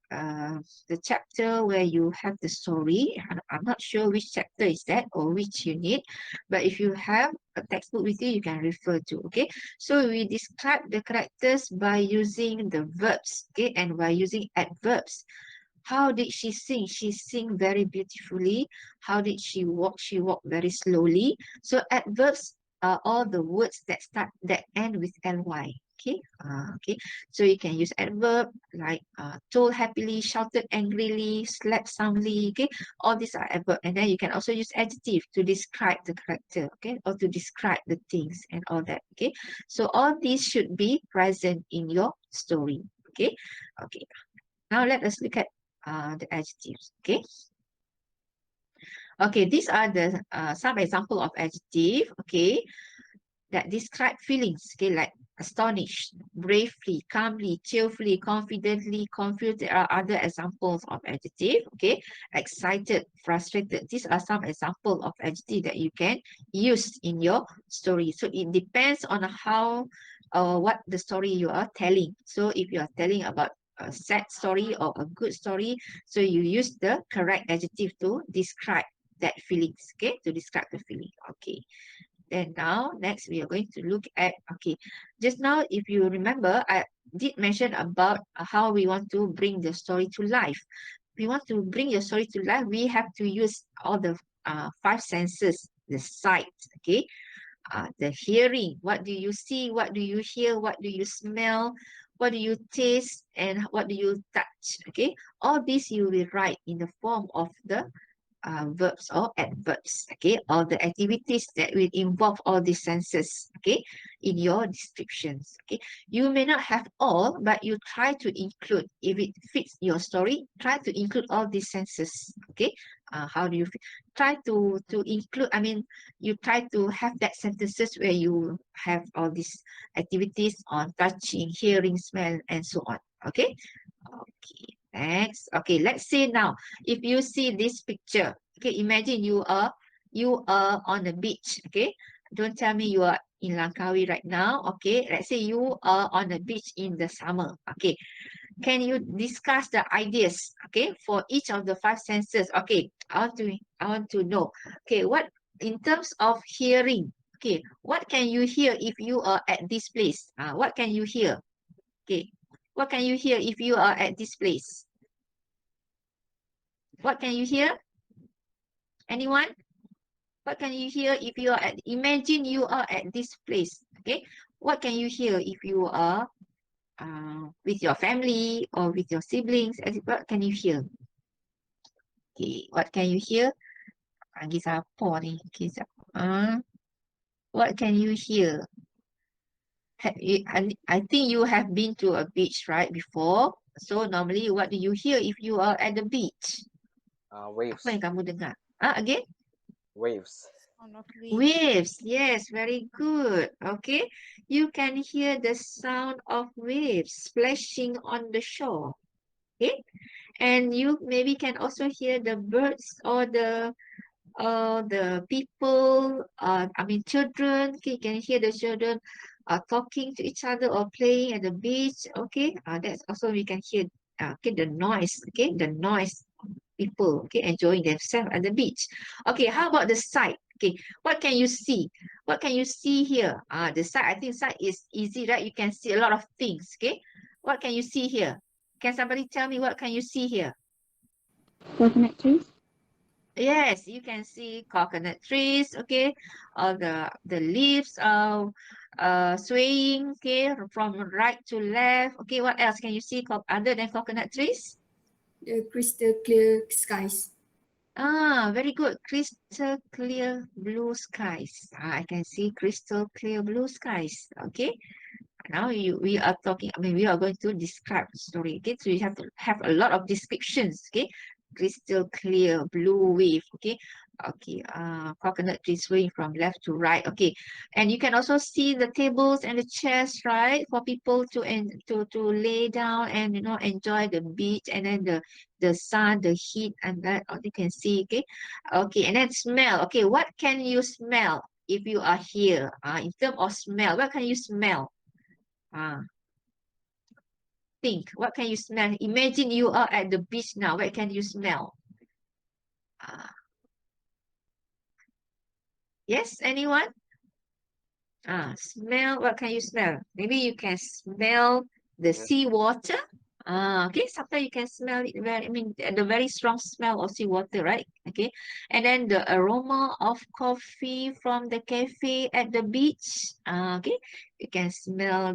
Speaker 1: the chapter where you have the story. I'm not sure which chapter is that or which unit, but if you have a textbook with you, you can refer to, okay? So we describe the characters by using the verbs, okay, and by using adverbs. How did she sing? She sing very beautifully. How did she walk? She walked very slowly. So adverbs are all the words that end with ly. Okay, okay. So you can use adverb like told happily, shouted angrily, slept soundly. Okay, all these are adverb, and then you can also use adjective to describe the character. Okay, or to describe the things and all that. Okay, so all these should be present in your story. Okay, okay. Now let us look at the adjectives. Okay. Okay, these are the some example of adjective. Okay, that describe feelings. Okay, like astonished, bravely, calmly, cheerfully, confidently, confused. There are other examples of adjective. Okay, excited, frustrated. These are some example of adjective that you can use in your story. So it depends on how what the story you are telling. So if you are telling about a sad story or a good story, so you use the correct adjective to describe that feelings, okay, to describe the feeling. Okay, then now next we are going to look at, okay, just now if you remember, I did mention about how we want to bring the story to life. We want to bring your story to life, we have to use all the five senses: the sight, okay, the hearing, what do you see, what do you hear, what do you smell, what do you taste, and what do you touch, okay. All this you will write in the form of the verbs or adverbs, okay, or the activities that will involve all these senses, okay, in your descriptions, okay. You may not have all, but you try to include, if it fits your story, try to include all these senses, okay. How do you try to include, I mean, you try to have that sentences where you have all these activities on touching, hearing, smell, and so on, okay. Okay, next. Okay, let's say now, if you see this picture, okay, imagine you are on the beach, okay. Don't tell me you are in Langkawi right now, okay. Let's say you are on the beach in the summer, okay. Can you discuss the ideas, okay, for each of the five senses? Okay, I want to know, okay, what in terms of hearing, okay, what can you hear if you are at this place? What can you hear? Okay, what can you hear if you are at this place? What can you hear? Anyone? What can you hear if you are at, imagine you are at this place, okay? What can you hear if you are with your family or with your siblings? What can you hear? Okay, what can you hear? Panggil siapa ni? Okay, what can you hear? I think you have been to a beach, right, before. So normally, what do you hear if you are at the beach?
Speaker 3: Waves.
Speaker 1: Apa yang kamu dengar? Again?
Speaker 3: Waves.
Speaker 5: Sound of waves.
Speaker 1: Waves, yes, very good. Okay, you can hear the sound of waves splashing on the shore. Okay, and you maybe can also hear the birds or the people, I mean children. Okay, you can hear the children talking to each other or playing at the beach. Okay, that's also we can hear. Okay, the noise. Okay, the noise. People, okay, enjoying themselves at the beach. Okay, how about the sight? Okay, what can you see? What can you see here? The sight, I think sight is easy, right? You can see a lot of things, okay? What can you see here? Can somebody tell me what can you see here?
Speaker 5: Coconut trees.
Speaker 1: Yes, you can see coconut trees, okay? All the leaves are swaying, okay, from right to left. Okay, what else can you see other than coconut trees?
Speaker 4: The crystal clear skies.
Speaker 1: Very good. Crystal clear blue skies. I can see crystal clear blue skies. Okay. Now we are talking, I mean, we are going to describe the story. Okay. So you have to have a lot of descriptions. Okay. Crystal clear blue wave. Okay. Okay, coconut tree swaying from left to right. Okay, and you can also see the tables and the chairs, right, for people to lay down and enjoy the beach, and then the sun, the heat, and that all you can see. Okay, okay, and then smell. Okay, what can you smell if you are here? In terms of smell, what can you smell? Think. What can you smell? Imagine you are at the beach now. What can you smell? Yes, anyone? Smell. What can you smell? Maybe you can smell the
Speaker 3: Yes.
Speaker 1: seawater. Okay. Sometimes you can smell it the very strong smell of seawater, right? Okay. And then the aroma of coffee from the cafe at the beach. Okay. You can smell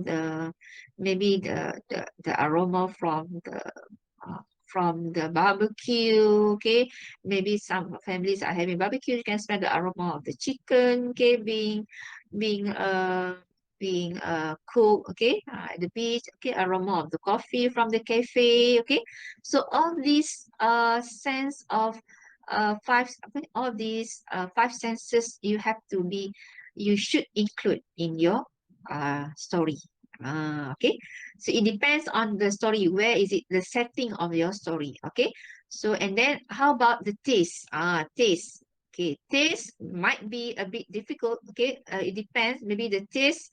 Speaker 1: maybe the aroma uh, from the barbecue. Okay. Maybe some families are having barbecue. You can smell the aroma of the chicken. Okay, being uh cooked, okay, at the beach. Okay, aroma of the coffee from the cafe. Okay, so all these sense of all these five senses you should include in your story. Okay, so it depends on the story. Where is it the setting of your story? Okay, so and then how about the taste? Taste. Okay, taste might be a bit difficult. Okay, it depends. Maybe the taste,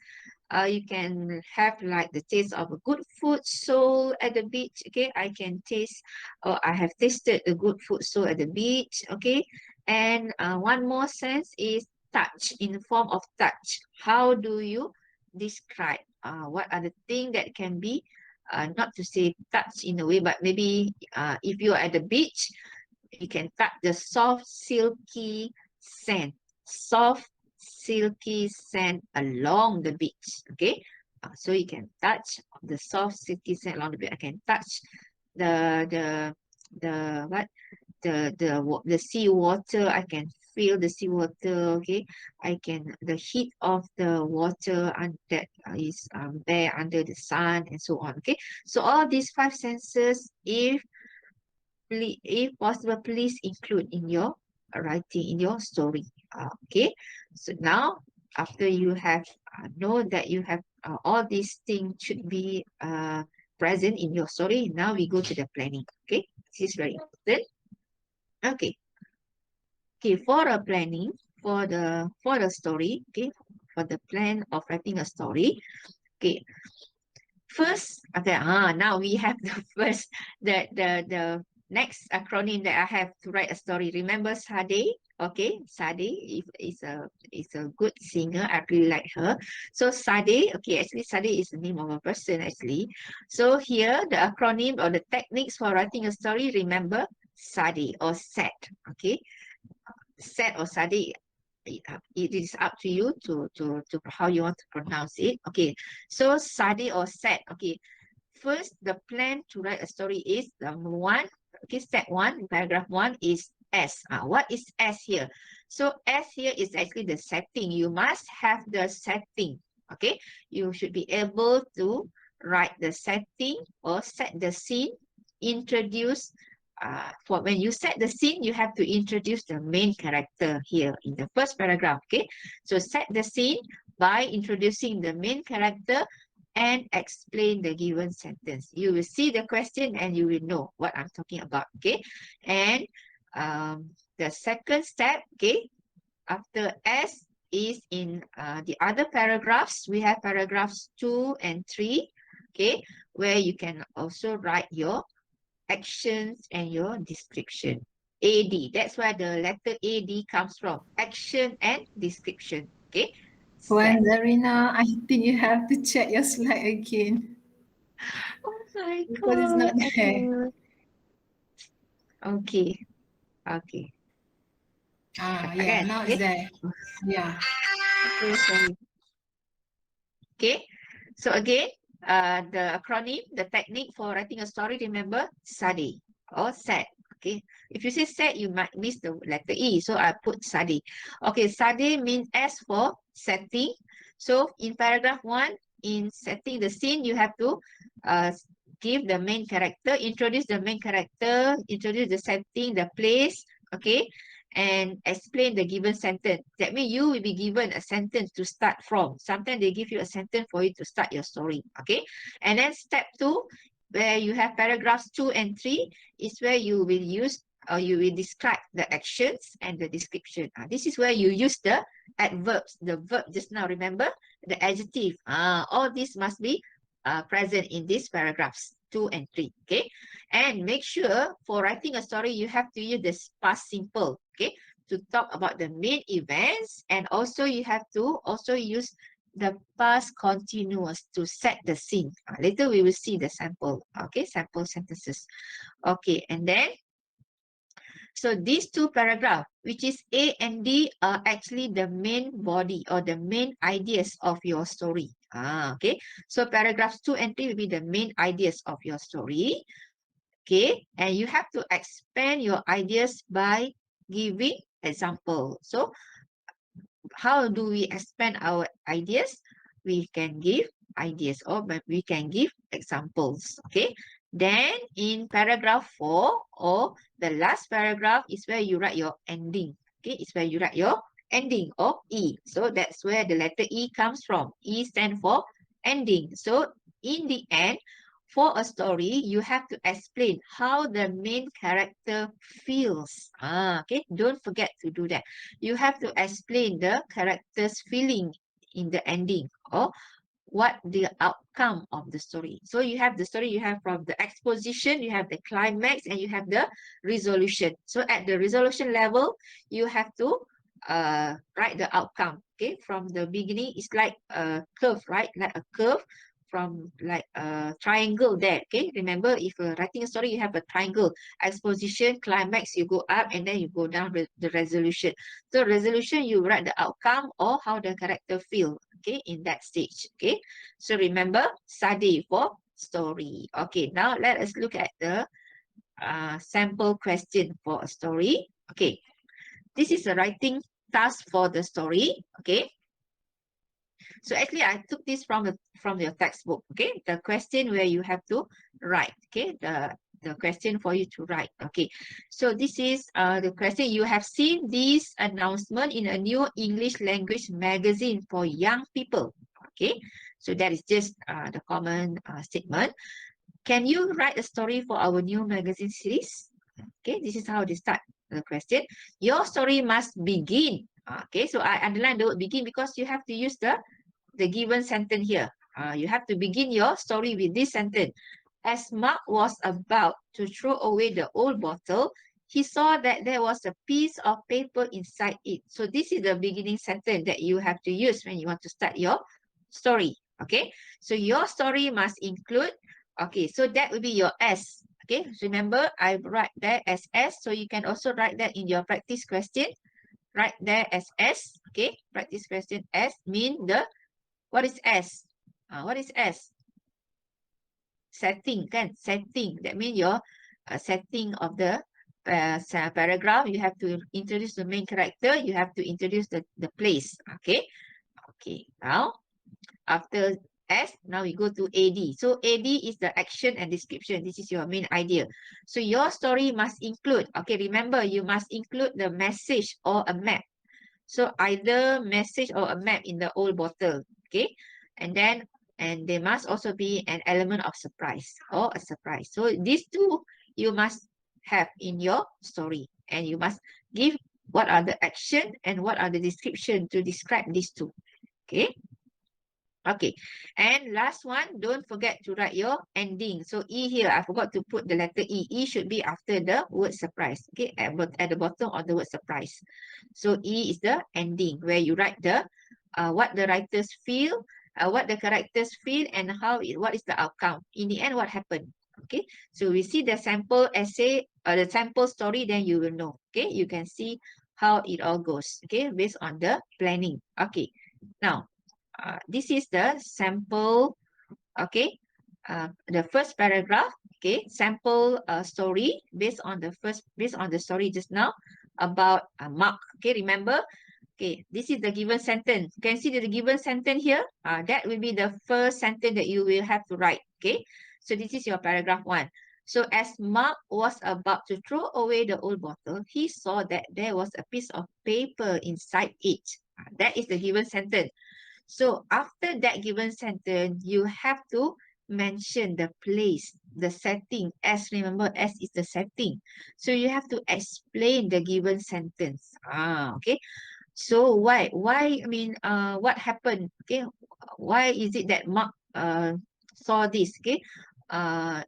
Speaker 1: you can have like the taste of a good food sold at the beach. Okay, I can taste, or I have tasted the good food sold at the beach. Okay, and one more sense is touch, in the form of touch. How do you describe? What are the things that can be, not to say touch in a way, but maybe if you are at the beach, you can touch the soft, silky sand. Soft, silky sand along the beach. Okay, so you can touch the soft, silky sand along the beach. I can touch the the the what the sea water. I can feel the sea water. Okay, I can the heat of the water and that is there under the sun and so on. Okay, so all these five senses, if possible, please include in your writing, in your story. Okay, so now after you have know that you have all these things should be present in your story, now we go to the planning. Okay, this is very important. Okay, okay, for a planning, for the story. Okay, for the plan of writing a story. Okay, first, okay, now we have the first, the next acronym that I have to write a story. Remember Sade? Okay, Sade is a good singer. I really like her. So Sade, okay, actually Sade is the name of a person actually. So here the acronym or the techniques for writing a story. Remember Sade or set. Okay, set or Sade. It is up to you to how you want to pronounce it. Okay, so Sade or set. Okay, first, the plan to write a story is number one. Okay, step one, paragraph one is S. What is S here? So S here is actually the setting. You must have the setting. Okay, you should be able to write the setting or set the scene, introduce. For when you set the scene, you have to introduce the main character here in the first paragraph. Okay, so set the scene by introducing the main character and explain the given sentence. You will see the question and you will know what I'm talking about. Okay, and the second step, okay, after S is in the other paragraphs. We have paragraphs 2 and 3, okay, where you can also write your actions and your description. AD, that's where the letter AD comes from. Action and description. Okay.
Speaker 4: When Zarina, I think you have to check your slide again
Speaker 1: Oh my
Speaker 4: because it's not
Speaker 1: god.
Speaker 4: there.
Speaker 1: Okay. Okay.
Speaker 4: Yeah,
Speaker 1: Again.
Speaker 4: now it's
Speaker 1: Okay.
Speaker 4: there. Yeah.
Speaker 1: Okay, sorry. Okay. So again, the acronym, the technique for writing a story, remember SADE or SAD. Okay. If you say SAD, you might miss the letter E. So I put SADE. Okay, SADE means S for setting. So in paragraph one, in setting the scene, you have to give the main character, introduce the main character, introduce the setting, the place. Okay. and explain the given sentence. That means you will be given a sentence to start from. Sometimes they give you a sentence for you to start your story. Okay. And then step 2, where you have paragraphs 2 and 3, is where you will use or you will describe the actions and the description. This is where you use the adverbs, the verb just now, remember? The adjective. All this must be present in these paragraphs 2 and 3. Okay. And make sure for writing a story, you have to use the past simple. Okay. To talk about the main events, and also you have to also use the past continuous to set the scene. Later we will see the sample. Okay. Sample sentences. Okay. And then so these two paragraphs, which is A and D, are actually the main body or the main ideas of your story. Okay. So paragraphs 2 and 3 will be the main ideas of your story. Okay. And you have to expand your ideas by giving example. So how do we expand our ideas? We can give ideas or we can give examples. Okay. Then in paragraph 4 or the last paragraph is where you write your ending. Okay. It's where you write your ending or E. So that's where the letter E comes from. E stands for ending. So in the end, for a story, you have to explain how the main character feels. Okay, don't forget to do that. You have to explain the character's feeling in the ending or what the outcome of the story. So you have the story, you have from the exposition, you have the climax, and you have the resolution. So at the resolution level, you have to write the outcome. Okay, from the beginning, it's like a curve, right? Like a curve from like a triangle there. Okay, remember if you're writing a story, you have a triangle, exposition, climax, you go up and then you go down the resolution. So resolution, you write the outcome or how the character feel, okay, in that stage. Okay, so remember study for story. Okay, now let us look at the sample question for a story. Okay, this is a writing task for the story. Okay, so actually, I took this from your textbook. Okay, the question where you have to write. Okay, the question for you to write. Okay, so this is the question. You have seen this announcement in a new English language magazine for young people. Okay, so that is just the common statement. Can you write a story for our new magazine series? Okay, this is how they start the question. Your story must begin. Okay, so I underline the word begin because you have to use the given sentence here. You have to begin your story with this sentence. As Mark was about to throw away the old bottle, he saw that there was a piece of paper inside it. So this is the beginning sentence that you have to use when you want to start your story. Okay, so your story must include, okay, so that will be your S. Okay, remember I write there as S, so you can also write that in your practice question. Write there as S. Okay, practice question S mean the, what is S? What is S? Setting, kan? Setting. That means your setting of the paragraph. You have to introduce the main character. You have to introduce the place. Okay. Okay. Now, after S, now we go to AD. So AD is the action and description. This is your main idea. So your story must include, okay, remember you must include the message or a map. So either message or a map in the old bottle. Okay. And then, and there must also be an element of surprise or a surprise. So these two you must have in your story, and you must give what are the action and what are the description to describe these two. Okay. Okay, and last one, don't forget to write your ending. So E here, I forgot to put the letter E. E should be after the word surprise. Okay, at the bottom of the word surprise. So E is the ending, where you write the what the writers feel, what the characters feel, and what is the outcome. In the end, what happened? Okay, so we see the sample essay, the sample story, then you will know. Okay, you can see how it all goes. Okay, based on the planning. Okay, now. This is the sample, okay, the first paragraph, okay, sample story based on the story just now about Mark. Okay, remember, okay, this is the given sentence. You can see the given sentence here. That will be the first sentence that you will have to write. Okay, so this is your paragraph 1. So as Mark was about to throw away the old bottle, he saw that there was a piece of paper inside it. That is the given sentence. So after that given sentence, you have to mention the place, the setting. As, remember, as is the setting. So you have to explain the given sentence. Okay. So why? I mean, what happened? Okay. Why is it that Mark saw this? Okay. Uh,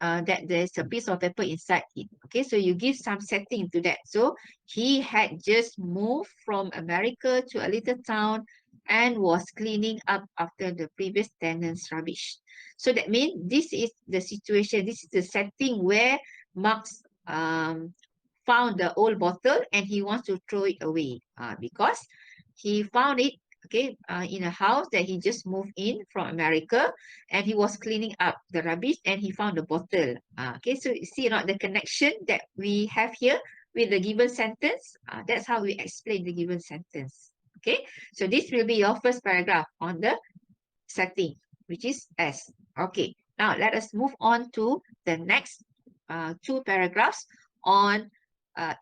Speaker 1: that there's a piece of paper inside it. Okay, so you give some setting to that. So he had just moved from America to a little town and was cleaning up after the previous tenant's rubbish. So that means this is the situation, this is the setting where Marx found the old bottle and he wants to throw it away because he found it, okay, in a house that he just moved in from America, and he was cleaning up the rubbish and he found the bottle. Okay, so you see not the connection that we have here with the given sentence. That's how we explain the given sentence. Okay, so this will be your first paragraph on the setting, which is S. Okay, now let us move on to the next two paragraphs on AD.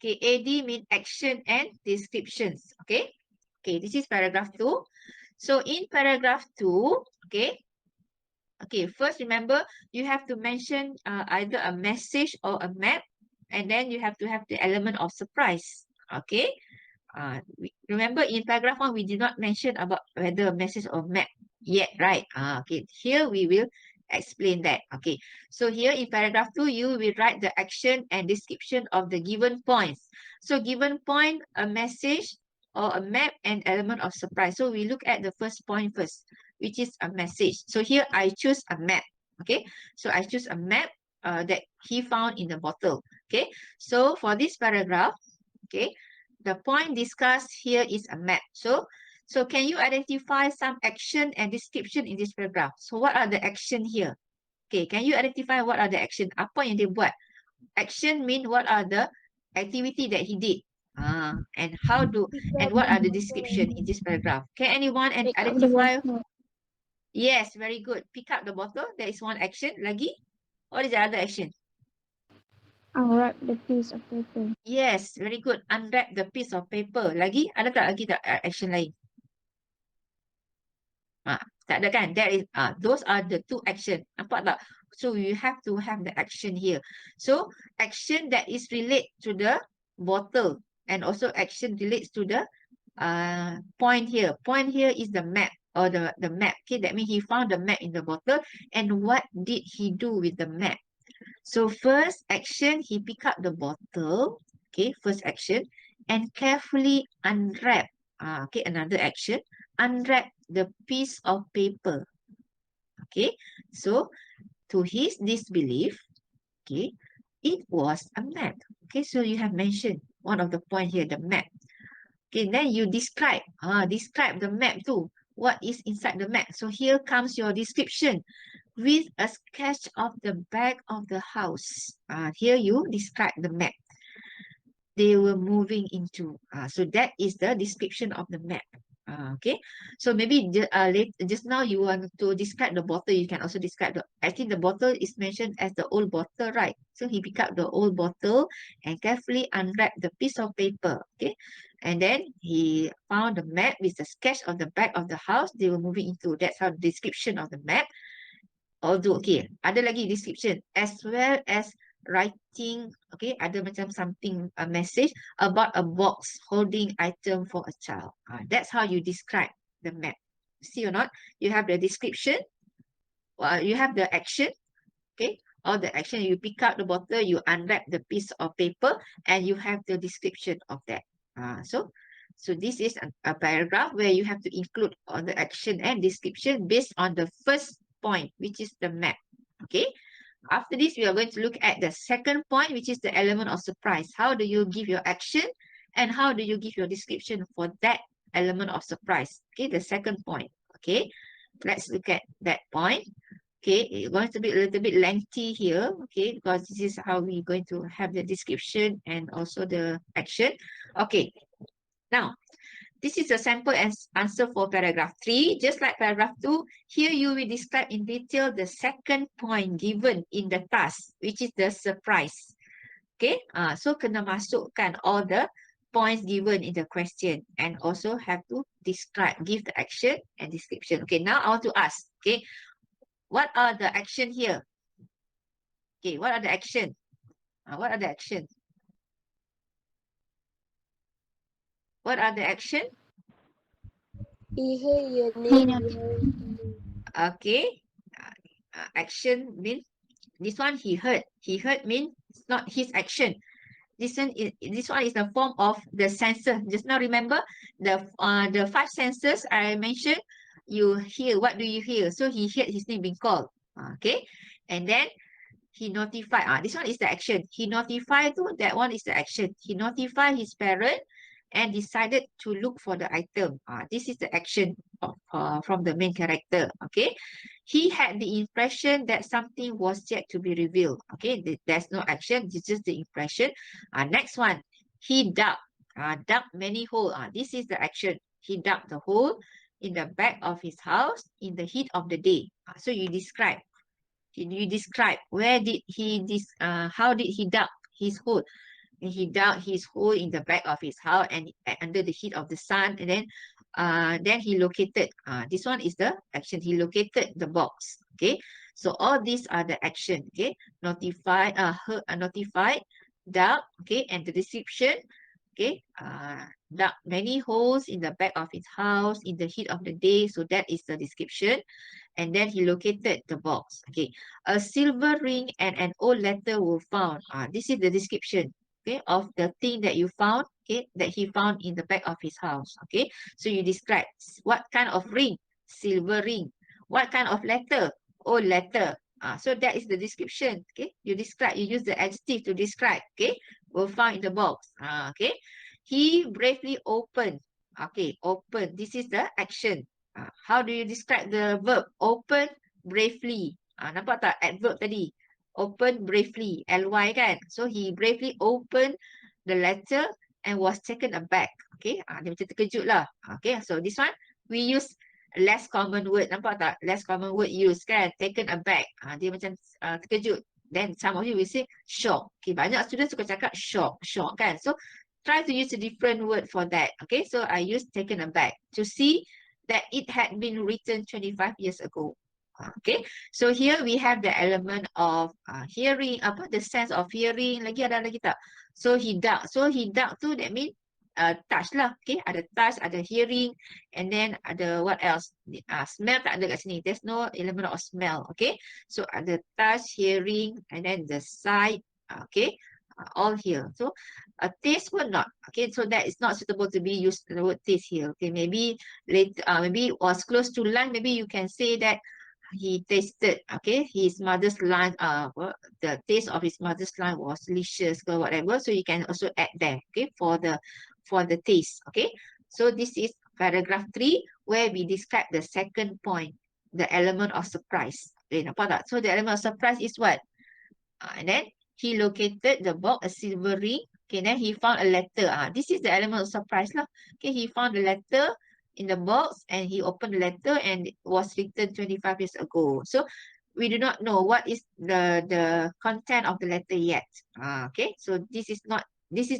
Speaker 1: Okay, AD means action and descriptions. Okay, okay, this is paragraph 2. So in paragraph 2, okay, first remember you have to mention either a message or a map, and then you have to have the element of surprise. Okay, remember in paragraph 1 we did not mention about whether a message or map yet, right? Okay, here we will explain that. Okay, so here in paragraph 2 you will write the action and description of the given points. So given point, a message or a map, and element of surprise. So we look at the first point first, which is a message. So here I choose a map. Okay, so I choose a map that he found in the bottle. Okay, so for this paragraph, okay, the point discussed here is a map. So can you identify some action and description in this paragraph? So what are the action here? Okay, can you identify what are the action? Apa yang dia buat? Action mean what are the activity that he did? And what are the description in this paragraph? Can anyone
Speaker 2: Pick up the
Speaker 1: identify?
Speaker 2: bottle.
Speaker 1: Yes, very good. Pick up the bottle. There is one action. Lagi? What is the other action?
Speaker 5: Unwrap the piece of paper.
Speaker 1: Yes, very good. Unwrap the piece of paper. Lagi? Ada tak lagi tak action lain? Tak ada kan? Those are the two action. Nampak tak? So you have to have the action here. So action that is relate to the bottle, and also action relates to the point here. Point here is the map, or the map. Okay, that means he found the map in the bottle, and what did he do with the map? So first action, he pick up the bottle. Okay, first action, and carefully unwrap. Okay, another action, unwrap the piece of paper. Okay, so to his disbelief, okay, it was a map. Okay, so you have mentioned one of the point here, the map. Okay, then you describe the map too. What is inside the map? So here comes your description with a sketch of the back of the house. Here you describe the map they were moving into. So that is the description of the map. Okay, so maybe just now you want to describe the bottle, you can also describe I think the bottle is mentioned as the old bottle, right? So he picked up the old bottle and carefully unwrapped the piece of paper. Okay, and then he found the map with the sketch of the back of the house they were moving into. That's how the description of the map. Although, okay, ada lagi description as well as writing, okay, ada macam something, a message about a box holding item for a child. That's how you describe the map. See or not? You have the description, you have the action, okay, or the action, you pick up the bottle, you unwrap the piece of paper, and you have the description of that. So this is a paragraph where you have to include all the action and description based on the first point, which is the map. Okay. After this, we are going to look at the second point, which is the element of surprise. How do you give your action and how do you give your description for that element of surprise? Okay, the second point. Okay, let's look at that point. Okay, it's going to be a little bit lengthy here. Okay, because this is how we're going to have the description and also the action. Okay, now This is a sample answer for paragraph 3. Just like paragraph 2, here you will describe in detail the second point given in the task, which is the surprise. Okay, so kena masukkan all the points given in the question and also have to describe, give the action and description. Okay, now I want to ask, okay, what are the action here? Okay, what are the action? What are the action? What are the action?
Speaker 2: He heard your
Speaker 5: He
Speaker 2: name
Speaker 5: noticed.
Speaker 2: behind.
Speaker 1: Okay, action means this one he heard. He heard means it's not his action. This one is the form of the sensor. Just now remember the 5 senses I mentioned. You hear, what do you hear? So he heard his name being called. Okay, and then he notified. This one is the action. He notified to, that one is the action. He notified his parent and decided to look for the item. This is the action of, from the main character. Okay, he had the impression that something was yet to be revealed. Okay, there's no action. It's just the impression. Next one, he dug. Dug many holes. This is the action. He dug the hole in the back of his house in the heat of the day. So you describe. You describe where did he how did he dug his hole? And he dug his hole in the back of his house and under the heat of the sun, and then he located. This one is the action. He located the box. Okay, so all these are the action. Okay, notify, notified, dug. Okay, and the description. Okay, dug many holes in the back of his house in the heat of the day. So that is the description. And then he located the box. Okay, a silver ring and an old letter were found. This is the description, okay, of the thing that you found, okay, that he found in the back of his house. Okay, so you describe what kind of ring, silver ring. What kind of letter, old letter. So that is the description. Okay, you describe, you use the adjective to describe. Okay, were found in the box. Okay, he bravely opened. Okay, open. This is the action. How do you describe the verb? Open bravely. Nampak tak adverb tadi? Open bravely. Ly kan? So he bravely opened the letter and was taken aback. Okay, dia macam terkejut lah. Okay, so this one we use less common word. Nampak tak? Less common word used kan? Taken aback. Dia macam terkejut. Then some of you will say shock. Okay, banyak students suka cakap shock. Shock kan? So try to use a different word for that. Okay, so I use taken aback to see that it had been written 25 years ago. Okay, so here we have the element of hearing, the sense of hearing. Lagi ada lagi tak? So he dug. So he dug tu, that means touch lah. Okay, ada touch, ada hearing, and then ada what else? Smell tak ada kat sini. There's no element of smell. Okay, so ada touch, hearing, and then the sight. Okay, all here. So taste will not. Okay, so that is not suitable to be used the word taste here. Okay, maybe later, maybe it was close to lunch. Maybe you can say that he tasted, okay, his mother's lunch. The taste of his mother's lunch was delicious or whatever. So you can also add there. Okay, for the taste. Okay, so this is paragraph 3 where we describe the second point, the element of surprise. Okay, nampak tak? So the element of surprise is what? And then he located the box, a silver ring. Okay, then he found a letter. This is the element of surprise lah. Okay, he found a letter in the box and he opened the letter and it was written 25 years ago. So we do not know what is the content of the letter yet. Okay, so this is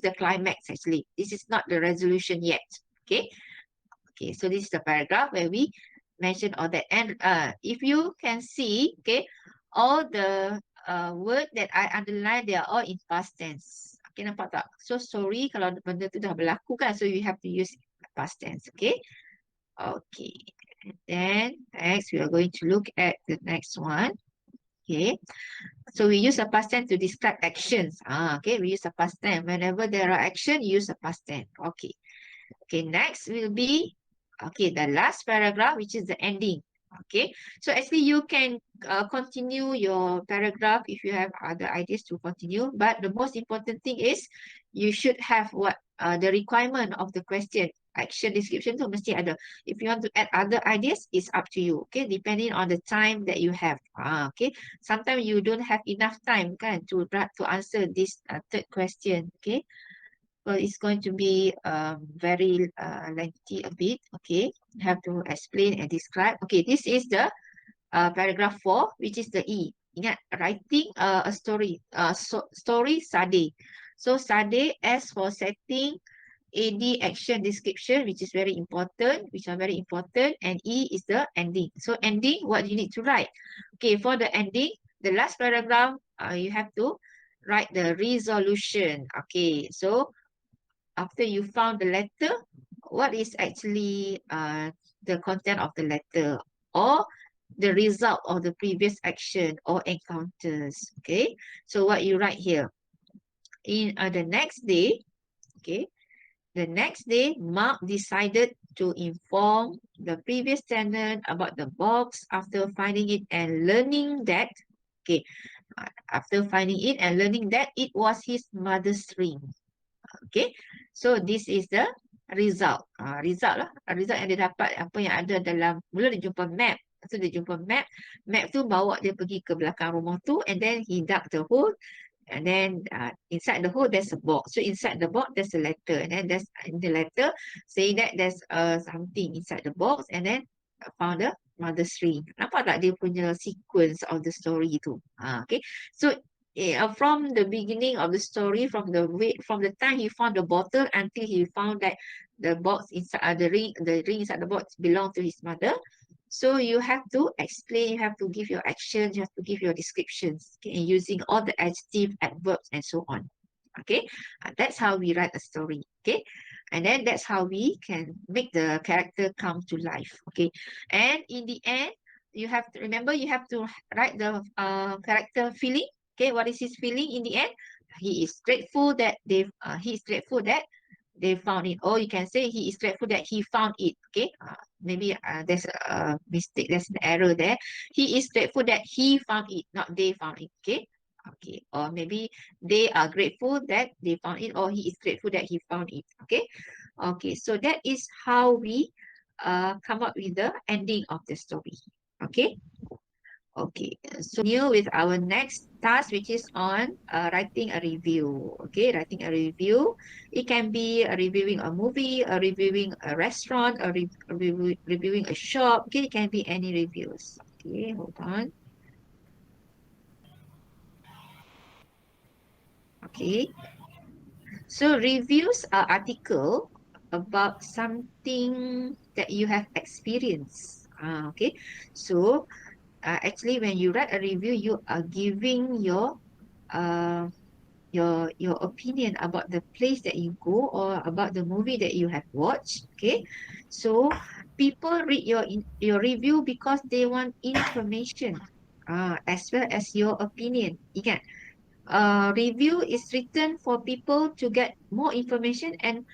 Speaker 1: the climax actually. This is not the resolution yet. Okay, okay, so this is the paragraph where we mention all that. And if you can see, okay, all the word that I underline, they are all in past tense. Okay, nampak tak? So sorry kalau benda tu dah berlaku kan. So you have to use past tense. Okay. Okay. And then next we are going to look at the next one. Okay. So we use a past tense to describe actions. Okay, we use a past tense. Whenever there are action, use a past tense. Okay. Okay, next will be, okay, the last paragraph, which is the ending. Okay, so actually you can continue your paragraph if you have other ideas to continue, but the most important thing is you should have what the requirement of the question. Action description tu mesti ada. If you want to add other ideas, it's up to you. Okay, depending on the time that you have. Okay, sometimes you don't have enough time kan to answer this third question. Okay, because it's going to be very lengthy a bit. Okay, you have to explain and describe. Okay, this is the paragraph 4, which is the E. Ingat, writing a story, story sade. So sade, S for setting, AD action description, which is very important, and E is the ending. So ending, what you need to write? Okay, for the ending, the last paragraph, you have to write the resolution. Okay, so after you found the letter, what is actually the content of the letter or the result of the previous action or encounters? Okay, so what you write here in the next day. Okay, the next day, Mark decided to inform the previous tenant about the box after finding it and learning that, okay, it was his mother's ring. Okay, so this is the result. Result lah. Result yang dia dapat, apa yang ada dalam, mula dia jumpa map. So dia jumpa map. Map tu bawa dia pergi ke belakang rumah tu, and then he dug the hole. And then inside the hole, there's a box. So inside the box, there's a letter. And then there's in the letter saying that there's something inside the box. And then found the mother's ring. Nampak tak dia punya sequence of the story tu? Okay. So from the beginning of the story, from the time he found the bottle until he found that the box inside the ring inside the box belonged to his mother. So you have to explain, you have to give your actions, you have to give your descriptions, okay, using all the adjective, adverbs, and so on. Okay, that's how we write a story. Okay, and then that's how we can make the character come to life. Okay, and in the end, you have to remember, you have to write the character feeling. Okay, what is his feeling in the end? He is grateful that they found it. Or you can say he is grateful that he found it. Okay, maybe there's a mistake, there's an error there. He is grateful that he found it, not they found it. Okay, okay, or maybe they are grateful that they found it, or he is grateful that he found it. Okay, okay, so that is how we come up with the ending of the story. Okay. Okay, so new with our next task, which is on writing a review. Okay, writing a review. It can be reviewing a movie, reviewing a restaurant, reviewing a shop. Okay, it can be any reviews. Okay, hold on. Okay, so reviews are article about something that you have experienced. Okay, so actually when you write a review, you are giving your opinion about the place that you go or about the movie that you have watched. Okay, so people read your review because they want information as well as your opinion. Ingat, review is written for people to get more information and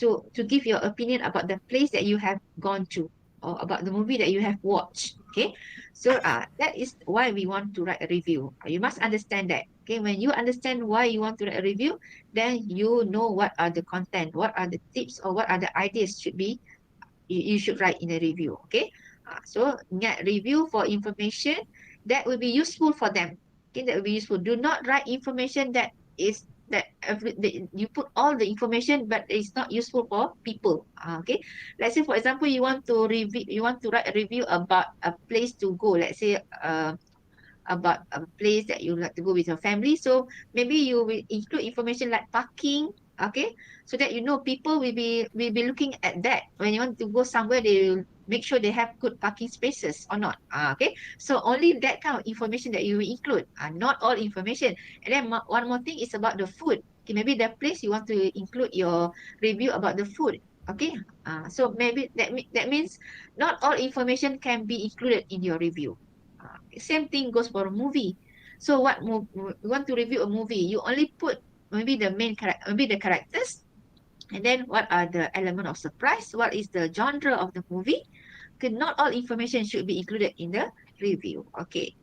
Speaker 1: to give your opinion about the place that you have gone to or about the movie that you have watched. Okay, so that is why we want to write a review. You must understand that. Okay, when you understand why you want to write a review, then you know what are the content, what are the tips, or what are the ideas you should write in a review. Okay, so ingat, review for information that will be useful for them. Okay, that will be useful. Do not write information that you put all the information but it's not useful for people. Okay, let's say for example you want to write a review about a place to go. Let's say about a place that you like to go with your family. So maybe you will include information like parking. Okay, so that you know people will be looking at that when you want to go somewhere. They will make sure they have good parking spaces or not. Okay, so only that kind of information that you will include. Not all information. And then one more thing is about the food. Okay, maybe the place you want to include your review about the food. Okay, so maybe that means not all information can be included in your review. Same thing goes for a movie. So you want to review a movie, you only put maybe the main character, maybe the characters, and then what are the element of surprise, what is the genre of the movie. Okay, not all information should be included in the review. Okay,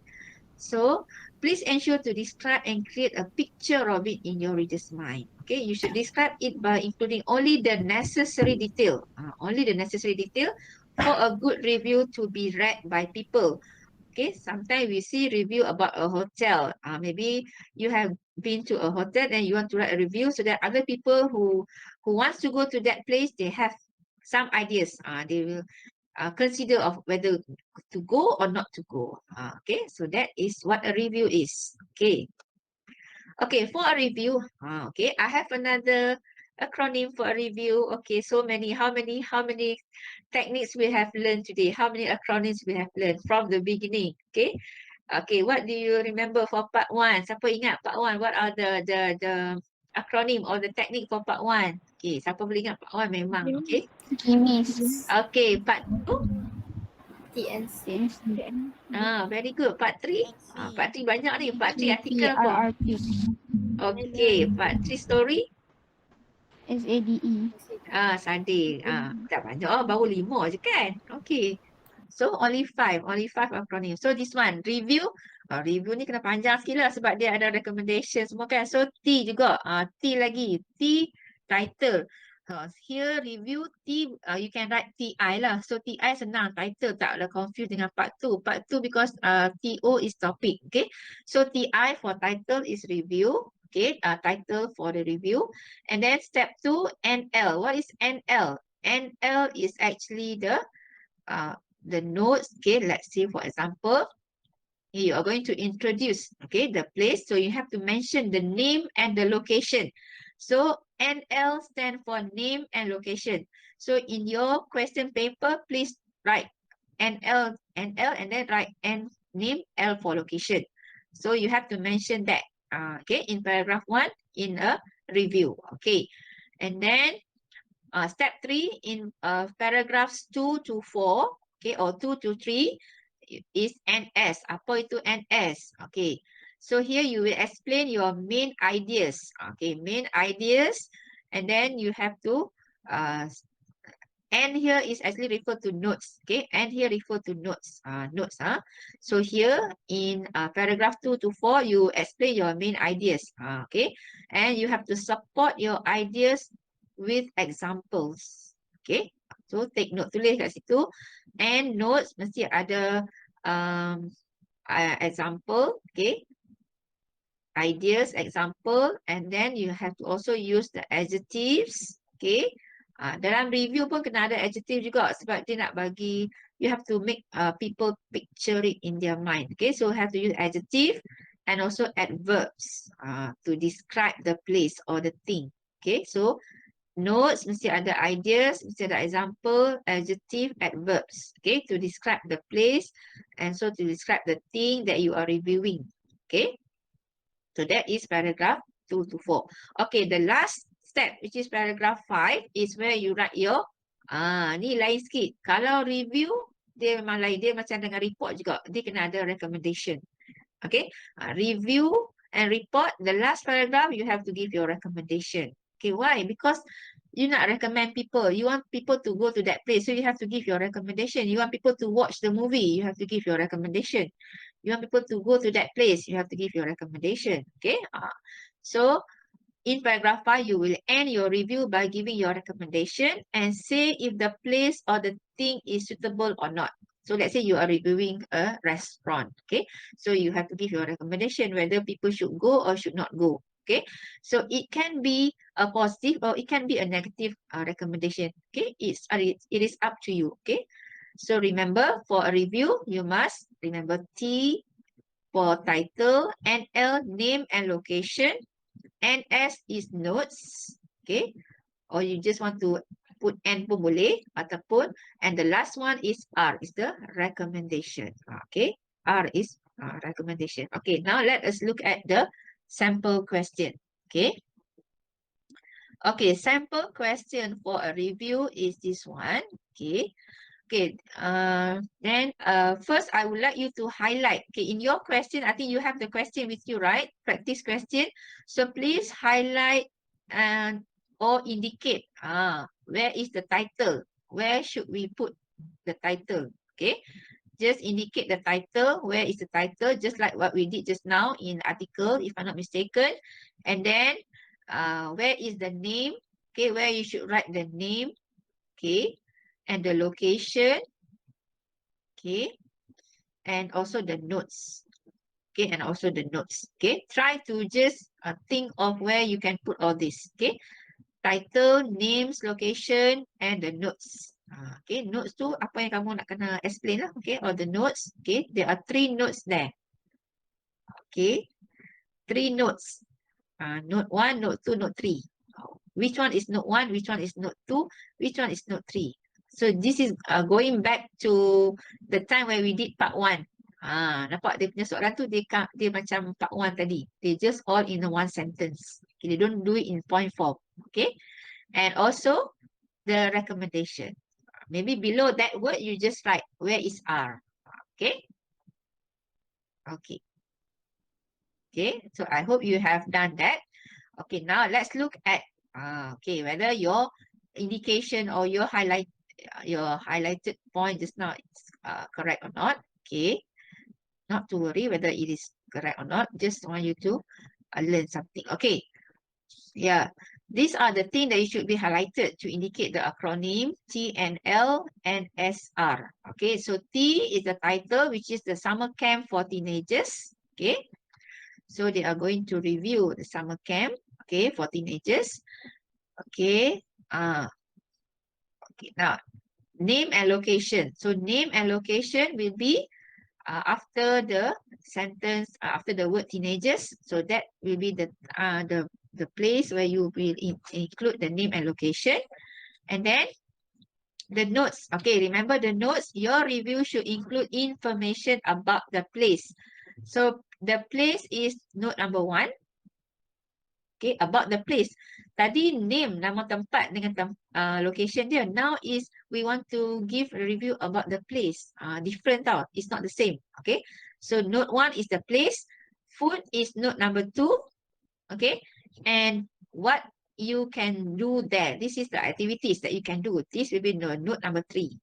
Speaker 1: so please ensure to describe and create a picture of it in your reader's mind. Okay, you should describe it by including only the necessary detail, for a good review to be read by people Okay, sometimes we see review about a hotel. Maybe you have been to a hotel and you want to write a review so that other people who wants to go to that place, they have some ideas. They will consider of whether to go or not to go. Okay, so that is what a review is. Okay. Okay, for a review, okay, I have another acronym for a review. Okay, so many, how many techniques we have learned today? How many acronyms we have learned from the beginning? Okay, okay, what do you remember for part one? Siapa ingat part one? What are the acronym or the technique for part one? Okay, siapa boleh ingat part one memang? Okay,
Speaker 5: Guinness.
Speaker 1: okay, part two.
Speaker 4: TNC.
Speaker 1: Very good. Part three. Part three banyak ni. Part three artikel apa?
Speaker 5: PRRP.
Speaker 1: Okay, part three story.
Speaker 5: SADE.
Speaker 1: Sadin. Tak banyak. Baru 5 je kan? Okay. So, only five acronym. So, this one, review. Review ni kena panjang sikit lah sebab dia ada recommendation semua kan. So, T juga. T lagi. T, title. Here, review, T, you can write TI lah. So, TI senang. Title taklah confuse dengan part 2. Part 2 because TO is topic. Okay. So, TI for title is review. Okay. Title for the review. And then step 2, NL. What is NL? NL is actually the notes. Okay, let's say for example, you are going to introduce, okay, the place. So you have to mention the name and the location. So NL stand for name and location. So in your question paper, please write NL, and then write N name, L for location. So you have to mention that, okay, in paragraph 1 in a review. Okay, and then step 3 in paragraphs 2 to 4, okay, or 2 to 3 is NS. Apa itu NS? Okay, so here you will explain your main ideas. Okay, main ideas, and then you have to and here is actually refer to notes. Okay, and here refer to notes. Notes. So here in paragraph 2 to 4, you explain your main ideas. Okay, and you have to support your ideas with examples. Okay, so take note, tulis kat situ. And notes mesti ada example. Okay, ideas, example, and then you have to also use the adjectives. Okay. Dalam review pun kena ada adjective juga sebab dia nak bagi, you have to make people picture it in their mind. Okay, so have to use adjective and also adverbs to describe the place or the thing. Okay, so notes mesti ada ideas, mesti ada example, adjective, adverbs. Okay, to describe the place and so to describe the thing that you are reviewing. Okay, so that is paragraph 2 to 4. Okay, the last step, which is paragraph 5, is where you write your, ni lain sikit. Kalau review, dia memang lain. Dia macam dengan report juga. Dia kena ada recommendation. Okay, review and report, the last paragraph, you have to give your recommendation. Okay, why? Because you not recommend people. You want people to go to that place. So you have to give your recommendation. You want people to watch the movie. You have to give your recommendation. You want people to go to that place. You have to give your recommendation. Okay. So in paragraph 5, you will end your review by giving your recommendation and say if the place or the thing is suitable or not. So let's say you are reviewing a restaurant. Okay. So you have to give your recommendation whether people should go or should not go. Okay, so it can be a positive or it can be a negative recommendation. Okay, it is up to you. Okay, so remember for a review, you must remember T for title, NL name and location, NS is notes. Okay, or you just want to put N pun boleh ataupun, and the last one is R is the recommendation. Okay, R is recommendation. Okay, now let us look at the sample question. Okay. Okay, sample question for a review is this one. Okay. Okay. Then first I would like you to highlight. Okay, in your question, I think you have the question with you, right? Practice question. So please highlight and or indicate where is the title? Where should we put the title? Okay. Just indicate the title. Where is the title? Just like what we did just now in article, if I'm not mistaken. And then where is the name? Okay, where you should write the name. Okay, and the location. Okay, and also the notes. Okay, and also the notes. Okay, try to just think of where you can put all this. Okay, title, names, location, and the notes. Okay, notes tu apa yang kamu nak kena explain lah. Okay, all the notes. Okay, there are 3 notes there. Okay, 3 notes. Note 1, note 2, note 3. Which one is note 1? Which one is note 2? Which one is note 3? So this is going back to the time where we did part 1. Nampak dia punya soalan tu dia macam part 1 tadi. They just all in one sentence. Okay, they don't do it in point form. Okay. And also the recommendation. Maybe below that word you just write where is R. Okay. Okay. Okay. So I hope you have done that. Okay. Now let's look at okay, whether your indication or your highlighted point just now is correct or not. Okay. Not to worry whether it is correct or not. Just want you to learn something. Okay. Yeah. These are the things that you should be highlighted to indicate the acronym T and L and SR. Okay. So T is the title, which is the summer camp for teenagers. Okay. So they are going to review the summer camp. Okay. For teenagers. Okay. Okay. Now, name and location. So name and location will be after the sentence, after the word teenagers. So that will be the place where you will include the name and location. And then the notes. Okay, remember the notes. Your review should include information about the place. So the place is note number 1. Okay, about the place. Tadi name, nama tempat dengan location dia. Now is we want to give a review about the place. Different tau. It's not the same. Okay. So note 1 is the place. Food is note number 2. Okay. And what you can do there. This is the activities that you can do. This will be note number 3.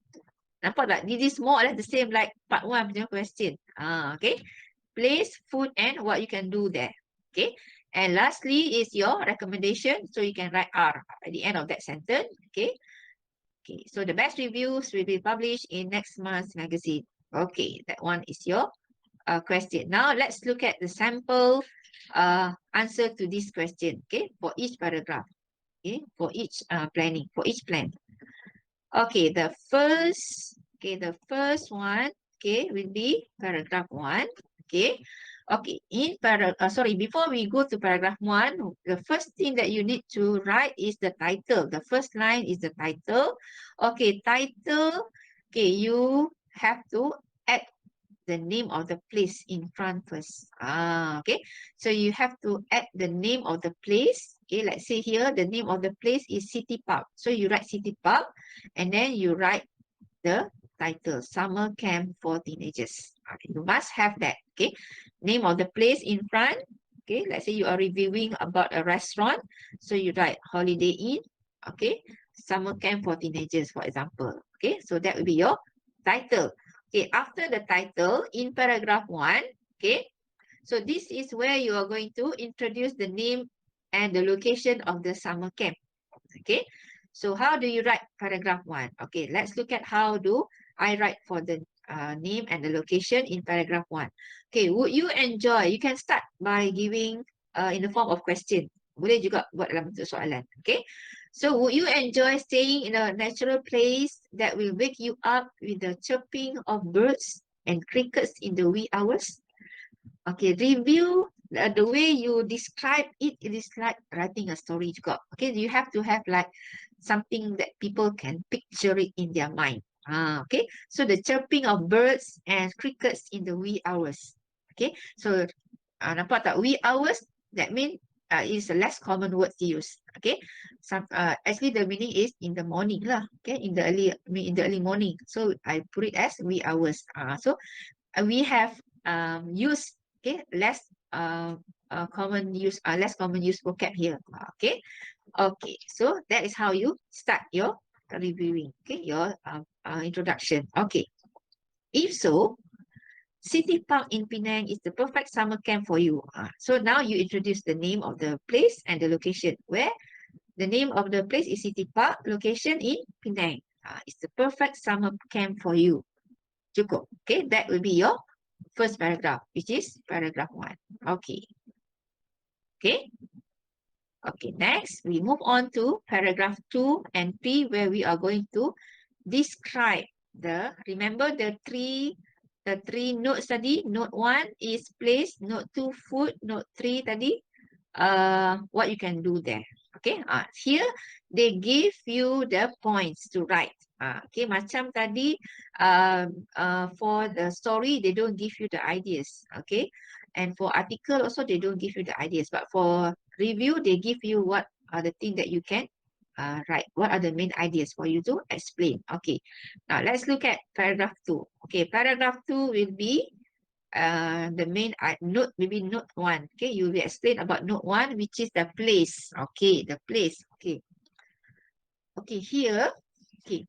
Speaker 1: Nampak tak? This is more or less the same like part 1 punya question. Okay. Place, food, and what you can do there. Okay. And lastly is your recommendation. So you can write R at the end of that sentence. Okay. Okay. So the best reviews will be published in next month's magazine. Okay. That one is your question. Now let's look at the sample answer to this question. Okay. For each paragraph. Okay. For each planning. For each plan. Okay. The first one. Okay. Will be paragraph 1. Okay. Okay, before we go to paragraph 1, the first thing that you need to write is the title. The first line is the title. Okay, title. Okay, you have to add the name of the place in front first. Okay, so you have to add the name of the place. Okay, let's say here, the name of the place is City Park. So you write City Park, and then you write the title, Summer Camp for Teenagers. Okay, you must have that. Okay, name of the place in front. Okay, let's say you are reviewing about a restaurant. So you write Holiday Inn. Okay, Summer Camp for Teenagers, for example. Okay, so that will be your title. Okay, after the title, in paragraph 1, okay, so this is where you are going to introduce the name and the location of the summer camp. Okay, so how do you write paragraph 1? Okay, let's look at how do I write for the name and the location in paragraph 1. Okay, would you enjoy? You can start by giving in the form of question. Boleh juga buat dalam bentuk soalan. Okay, so would you enjoy staying in a natural place that will wake you up with the chirping of birds and crickets in the wee hours? Okay, review the way you describe it. It is like writing a story juga. Okay, you have to have like something that people can picture it in their mind. Okay, so the chirping of birds and crickets in the wee hours. Okay, so nampak tak wee hours? That means is a less common word to use. Okay, actually the meaning is in the morning lah. Okay, in the early morning. So I put it as wee hours. So we have used less common use vocab here. Okay, so that is how you start your reviewing. Okay, your introduction. Okay, if so, City Park in Penang is the perfect summer camp for you. So now you introduce the name of the place and the location. Where the name of the place is City Park, location in Penang. It's the perfect summer camp for you. Cukup. Okay, that will be your first paragraph, which is paragraph 1. Okay. Okay. Okay, next we move on to paragraph 2 and 3, where we are going to describe remember the three notes tadi. Note 1 is place, note 2 food, note 3 tadi what you can do there. Okay, here they give you the points to write. Okay, macam tadi for the story they don't give you the ideas. Okay, and for article also they don't give you the ideas, but for review they give you what are the things that you can write. What are the main ideas for you to explain? Okay, now let's look at paragraph 2. Okay, paragraph 2 will be the main note, maybe note 1. Okay, you will explain about note 1, which is the place. Okay, the place. Okay, okay, here, okay,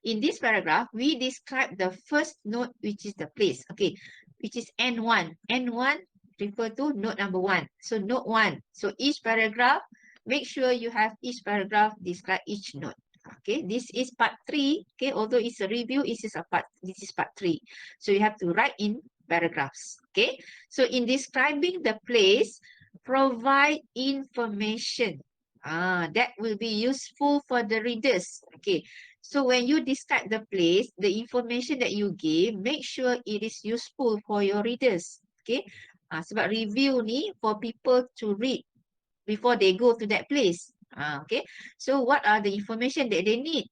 Speaker 1: in this paragraph we describe the first note, which is the place. Okay, which is N1. N1 refer to note number 1. So note 1. So each paragraph, make sure you have each paragraph describe each note. Okay, this is part 3. Okay, although it's a review, this is part 3. So you have to write in paragraphs. Okay, so in describing the place, provide information that will be useful for the readers. Okay, so when you describe the place, the information that you give, make sure it is useful for your readers. Okay, sebab review ni for people to read before they go to that place. Okay, so what are the information that they need?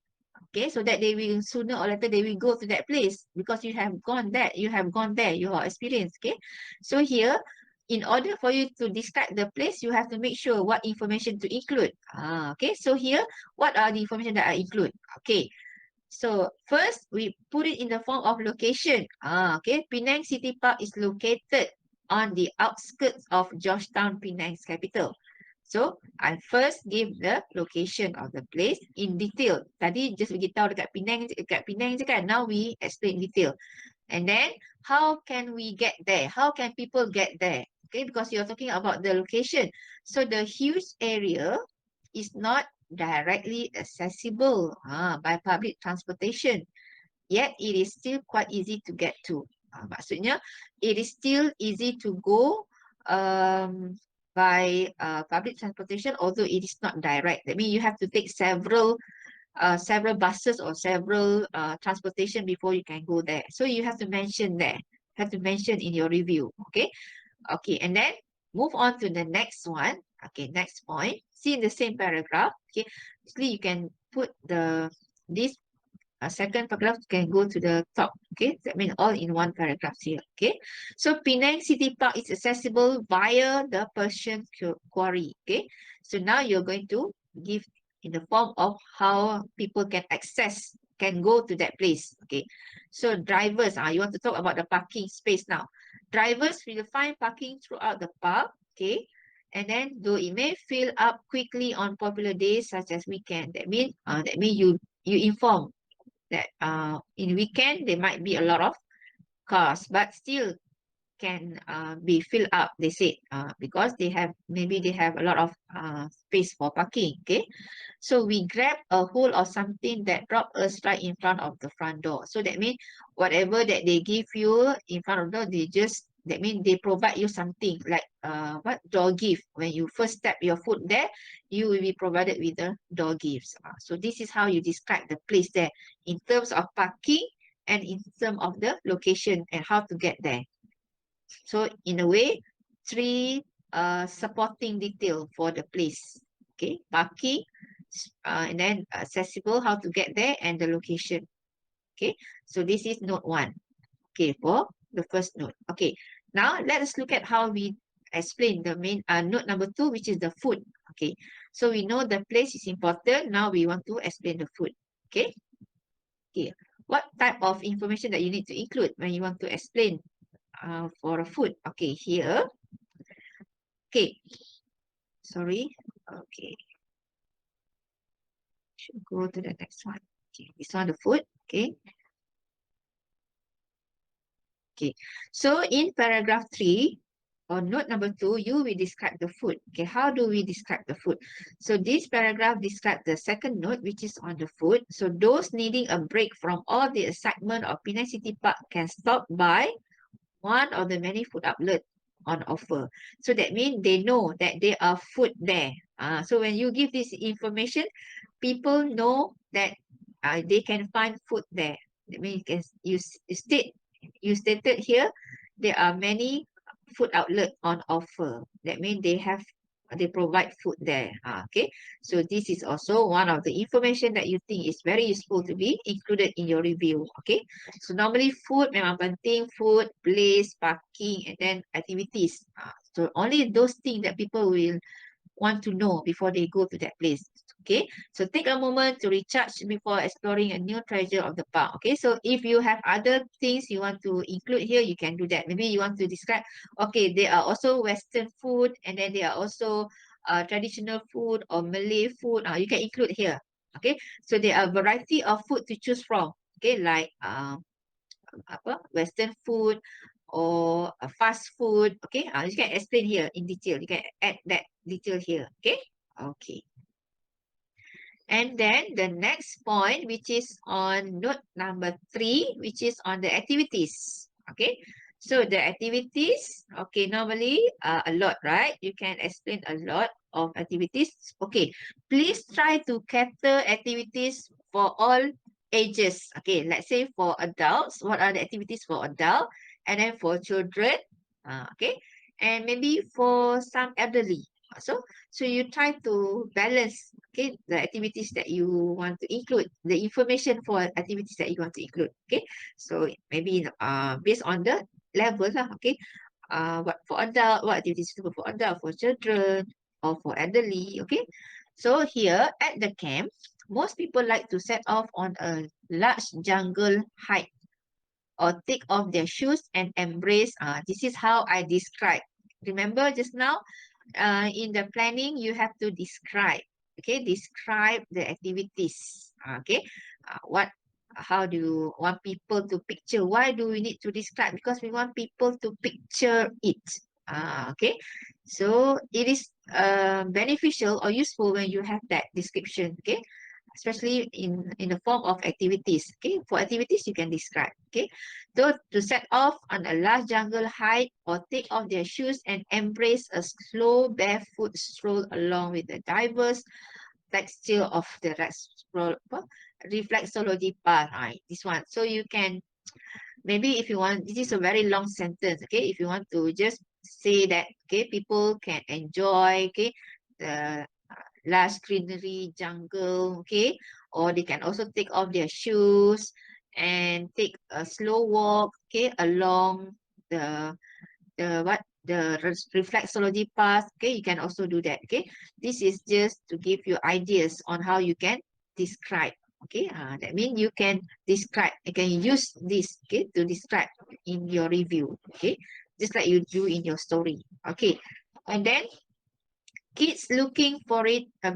Speaker 1: Okay, so that they will sooner or later they will go to that place because you have gone there, you are experienced. Okay, so here, in order for you to describe the place, you have to make sure what information to include. Okay, so here, what are the information that I include? Okay, so first we put it in the form of location. Okay, Penang City Park is located on the outskirts of Georgetown, Penang's capital. So I first give the location of the place in detail. Tadi just bagi tahu dekat Penang je kan. Now we explain detail. And then how can we get there? How can people get there? Okay, because you're talking about the location. So the huge area is not directly accessible by public transportation. Yet it is still quite easy to get to. Maksudnya it is still easy to go by public transportation, although it is not direct. That means you have to take several buses or several transportation before you can go there. So you have to mention there. You have to mention in your review. Okay. Okay. And then move on to the next one. Okay. Next point. See in the same paragraph. Okay. Actually, you can put this second paragraph can go to the top. Okay, that means all in one paragraph here. Okay, so Penang City Park is accessible via the Persian Quarry. Okay, so now you're going to give in the form of how people can go to that place. Okay, so drivers, you want to talk about the parking space now. Drivers will find parking throughout the park. Okay, and then though it may fill up quickly on popular days such as weekend, that means you inform that in weekend there might be a lot of cars, but still can be filled up, they said, because maybe they have a lot of space for parking. Okay, so we grab a hold of something that drop us right in front of the front door. So that means whatever that they give you in front of the door, that means they provide you something like what door gift. When you first step your foot there, you will be provided with the door gifts. So this is how you describe the place there in terms of parking and in terms of the location and how to get there. So in a way, 3 supporting detail for the place. Okay, parking, and then accessible, how to get there, and the location. Okay, so this is note 1. Okay, for the first note. Okay, now let us look at how we explain the main note number 2, which is the food. Okay, so we know the place is important. Now we want to explain the food. Okay, okay, what type of information that you need to include when you want to explain for a food? Okay, here. Okay, sorry. Okay, should go to the next one. Okay, this one, the food. Okay. Okay, so in paragraph 3 or note number 2, you will describe the food. Okay, how do we describe the food? So this paragraph describes the second note, which is on the food. So those needing a break from all the excitement of Penang City Park can stop by one of the many food outlets on offer. So that means they know that there are food there. So when you give this information, people know that they can find food there. That means you stated here there are many food outlet on offer. That means they provide food there. Okay, so this is also one of the information that you think is very useful to be included in your review. Okay, so normally food memang penting, food, place, parking, and then activities. So only those things that people will want to know before they go to that place. Okay, so take a moment to recharge before exploring a new treasure of the park. Okay, so if you have other things you want to include here, you can do that. Maybe you want to describe, okay, there are also Western food, and then there are also traditional food or Malay food. You can include here. Okay, so there are a variety of food to choose from. Okay, like Western food or fast food. Okay, you can explain here in detail. You can add that detail here. Okay, okay. And then the next point, which is on note number 3, which is on the activities. Okay, so the activities, okay, normally a lot, right? You can explain a lot of activities. Okay, please try to cater activities for all ages. Okay, let's say for adults, what are the activities for adult? And then for children, okay, and maybe for some elderly. So you try to balance, okay, the activities that you want to include, the information for activities that you want to include. Okay, so maybe based on the level lah. Okay, what for adult, what activities suitable for adult, for children, or for elderly. Okay, so here at the camp, most people like to set off on a large jungle hike or take off their shoes and embrace. This is how I describe. Remember just now, in the planning, you have to describe. Okay, describe the activities. Okay, how do you want people to picture? Why do we need to describe? Because we want people to picture it. Okay, so it is beneficial or useful when you have that description. Okay, especially in the form of activities. Okay, for activities you can describe. Okay, so to set off on a large jungle hike or take off their shoes and embrace a slow barefoot stroll along with the diverse texture of the reflexology path. This one. So you can, maybe if you want, this is a very long sentence. Okay, if you want to just say that, okay, people can enjoy, okay, the lush greenery jungle, okay, or they can also take off their shoes and take a slow walk, okay, along the reflexology path. Okay, you can also do that. Okay, this is just to give you ideas on how you can describe. Okay, that means you can describe, you can use this, okay, to describe in your review. Okay, just like you do in your story. Okay, and then kids looking for it a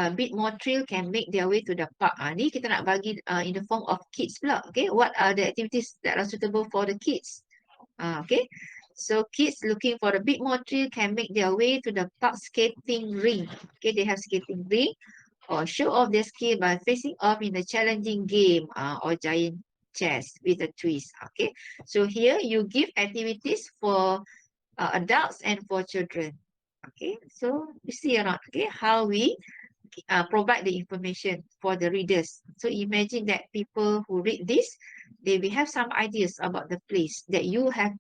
Speaker 1: bit more thrill can make their way to the park. Ni kita nak bagi in the form of kids pula. Okay, what are the activities that are suitable for the kids? Okay, so kids looking for a bit more thrill can make their way to the park skating ring. Okay, they have skating ring or show off their skill by facing off in a challenging game or giant chess with a twist. Okay, so here you give activities for adults and for children. Okay, so you see or not, okay, how we provide the information for the readers. So imagine that people who read this, they will have some ideas about the place that you have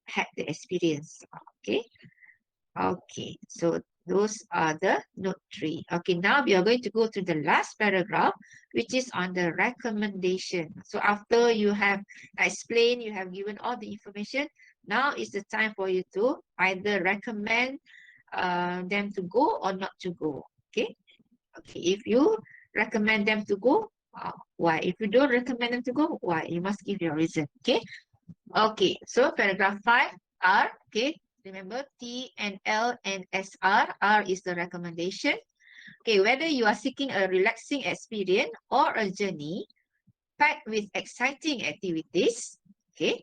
Speaker 1: had the experience. Okay, okay, so those are the note 3. Okay, now we are going to go to the last paragraph, which is on the recommendation. So after you have explained, you have given all the information, now is the time for you to either recommend them to go or not to go. Okay, okay, if you recommend them to go, why? If you don't recommend them to go, why? You must give your reason. Okay, okay, so paragraph 5 R. Okay, remember T and L and SR. R is the recommendation. Okay, whether you are seeking a relaxing experience or a journey packed with exciting activities. Okay,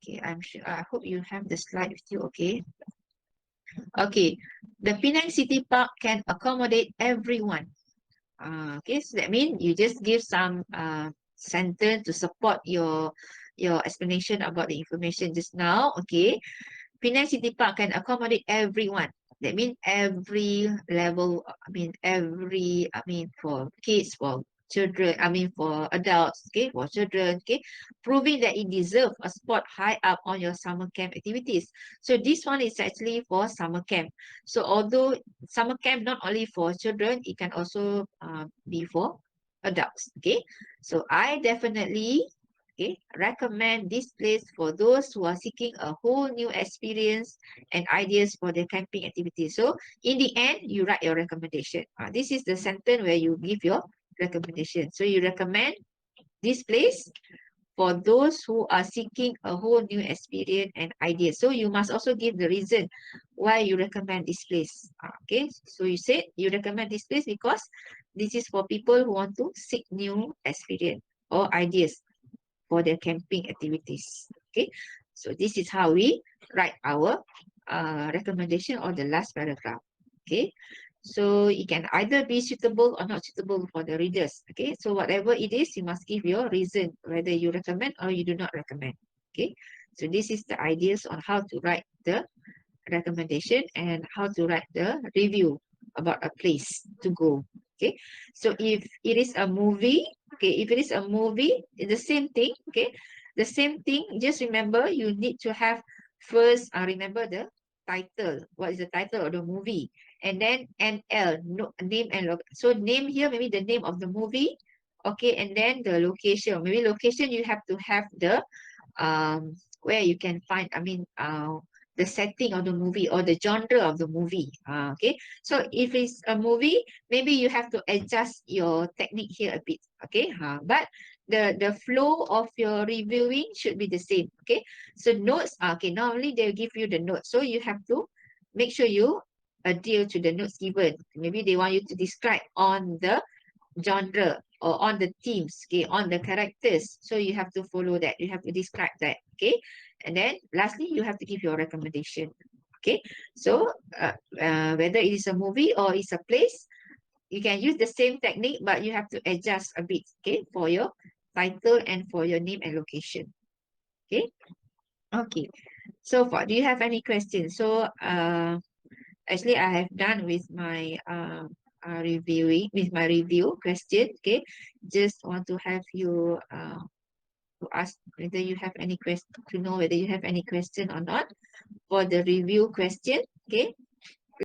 Speaker 1: okay, I hope you have the slide with you. Okay, okay, the Penang City Park can accommodate everyone. Okay, so that means you just give some sentence to support your your explanation about the information just now, okay, Penang City Park can accommodate everyone. That means every level, for kids, for children, for adults, okay, for children, okay, proving that it deserves a spot high up on your summer camp activities. So this one is actually for summer camp. So although summer camp not only for children, it can also be for adults, okay. So I definitely, okay, recommend this place for those who are seeking a whole new experience and ideas for their camping activities. So in the end, you write your recommendation. This is the sentence where you give your recommendation. So you recommend this place for those who are seeking a whole new experience and ideas. So you must also give the reason why you recommend this place. Okay, so you said you recommend this place because this is for people who want to seek new experience or ideas for their camping activities. Okay, so this is how we write our recommendation or the last paragraph. Okay, so it can either be suitable or not suitable for the readers. Okay, so whatever it is, you must give your reason whether you recommend or you do not recommend. Okay, so this is the ideas on how to write the recommendation and how to write the review about a place to go. Okay, so if it is a movie, okay, if it is a movie, it's the same thing. Okay, the same thing. Just remember, you need to have first. Remember the title. What is the title of the movie? And then NL, no, name and so name here maybe the name of the movie. Okay, and then the location. Maybe location you have to have the where you can find. The setting of the movie or the genre of the movie. Okay, so if it's a movie, maybe you have to adjust your technique here a bit. Okay, but the flow of your reviewing should be the same. Okay, so notes. Okay, normally they'll give you the notes, so you have to make sure you adhere to the notes given. Maybe they want you to describe on the genre or on the themes, okay, on the characters. So you have to follow that. You have to describe that, okay. And then lastly, you have to give your recommendation, okay. So whether it is a movie or it's a place, you can use the same technique, but you have to adjust a bit, okay, for your title and for your name and location, okay. Okay. So far, do you have any questions? So actually, I have done with my reviewing with my review question. Okay, just want to have you to ask whether you have any question, to know whether you have any question or not for the review question. Okay,